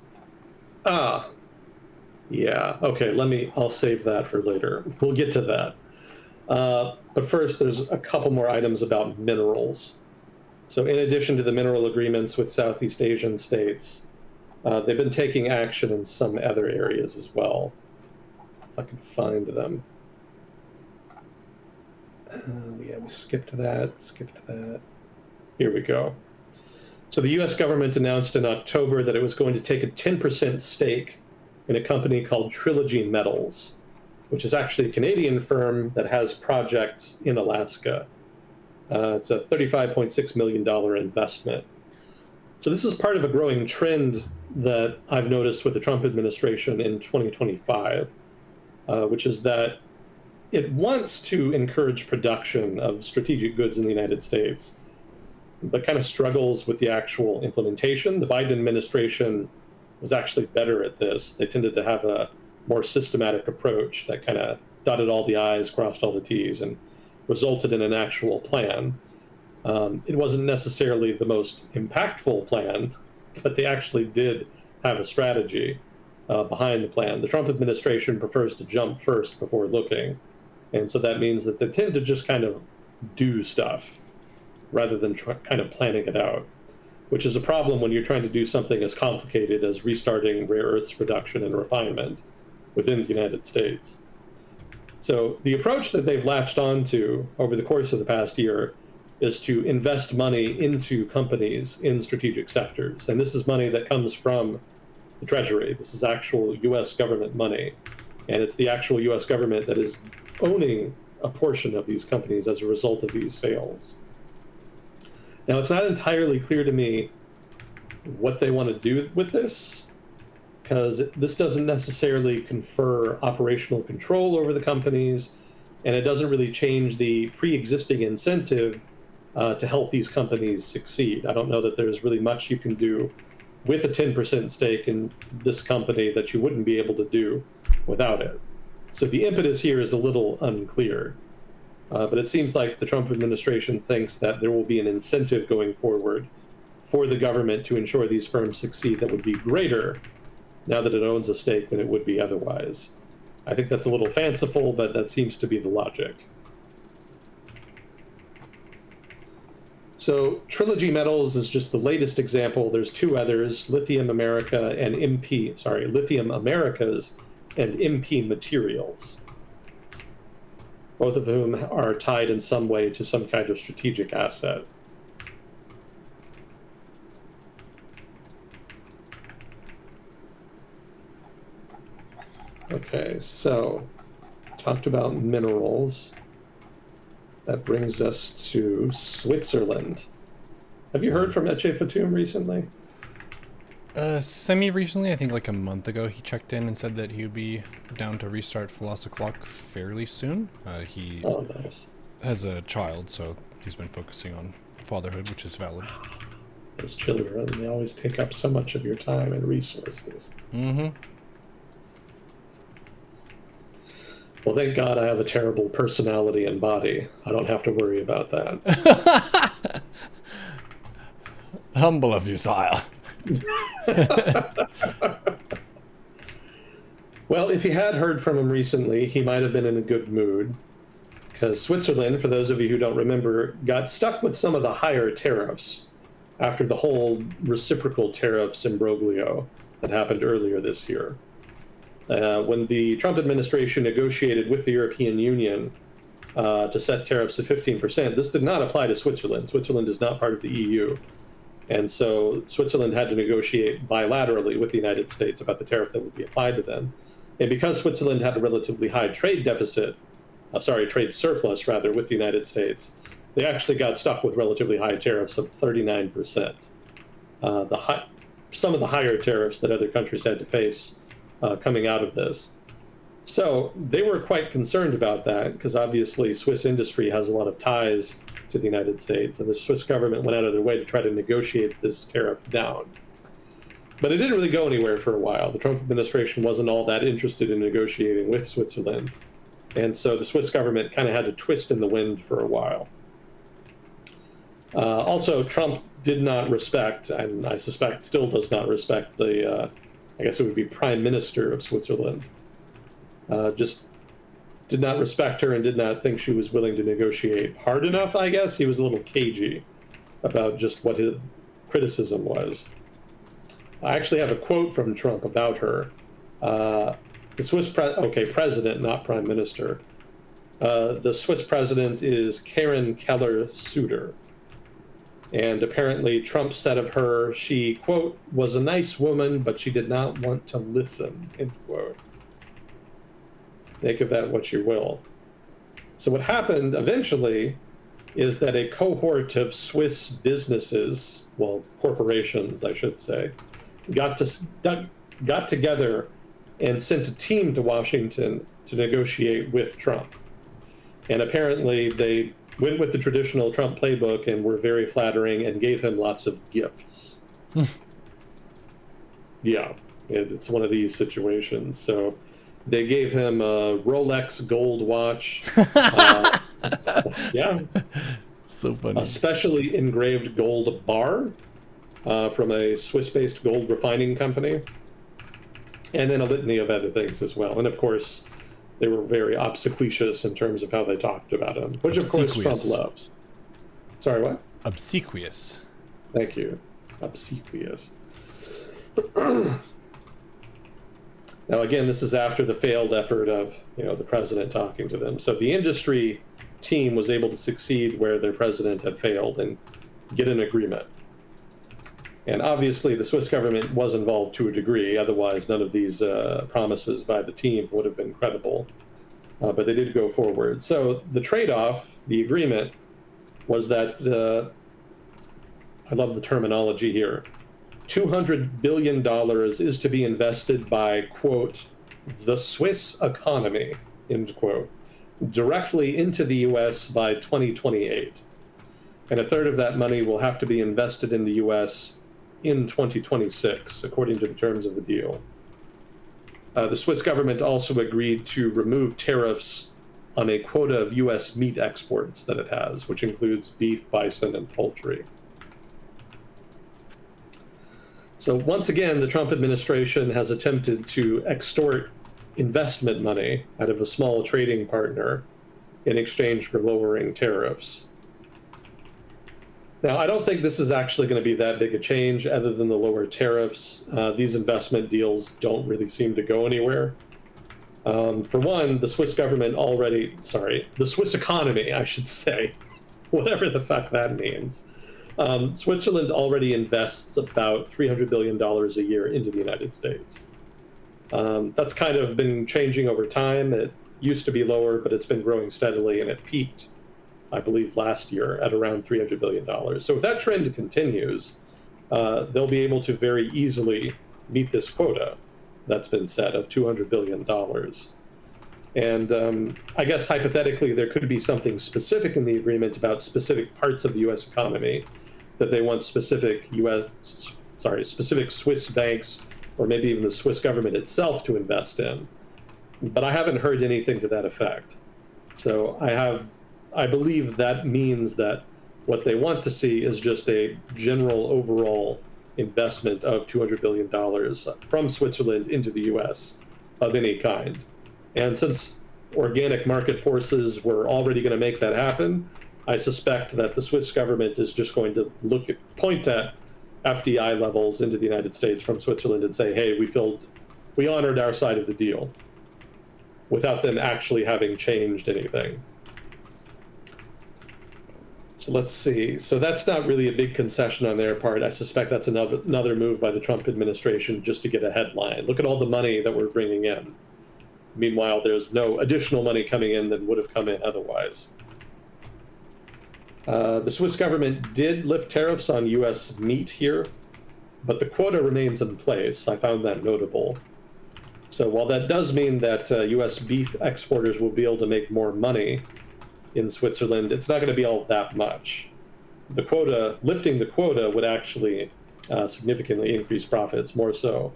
Yeah, okay, I'll save that for later. We'll get to that. But first, there's a couple more items about minerals. So in addition to the mineral agreements with Southeast Asian states, they've been taking action in some other areas as well. If I can find them. Yeah, we skipped that. Here we go. So the US government announced in October that it was going to take a 10% stake in a company called Trilogy Metals, which is actually a Canadian firm that has projects in Alaska. It's a $35.6 million investment. So this is part of a growing trend that I've noticed with the Trump administration in 2025, which is that it wants to encourage production of strategic goods in the United States, but kind of struggles with the actual implementation. The Biden administration was actually better at this. They tended to have a more systematic approach that kind of dotted all the I's, crossed all the T's, and resulted in an actual plan. It wasn't necessarily the most impactful plan, but they actually did have a strategy behind the plan. The Trump administration prefers to jump first before looking. And so that means that they tend to just kind of do stuff rather than kind of planning it out, which is a problem when you're trying to do something as complicated as restarting rare earths production and refinement within the United States. So the approach that they've latched onto over the course of the past year is to invest money into companies in strategic sectors. And this is money that comes from the Treasury. This is actual US government money. And it's the actual US government that is owning a portion of these companies as a result of these sales. Now, it's not entirely clear to me what they want to do with this, because this doesn't necessarily confer operational control over the companies, and it doesn't really change the pre-existing incentive to help these companies succeed. I don't know that there's really much you can do with a 10% stake in this company that you wouldn't be able to do without it. So the impetus here is a little unclear. But it seems like the Trump administration thinks that there will be an incentive going forward for the government to ensure these firms succeed that would be greater now that it owns a stake than it would be otherwise. I think that's a little fanciful, but that seems to be the logic. So Trilogy Metals is just the latest example. There's two others, Lithium Americas and MP Materials, both of whom are tied in some way to some kind of strategic asset. Okay, so talked about minerals. That brings us to Switzerland. Have you heard from Etche Fatum recently? Semi-recently, I think like a month ago, he checked in and said that he would be down to restart Philosoph Clock fairly soon. He Nice. has a child, so he's been focusing on fatherhood, which is valid. Those children, they always take up so much of your time and resources. Mm-hmm. Well, thank God I have a terrible personality and body. I don't have to worry about that. Humble of you, sire. Well, if you had heard from him recently, he might have been in a good mood. Because Switzerland, for those of you who don't remember, got stuck with some of the higher tariffs after the whole reciprocal tariffs imbroglio that happened earlier this year. When the Trump administration negotiated with the European Union to set tariffs at 15%, this did not apply to Switzerland. Switzerland is not part of the EU. And so Switzerland had to negotiate bilaterally with the United States about the tariff that would be applied to them. And because Switzerland had a relatively high trade surplus rather, with the United States, they actually got stuck with relatively high tariffs of 39%. Some of the higher tariffs that other countries had to face coming out of this. So they were quite concerned about that because obviously Swiss industry has a lot of ties to the United States, and the Swiss government went out of their way to try to negotiate this tariff down. But it didn't really go anywhere for a while. The Trump administration wasn't all that interested in negotiating with Switzerland. And so the Swiss government kind of had to twist in the wind for a while. Also, Trump did not respect, and I suspect still does not respect, I guess it would be Prime Minister of Switzerland. Just did not respect her and did not think she was willing to negotiate hard enough, I guess. He was a little cagey about just what his criticism was. I actually have a quote from Trump about her. The Swiss president, not prime minister. The Swiss president is Karen Keller-Sutter. And apparently Trump said of her, she, quote, was a nice woman, but she did not want to listen, end quote. Make of that what you will. So what happened eventually is that a cohort of Swiss businesses, well, corporations, I should say, got together and sent a team to Washington to negotiate with Trump. And apparently they went with the traditional Trump playbook and were very flattering and gave him lots of gifts. Yeah, it's one of these situations. So they gave him a Rolex gold watch. Yeah. So funny. A specially engraved gold bar from a Swiss-based gold refining company. And then a litany of other things as well. And of course, they were very obsequious in terms of how they talked about him, which of course Trump loves. Sorry, what? Obsequious. Thank you. Obsequious. Now, again, this is after the failed effort of, the president talking to them. So the industry team was able to succeed where their president had failed and get an agreement. And obviously, the Swiss government was involved to a degree. Otherwise, none of these promises by the team would have been credible. But they did go forward. So the trade-off, the agreement, was that, I love the terminology here, $200 billion is to be invested by, quote, the Swiss economy, end quote, directly into the U.S. by 2028. And a third of that money will have to be invested in the U.S. in 2026, according to the terms of the deal. The Swiss government also agreed to remove tariffs on a quota of U.S. meat exports that it has, which includes beef, bison, and poultry. So once again, the Trump administration has attempted to extort investment money out of a small trading partner in exchange for lowering tariffs. Now, I don't think this is actually going to be that big a change other than the lower tariffs. These investment deals don't really seem to go anywhere. For one, the Swiss the Swiss economy, I should say, whatever the fuck that means. Switzerland already invests about $300 billion a year into the United States. That's kind of been changing over time. It used to be lower, but it's been growing steadily, and it peaked, I believe, last year at around $300 billion. So if that trend continues, they'll be able to very easily meet this quota that's been set of $200 billion. And I guess hypothetically, there could be something specific in the agreement about specific parts of the U.S. economy that they want specific Swiss banks, or maybe even the Swiss government itself, to invest in. But I haven't heard anything to that effect. So I believe that means that what they want to see is just a general overall investment of $200 billion from Switzerland into the US of any kind. And since organic market forces were already going to make that happen, I suspect that the Swiss government is just going to point at FDI levels into the United States from Switzerland and say, hey, we honored our side of the deal, without them actually having changed anything. So let's see. So that's not really a big concession on their part. I suspect that's another move by the Trump administration just to get a headline. Look at all the money that we're bringing in. Meanwhile, there's no additional money coming in than would have come in otherwise. The Swiss government did lift tariffs on U.S. meat here, but the quota remains in place. I found that notable. So while that does mean that U.S. beef exporters will be able to make more money in Switzerland, it's not going to be all that much. Lifting the quota would actually significantly increase profits, more so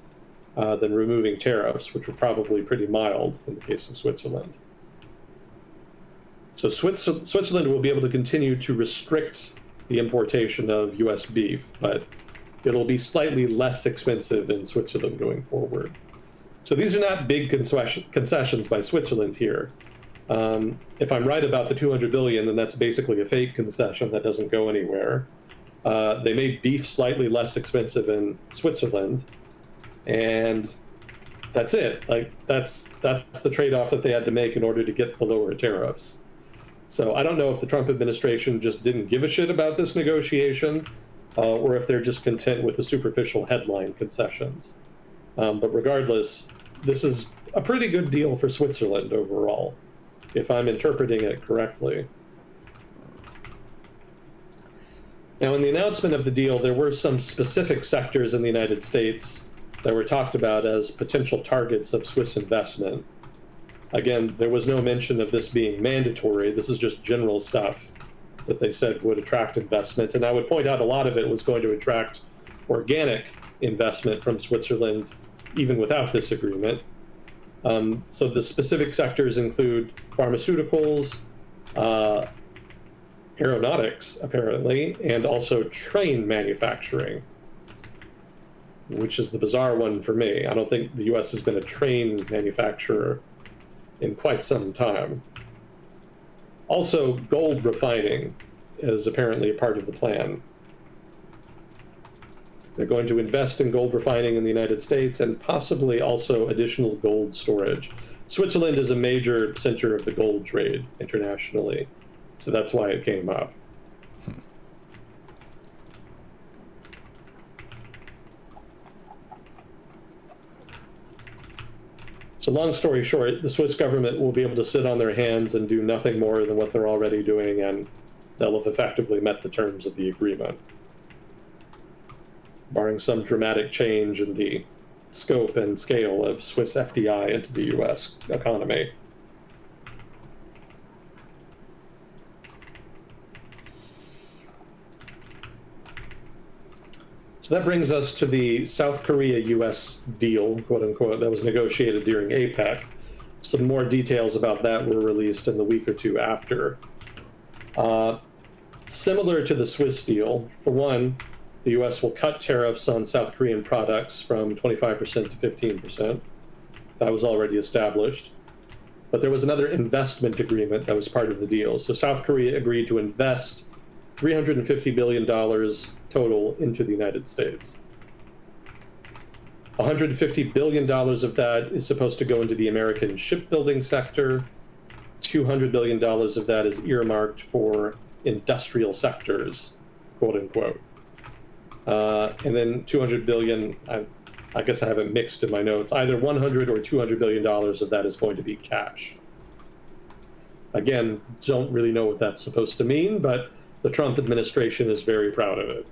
than removing tariffs, which were probably pretty mild in the case of Switzerland. So Switzerland will be able to continue to restrict the importation of U.S. beef, but it'll be slightly less expensive in Switzerland going forward. So these are not big concessions by Switzerland here. If I'm right about the $200 billion, then that's basically a fake concession that doesn't go anywhere. They made beef slightly less expensive in Switzerland, and that's it. Like that's the trade-off that they had to make in order to get the lower tariffs. So I don't know if the Trump administration just didn't give a shit about this negotiation, or if they're just content with the superficial headline concessions. But regardless, this is a pretty good deal for Switzerland overall, if I'm interpreting it correctly. Now, in the announcement of the deal, there were some specific sectors in the United States that were talked about as potential targets of Swiss investment. Again, there was no mention of this being mandatory. This is just general stuff that they said would attract investment. And I would point out a lot of it was going to attract organic investment from Switzerland, even without this agreement. So the specific sectors include pharmaceuticals, aeronautics, apparently, and also train manufacturing, which is the bizarre one for me. I don't think the U.S. has been a train manufacturer in quite some time. Also, gold refining is apparently a part of the plan. They're going to invest in gold refining in the United States and possibly also additional gold storage. Switzerland is a major center of the gold trade internationally, so that's why it came up. So long story short, the Swiss government will be able to sit on their hands and do nothing more than what they're already doing, and they'll have effectively met the terms of the agreement, barring some dramatic change in the scope and scale of Swiss FDI into the U.S. economy. So that brings us to the South Korea-U.S. deal, quote unquote, that was negotiated during APEC. Some more details about that were released in the week or two after. Similar to the Swiss deal, for one, the U.S. will cut tariffs on South Korean products from 25% to 15%. That was already established. But there was another investment agreement that was part of the deal. So South Korea agreed to invest $350 billion total into the United States. $150 billion of that is supposed to go into the American shipbuilding sector. $200 billion of that is earmarked for industrial sectors, quote unquote. And then 200 billion, I guess I have it mixed in my notes. Either 100 or 200 billion dollars of that is going to be cash. Again, don't really know what that's supposed to mean, but the Trump administration is very proud of it.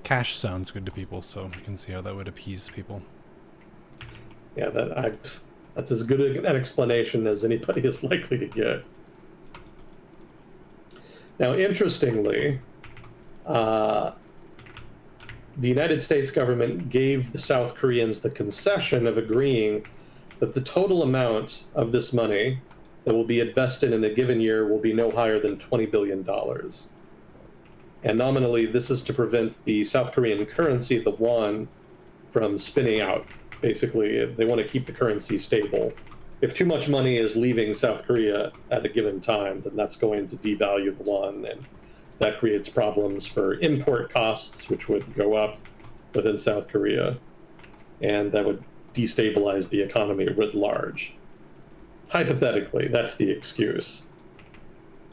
Cash sounds good to people, so you can see how that would appease people. Yeah, that's as good an explanation as anybody is likely to get. Now, interestingly, the United States government gave the South Koreans the concession of agreeing that the total amount of this money that will be invested in a given year will be no higher than $20 billion. And nominally, this is to prevent the South Korean currency, the won, from spinning out. Basically, they want to keep the currency stable. If too much money is leaving South Korea at a given time, then that's going to devalue the won, and that creates problems for import costs, which would go up within South Korea, and that would destabilize the economy writ large. Hypothetically, that's the excuse.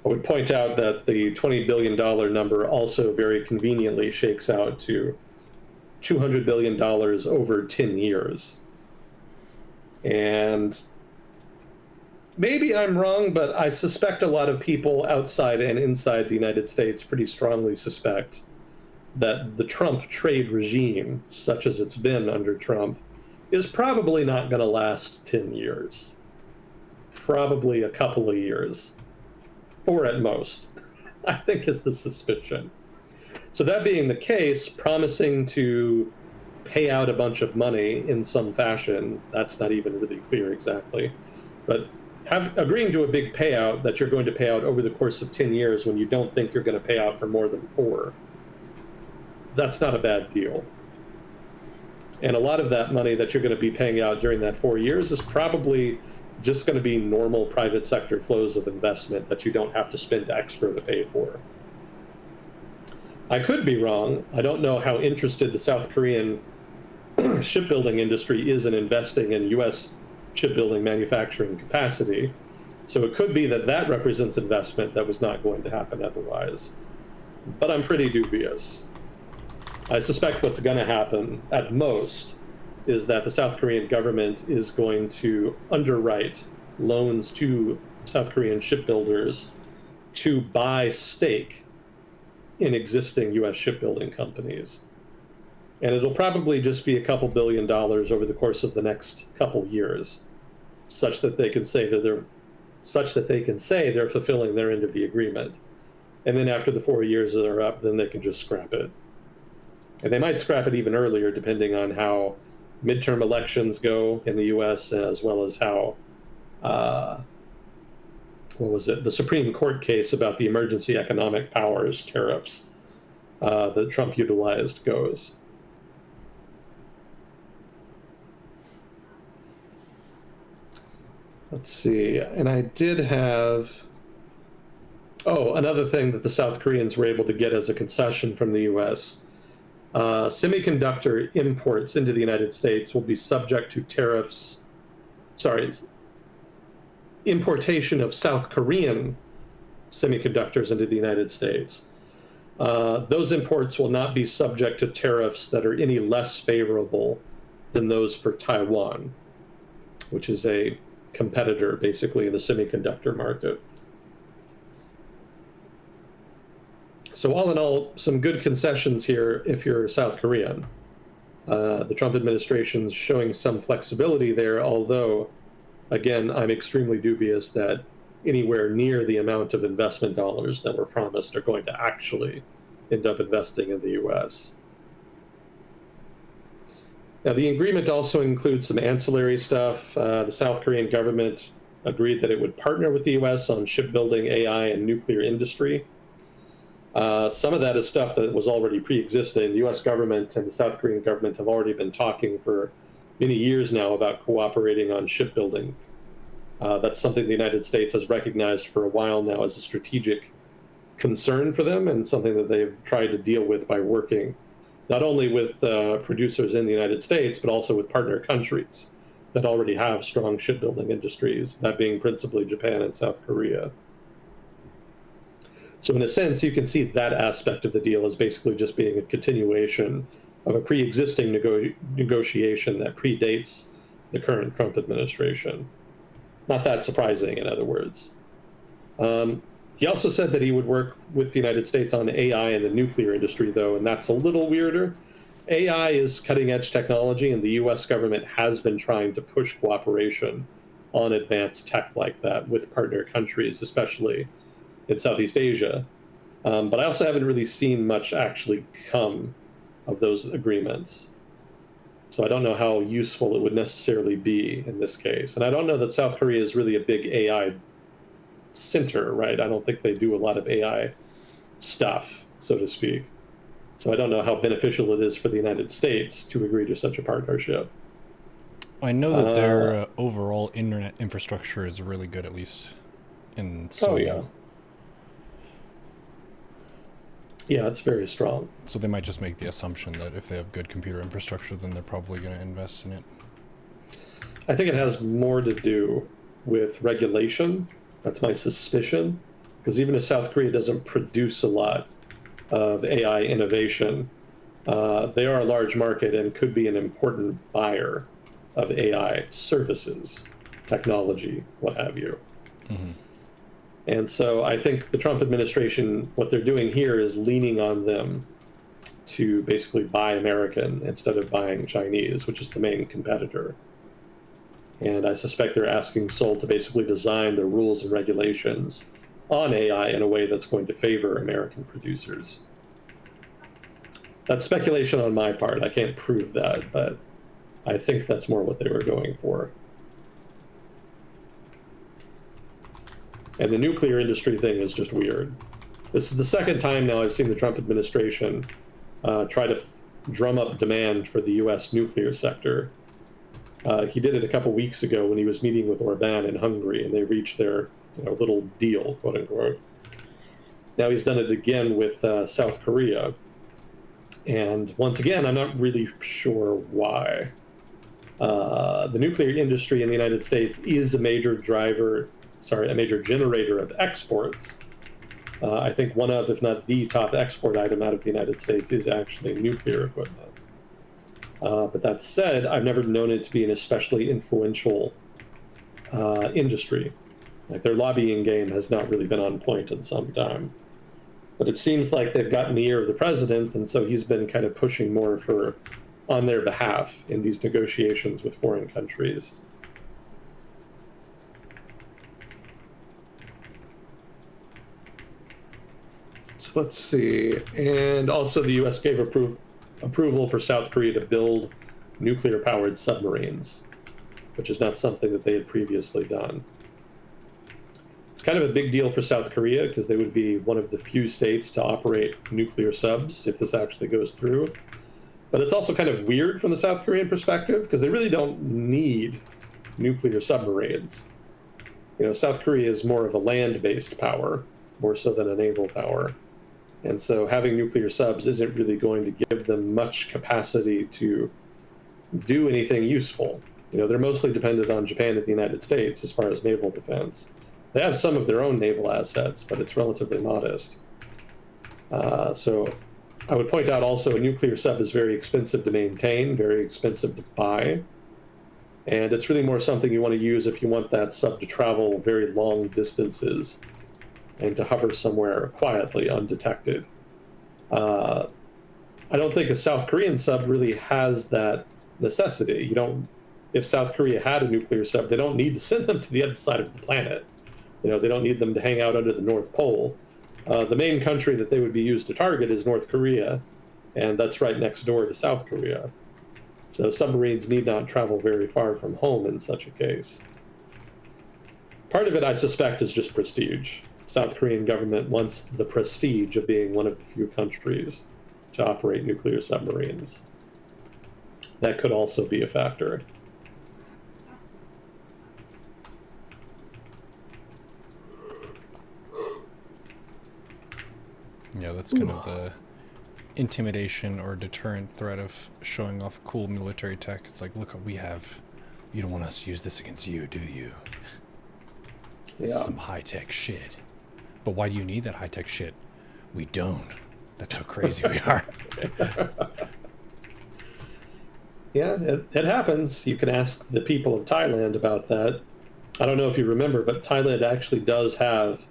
I would point out that the $20 billion number also very conveniently shakes out to $200 billion over 10 years. And maybe I'm wrong, but I suspect a lot of people outside and inside the United States pretty strongly suspect that the Trump trade regime, such as it's been under Trump, is probably not going to last 10 years. Probably a couple of years. 4 at most, I think, is the suspicion. So that being the case, promising to pay out a bunch of money in some fashion, that's not even really clear exactly, but agreeing to a big payout that you're going to pay out over the course of 10 years when you don't think you're going to pay out for more than 4, that's not a bad deal. And a lot of that money that you're going to be paying out during that 4 years is probably just going to be normal private sector flows of investment that you don't have to spend extra to pay for. I could be wrong. I don't know how interested the South Korean shipbuilding industry is in investing in U.S. shipbuilding manufacturing capacity. So it could be that that represents investment that was not going to happen otherwise. But I'm pretty dubious. I suspect what's going to happen at most is that the South Korean government is going to underwrite loans to South Korean shipbuilders to buy stake in existing U.S. shipbuilding companies. And it'll probably just be a couple $2 billion over the course of the next couple years, such that they can say that they're fulfilling their end of the agreement. And then after the 4 years are up, then they can just scrap it. And they might scrap it even earlier, depending on how midterm elections go in the U.S., as well as how, the Supreme Court case about the emergency economic powers tariffs that Trump utilized goes. Let's see, and I did have, another thing that the South Koreans were able to get as a concession from the U.S., semiconductor imports into the United States will be subject to tariffs. Importation of South Korean semiconductors into the United States. Those imports will not be subject to tariffs that are any less favorable than those for Taiwan, which is a competitor basically in the semiconductor market. So all in all, some good concessions here if you're South Korean. The Trump administration's showing some flexibility there, although, again, I'm extremely dubious that anywhere near the amount of investment dollars that were promised are going to actually end up investing in the U.S. Now, the agreement also includes some ancillary stuff. The South Korean government agreed that it would partner with the U.S. on shipbuilding, AI, and nuclear industry. Some of that is stuff that was already pre-existing. The U.S. government and the South Korean government have already been talking for many years now about cooperating on shipbuilding. That's something the United States has recognized for a while now as a strategic concern for them, and something that they've tried to deal with by working not only with producers in the United States, but also with partner countries that already have strong shipbuilding industries, that being principally Japan and South Korea. So in a sense, you can see that aspect of the deal as basically just being a continuation of a pre-existing negotiation that predates the current Trump administration. Not that surprising, in other words. He also said that he would work with the United States on AI in the nuclear industry, though, and that's a little weirder. AI is cutting edge technology, and the US government has been trying to push cooperation on advanced tech like that with partner countries, especially in Southeast Asia. But I also haven't really seen much actually come of those agreements. So I don't know how useful it would necessarily be in this case. And I don't know that South Korea is really a big AI center, right? I don't think they do a lot of AI stuff, so to speak. So I don't know how beneficial it is for the United States to agree to such a partnership. I know that their overall internet infrastructure is really good, at least in Seoul. Oh, yeah. Yeah, it's very strong. So they might just make the assumption that if they have good computer infrastructure, then they're probably going to invest in it. I think it has more to do with regulation. That's my suspicion. Because even if South Korea doesn't produce a lot of AI innovation, they are a large market and could be an important buyer of AI services, technology, what have you. Mm-hmm. And so I think the Trump administration, what they're doing here is leaning on them to basically buy American instead of buying Chinese, which is the main competitor. And I suspect they're asking Seoul to basically design the rules and regulations on AI in a way that's going to favor American producers. That's speculation on my part. I can't prove that, but I think that's more what they were going for. And the nuclear industry thing is just weird. This is the second time now I've seen the Trump administration try to drum up demand for the U.S. nuclear sector. He did it a couple weeks ago when he was meeting with Orban in Hungary, and they reached their little deal, quote unquote. Now he's done it again with South Korea. And once again, I'm not really sure why. The nuclear industry in the United States is a major generator of exports. I think one of, if not the top export item out of the United States is actually nuclear equipment. But that said, I've never known it to be an especially influential industry. Like their lobbying game has not really been on point in some time. But it seems like they've gotten the ear of the president, and so he's been kind of pushing more on their behalf in these negotiations with foreign countries. So let's see. And also the U.S. gave approval for South Korea to build nuclear-powered submarines, which is not something that they had previously done. It's kind of a big deal for South Korea because they would be one of the few states to operate nuclear subs if this actually goes through. But it's also kind of weird from the South Korean perspective because they really don't need nuclear submarines. South Korea is more of a land-based power, more so than a naval power. And so having nuclear subs isn't really going to give them much capacity to do anything useful. They're mostly dependent on Japan and the United States as far as naval defense. They have some of their own naval assets, but it's relatively modest. So I would point out also a nuclear sub is very expensive to maintain, very expensive to buy. And it's really more something you want to use if you want that sub to travel very long distances and to hover somewhere quietly, undetected. I don't think a South Korean sub really has that necessity. If South Korea had a nuclear sub, they don't need to send them to the other side of the planet. They don't need them to hang out under the North Pole. The main country that they would be used to target is North Korea, and that's right next door to South Korea. So submarines need not travel very far from home in such a case. Part of it, I suspect, is just prestige. The South Korean government wants the prestige of being one of the few countries to operate nuclear submarines. That could also be a factor. Yeah, that's kind of the intimidation or deterrent threat of showing off cool military tech. It's like, look what we have. You don't want us to use this against you, do you? This is some high-tech shit. But why do you need that high-tech shit? We don't. That's how crazy we are. Yeah, it happens. You can ask the people of Thailand about that. I don't know if you remember, but Thailand actually does have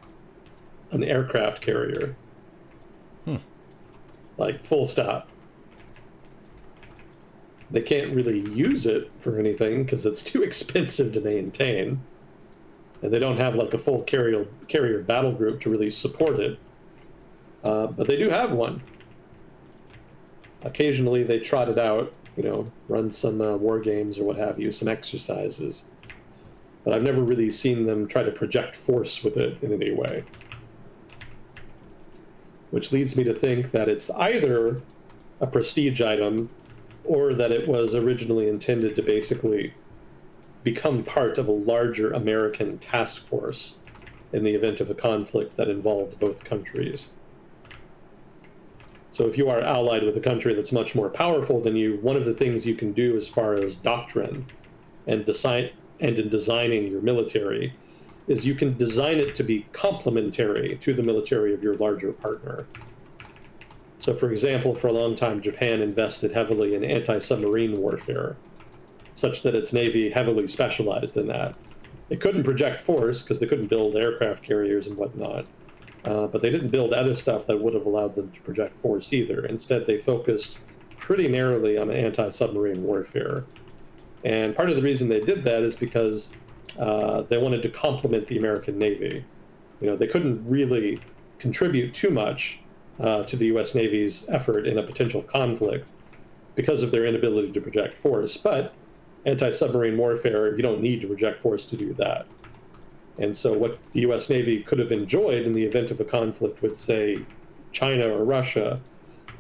an aircraft carrier. Like, full stop. They can't really use it for anything because it's too expensive to maintain. And they don't have like a full carrier battle group to really support it. But they do have one. Occasionally they trot it out, run some war games or what have you, some exercises. But I've never really seen them try to project force with it in any way. Which leads me to think that it's either a prestige item or that it was originally intended to basically become part of a larger American task force in the event of a conflict that involved both countries. So if you are allied with a country that's much more powerful than you, one of the things you can do as far as doctrine and in designing your military is you can design it to be complementary to the military of your larger partner. So, for example, for a long time, Japan invested heavily in anti-submarine warfare, such that its navy heavily specialized in that. It couldn't project force because they couldn't build aircraft carriers and whatnot, but they didn't build other stuff that would have allowed them to project force either. Instead, they focused pretty narrowly on anti-submarine warfare. And part of the reason they did that is because they wanted to complement the American Navy. They couldn't really contribute too much to the U.S. Navy's effort in a potential conflict because of their inability to project force. But anti-submarine warfare, you don't need to project force to do that. And so what the U.S. Navy could have enjoyed in the event of a conflict with, say, China or Russia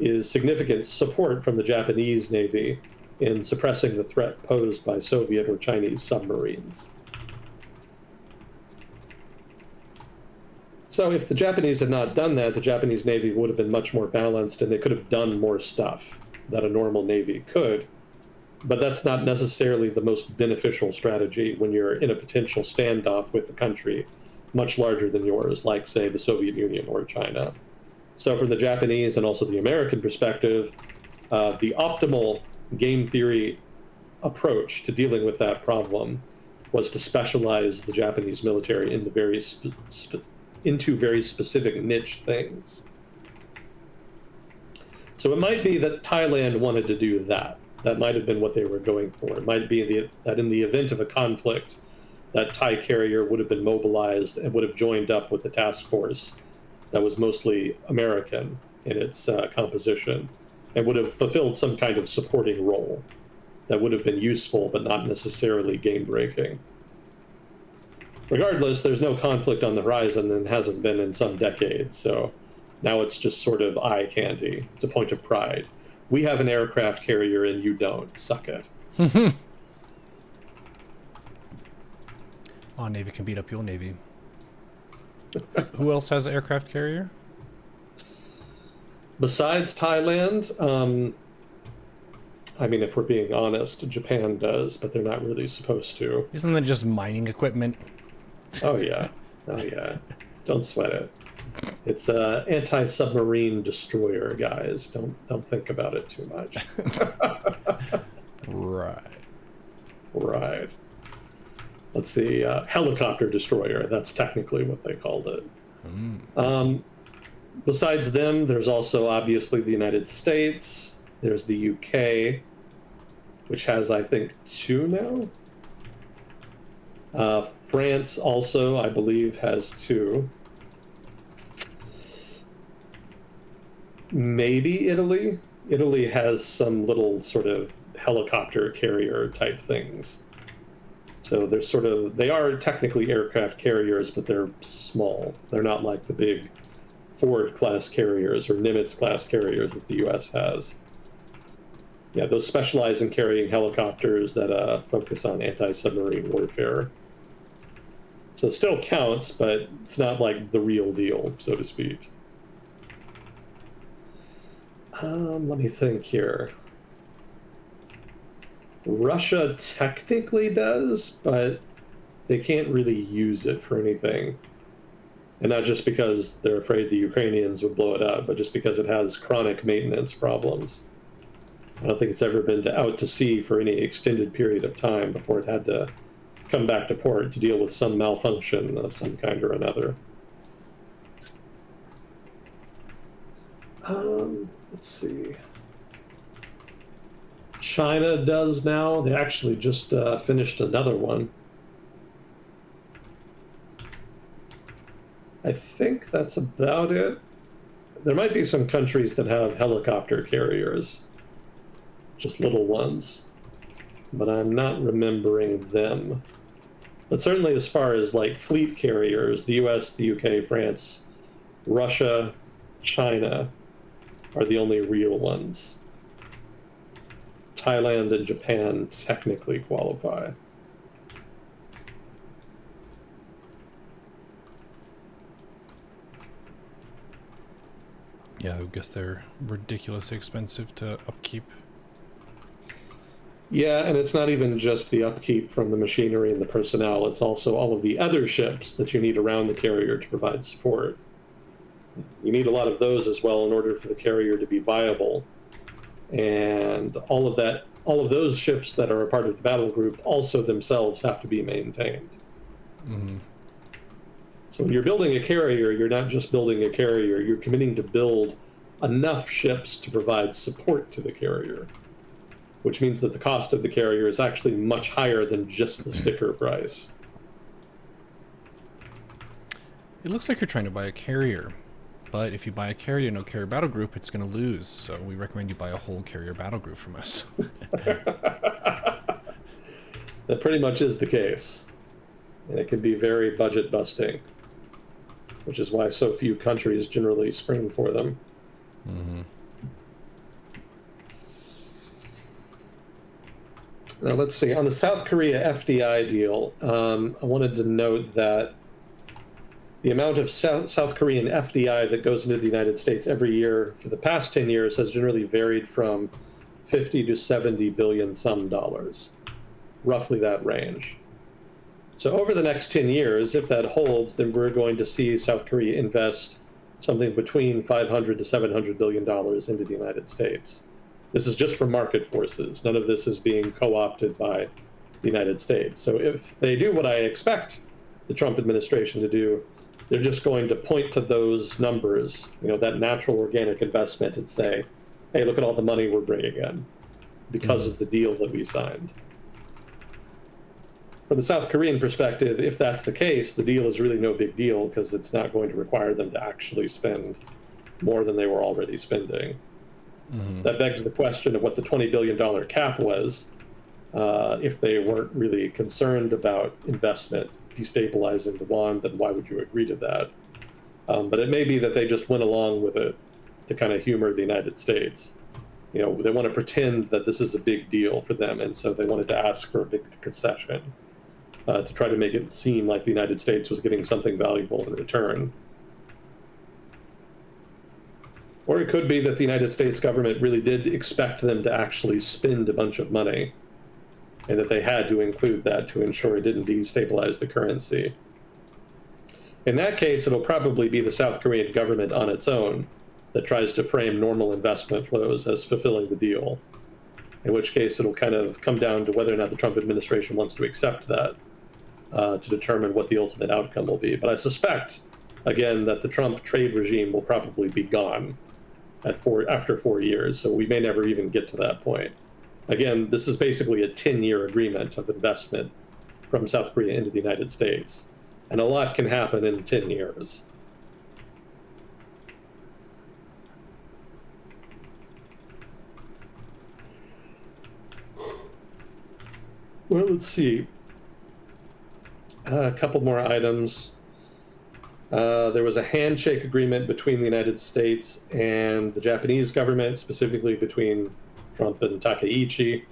is significant support from the Japanese Navy in suppressing the threat posed by Soviet or Chinese submarines. So if the Japanese had not done that, the Japanese Navy would have been much more balanced and they could have done more stuff that a normal Navy could. But that's not necessarily the most beneficial strategy when you're in a potential standoff with a country much larger than yours, like, say, the Soviet Union or China. So from the Japanese and also the American perspective, the optimal game theory approach to dealing with that problem was to specialize the Japanese military in into very specific niche things. So it might be that Thailand wanted to do that. That might have been what they were going for. It might be that in the event of a conflict, that Thai carrier would have been mobilized and would have joined up with the task force that was mostly American in its composition and would have fulfilled some kind of supporting role that would have been useful but not necessarily game-breaking. Regardless, there's no conflict on the horizon and hasn't been in some decades, so now it's just sort of eye candy. It's a point of pride. We have an aircraft carrier and you don't. Suck it. Our Navy can beat up your Navy. Who else has an aircraft carrier? Besides Thailand, I mean, if we're being honest, Japan does, but they're not really supposed to. Isn't that just mining equipment? Oh, yeah. Oh, yeah. Don't sweat it. It's an anti-submarine destroyer, guys. Don't think about it too much. Right. Let's see. Helicopter destroyer. That's technically what they called it. Besides them, there's also obviously the United States. There's the UK, which has, I think, 2 now. France also, I believe, has 2. Maybe Italy. Italy has some little sort of helicopter carrier type things. So they are technically aircraft carriers, but they're small. They're not like the big Ford class carriers or Nimitz class carriers that the US has. Yeah, those specialize in carrying helicopters that focus on anti-submarine warfare. So it still counts, but it's not like the real deal, so to speak. Let me think here. Russia technically does, but they can't really use it for anything. And not just because they're afraid the Ukrainians would blow it up, but just because it has chronic maintenance problems. I don't think it's ever been out to sea for any extended period of time before it had to come back to port to deal with some malfunction of some kind or another. Let's see. China does now. They actually just finished another one. I think that's about it. There might be some countries that have helicopter carriers, just little ones, but I'm not remembering them. But certainly as far as like fleet carriers, the US, the UK, France, Russia, China are the only real ones. Thailand and Japan technically qualify. Yeah, I guess they're ridiculously expensive to upkeep. Yeah, and it's not even just the upkeep from the machinery and the personnel, it's also all of the other ships that you need around the carrier to provide support. You need a lot of those as well in order for the carrier to be viable. And all of those ships that are a part of the battle group also themselves have to be maintained. Mm-hmm. So when you're building a carrier, you're not just building a carrier, you're committing to build enough ships to provide support to the carrier, which means that the cost of the carrier is actually much higher than just the sticker price. It looks like you're trying to buy a carrier, but if you buy a carrier, no carrier battle group, it's going to lose. So we recommend you buy a whole carrier battle group from us. That pretty much is the case. And it can be very budget busting, which is why so few countries generally spring for them. Mm-hmm. Now, let's see. On the South Korea FDI deal, I wanted to note that the amount of South Korean FDI that goes into the United States every year for the past 10 years has generally varied from 50 to 70 billion some dollars, roughly that range. So over the next 10 years, if that holds, then we're going to see South Korea invest something between 500 to 700 billion dollars into the United States. This is just for market forces. None of this is being co-opted by the United States. So if they do what I expect the Trump administration to do, they're just going to point to those numbers, that natural organic investment, and say, hey, look at all the money we're bringing in because of the deal that we signed. From the South Korean perspective, if that's the case, the deal is really no big deal because it's not going to require them to actually spend more than they were already spending. Mm-hmm. That begs the question of what the $20 billion cap was. If they weren't really concerned about investment destabilizing the won, then why would you agree to that? But it may be that they just went along with it to kind of humor the United States. They want to pretend that this is a big deal for them, and so they wanted to ask for a big concession to try to make it seem like the United States was getting something valuable in return. Or it could be that the United States government really did expect them to actually spend a bunch of money, and that they had to include that to ensure it didn't destabilize the currency. In that case, it'll probably be the South Korean government on its own that tries to frame normal investment flows as fulfilling the deal, in which case it'll kind of come down to whether or not the Trump administration wants to accept that to determine what the ultimate outcome will be. But I suspect, again, that the Trump trade regime will probably be gone after 4 years, so we may never even get to that point. Again, this is basically a 10-year agreement of investment from South Korea into the United States, and a lot can happen in 10 years. Well, let's see. A couple more items. There was a handshake agreement between the United States and the Japanese government, specifically between Trump and Takaichi.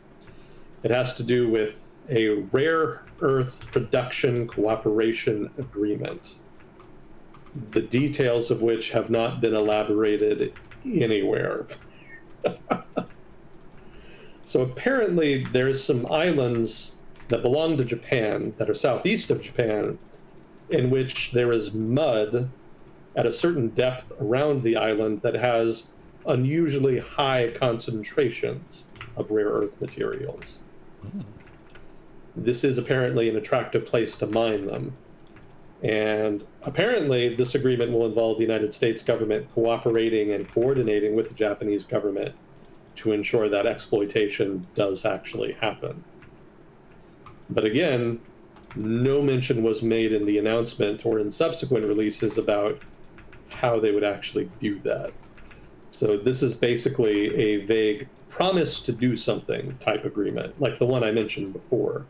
It has to do with a rare earth production cooperation agreement, the details of which have not been elaborated anywhere. So apparently there's some islands that belong to Japan that are southeast of Japan in which there is mud at a certain depth around the island that has unusually high concentrations of rare earth materials. this is apparently an attractive place to mine them. And apparently, this agreement will involve the United States government cooperating and coordinating with the Japanese government to ensure that exploitation does actually happen. But again, no mention was made in the announcement or in subsequent releases about how they would actually do that. So this is basically a vague promise to do something type agreement, like the one I mentioned before.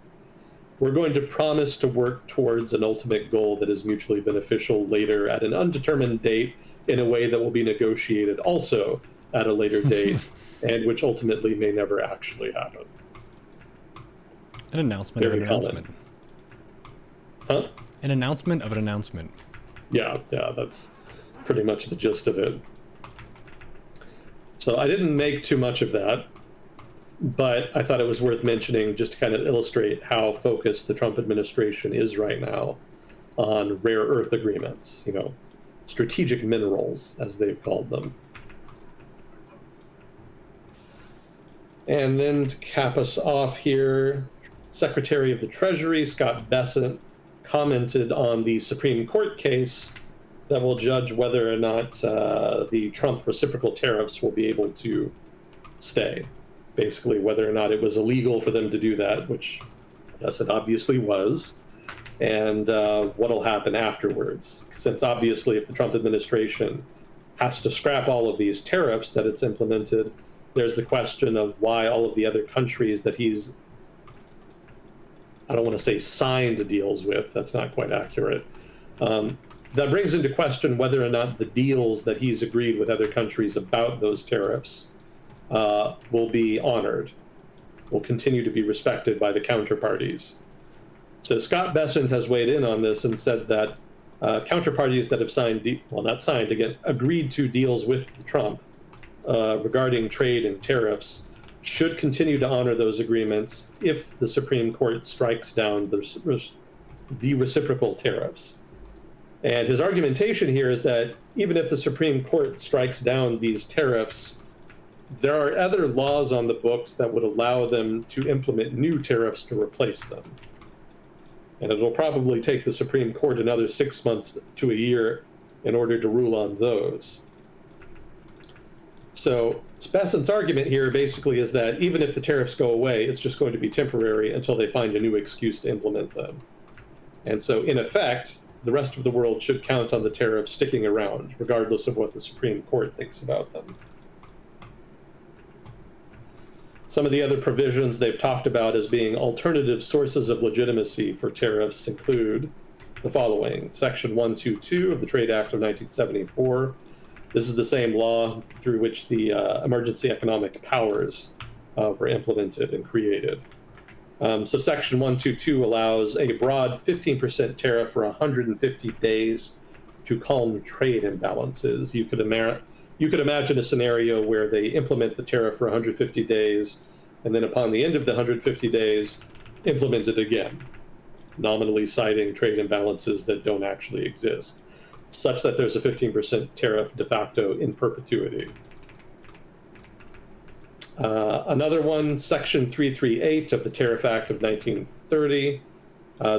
We're going to promise to work towards an ultimate goal that is mutually beneficial later at an undetermined date in a way that will be negotiated also at a later date and which ultimately may never actually happen. An announcement Very of an announcement. Huh? An announcement of an announcement. Yeah, that's pretty much the gist of it. So I didn't make too much of that, but I thought it was worth mentioning just to kind of illustrate how focused the Trump administration is right now on rare earth agreements, strategic minerals, as they've called them. And then to cap us off here, Secretary of the Treasury, Scott Bessent, commented on the Supreme Court case that will judge whether or not the Trump reciprocal tariffs will be able to stay. Basically, whether or not it was illegal for them to do that, which, yes, it obviously was, and what'll happen afterwards. Since obviously, if the Trump administration has to scrap all of these tariffs that it's implemented, there's the question of why all of the other countries that he's, I don't want to say signed deals with, that's not quite accurate. That brings into question whether or not the deals that he's agreed with other countries about those tariffs will be honored, will continue to be respected by the counterparties. So Scott Bessent has weighed in on this and said that counterparties that have agreed to deals with Trump regarding trade and tariffs should continue to honor those agreements if the Supreme Court strikes down the reciprocal tariffs. And his argumentation here is that even if the Supreme Court strikes down these tariffs, there are other laws on the books that would allow them to implement new tariffs to replace them. And it will probably take the Supreme Court another 6 months to a year in order to rule on those. So Bessent's argument here basically is that even if the tariffs go away, it's just going to be temporary until they find a new excuse to implement them. And so in effect, the rest of the world should count on the tariffs sticking around, regardless of what the Supreme Court thinks about them. Some of the other provisions they've talked about as being alternative sources of legitimacy for tariffs include the following. Section 122 of the Trade Act of 1974. This is the same law through which the emergency economic powers were implemented and created. So Section 122 allows a broad 15% tariff for 150 days to calm trade imbalances. You could imagine a scenario where they implement the tariff for 150 days, and then upon the end of the 150 days, implement it again, nominally citing trade imbalances that don't actually exist, such that there's a 15% tariff de facto in perpetuity. Another one, Section 338 of the Tariff Act of 1930.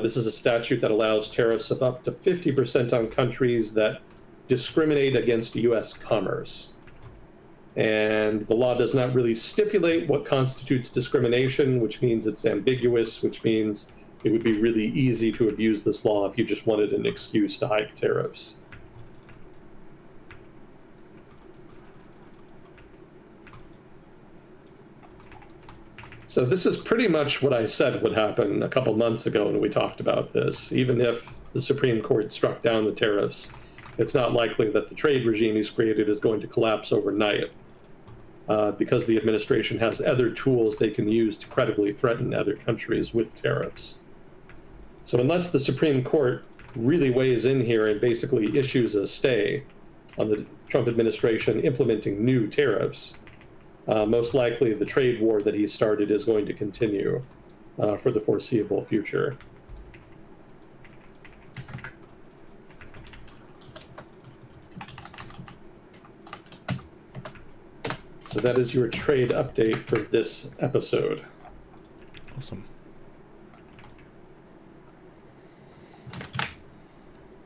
This is a statute that allows tariffs of up to 50% on countries that discriminate against U.S. commerce. And the law does not really stipulate what constitutes discrimination, which means it's ambiguous, which means it would be really easy to abuse this law if you just wanted an excuse to hike tariffs. So this is pretty much what I said would happen a couple months ago when we talked about this. Even if the Supreme Court struck down the tariffs, it's not likely that the trade regime he's created is going to collapse overnight, because the administration has other tools they can use to credibly threaten other countries with tariffs. So unless the Supreme Court really weighs in here and basically issues a stay on the Trump administration implementing new tariffs, most likely the trade war that he started is going to continue for the foreseeable future. So that is your trade update for this episode. Awesome.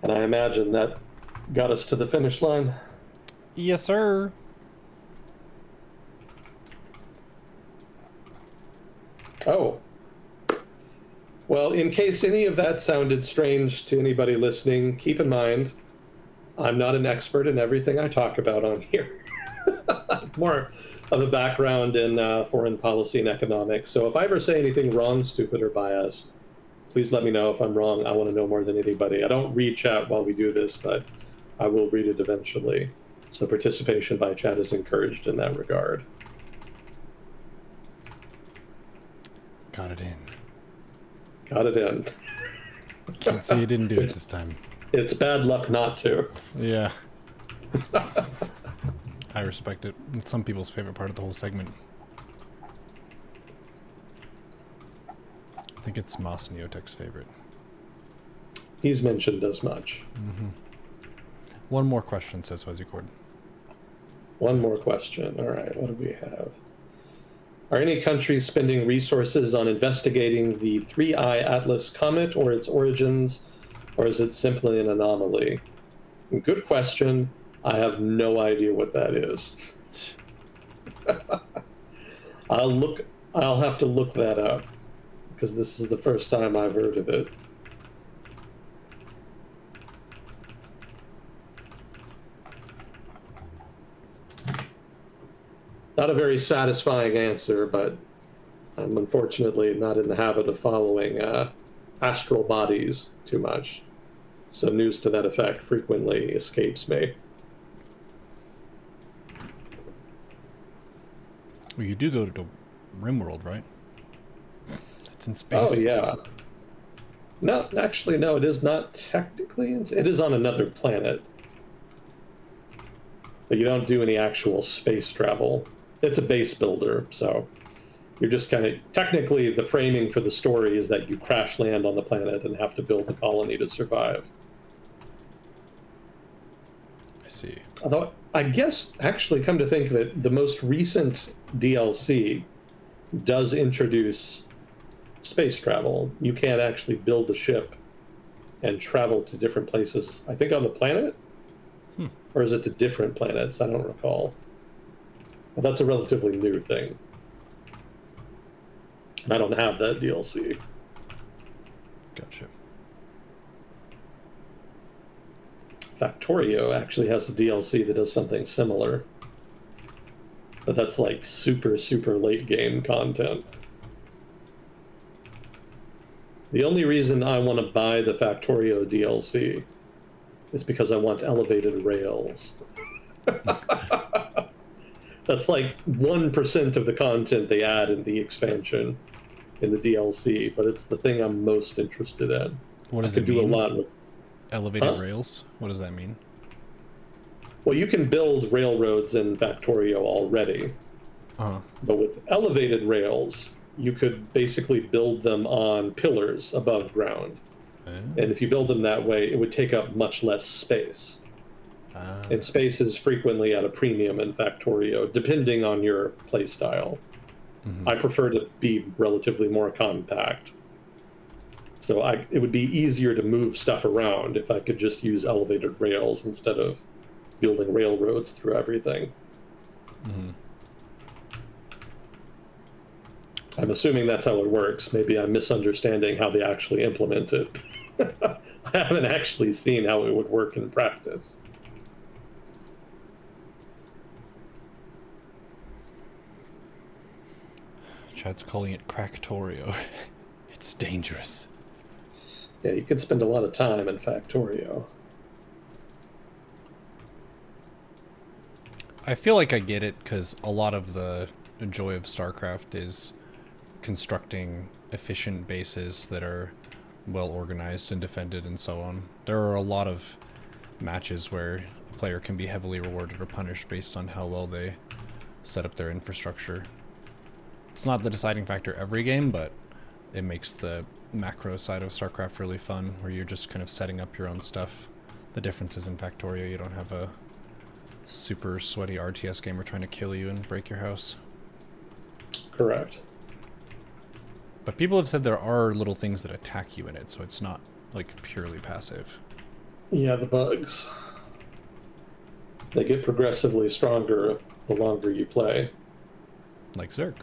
And I imagine that got us to the finish line. Yes, sir. Oh. Well, in case any of that sounded strange to anybody listening, keep in mind, I'm not an expert in everything I talk about on here. More of a background in foreign policy and economics. So if I ever say anything wrong, stupid, or biased, please let me know if I'm wrong. I want to know more than anybody. I don't read chat while we do this, but I will read it eventually. So participation by chat is encouraged in that regard. Got it in. Got it in. Can't say you didn't do it this time. It's bad luck not to. Yeah. I respect it. It's some people's favorite part of the whole segment. I think it's Moss Neotech's favorite. He's mentioned as much. Mm-hmm. One more question, says Fuzzy Cord. One more question. All right, what do we have? Are any countries spending resources on investigating the 3I Atlas comet or its origins, or is it simply an anomaly? Good question. I have no idea what that is. I'll have to look that up, because this is the first time I've heard of it. Not a very satisfying answer, but I'm unfortunately not in the habit of following astral bodies too much. So news to that effect frequently escapes me. Well, you do go to RimWorld, right? It's in space. Oh, yeah. No, actually, no, it is not technically. It is on another planet. But you don't do any actual space travel. It's a base builder, so you're just kind of... Technically, the framing for the story is that you crash land on the planet and have to build a colony to survive. I see. Although, I guess, actually, come to think of it, the most recent DLC does introduce space travel. You can actually build a ship and travel to different places. I think on the planet? Or is it to different planets? I don't recall. But that's a relatively new thing. I don't have that DLC. Gotcha. Factorio actually has a DLC that does something similar. But that's like super, super late game content. The only reason I want to buy the Factorio DLC is because I want elevated rails. That's like 1% of the content they add in the expansion in the DLC, but it's the thing I'm most interested in. What does I could it mean? do a lot with Elevated rails? What does that mean? Well, you can build railroads in Factorio already. Uh-huh. But with elevated rails, you could basically build them on pillars above ground. And if you build them that way, it would take up much less space. And space is frequently at a premium in Factorio, depending on your playstyle. I prefer to be relatively more compact. So it would be easier to move stuff around if I could just use elevated rails instead of building railroads through everything. I'm assuming that's how it works. Maybe I'm misunderstanding how they actually implement it. I haven't actually seen how it would work in practice. Chad's calling it Cracktorio. It's dangerous. Yeah, you could spend a lot of time in Factorio. I feel like I get it, because a lot of the joy of StarCraft is constructing efficient bases that are well organized and defended and so on. There are a lot of matches where a player can be heavily rewarded or punished based on how well they set up their infrastructure. It's not the deciding factor every game, but it makes the macro side of StarCraft really fun, where you're just kind of setting up your own stuff. The difference is in Factorio, you don't have a super sweaty RTS gamer trying to kill you and break your house. Correct. But people have said there are little things that attack you in it, so it's not like purely passive. Yeah, the bugs. They get progressively stronger the longer you play. Like Zerg.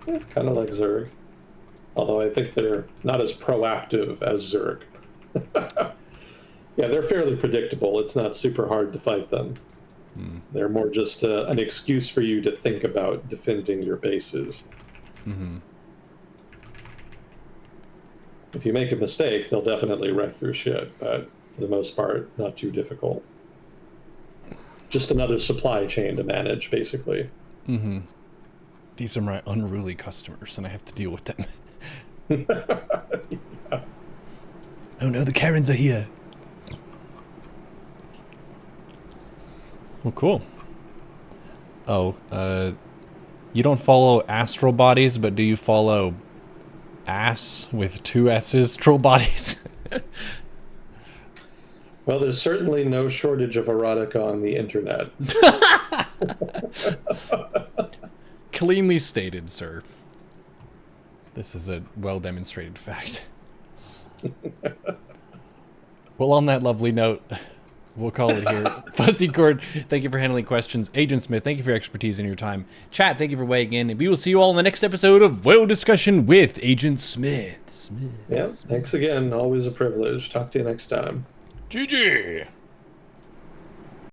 Yeah, kind of like Zerg. Although I think they're not as proactive as Zerg. Yeah, they're fairly predictable. It's not super hard to fight them. They're more just an excuse for you to think about defending your bases. If you make a mistake, they'll definitely wreck your shit, but for the most part, not too difficult. Just another supply chain to manage, basically. These are my unruly customers, and I have to deal with them. Yeah. Oh no, the Karens are here. Well, cool. Oh, you don't follow Astral Bodies, but do you follow ass with 2 S's troll bodies? Well, there's certainly no shortage of erotica on the internet. Cleanly stated, sir. This is a well-demonstrated fact. Well, on that lovely note, we'll call it here. Fuzzy Cord, thank you for handling questions. Agent Smith, thank you for your expertise and your time. Chat, thank you for weighing in. And we will see you all in the next episode of Whale Discussion with Agent Smith. Yeah, thanks again. Always a privilege. Talk to you next time. GG!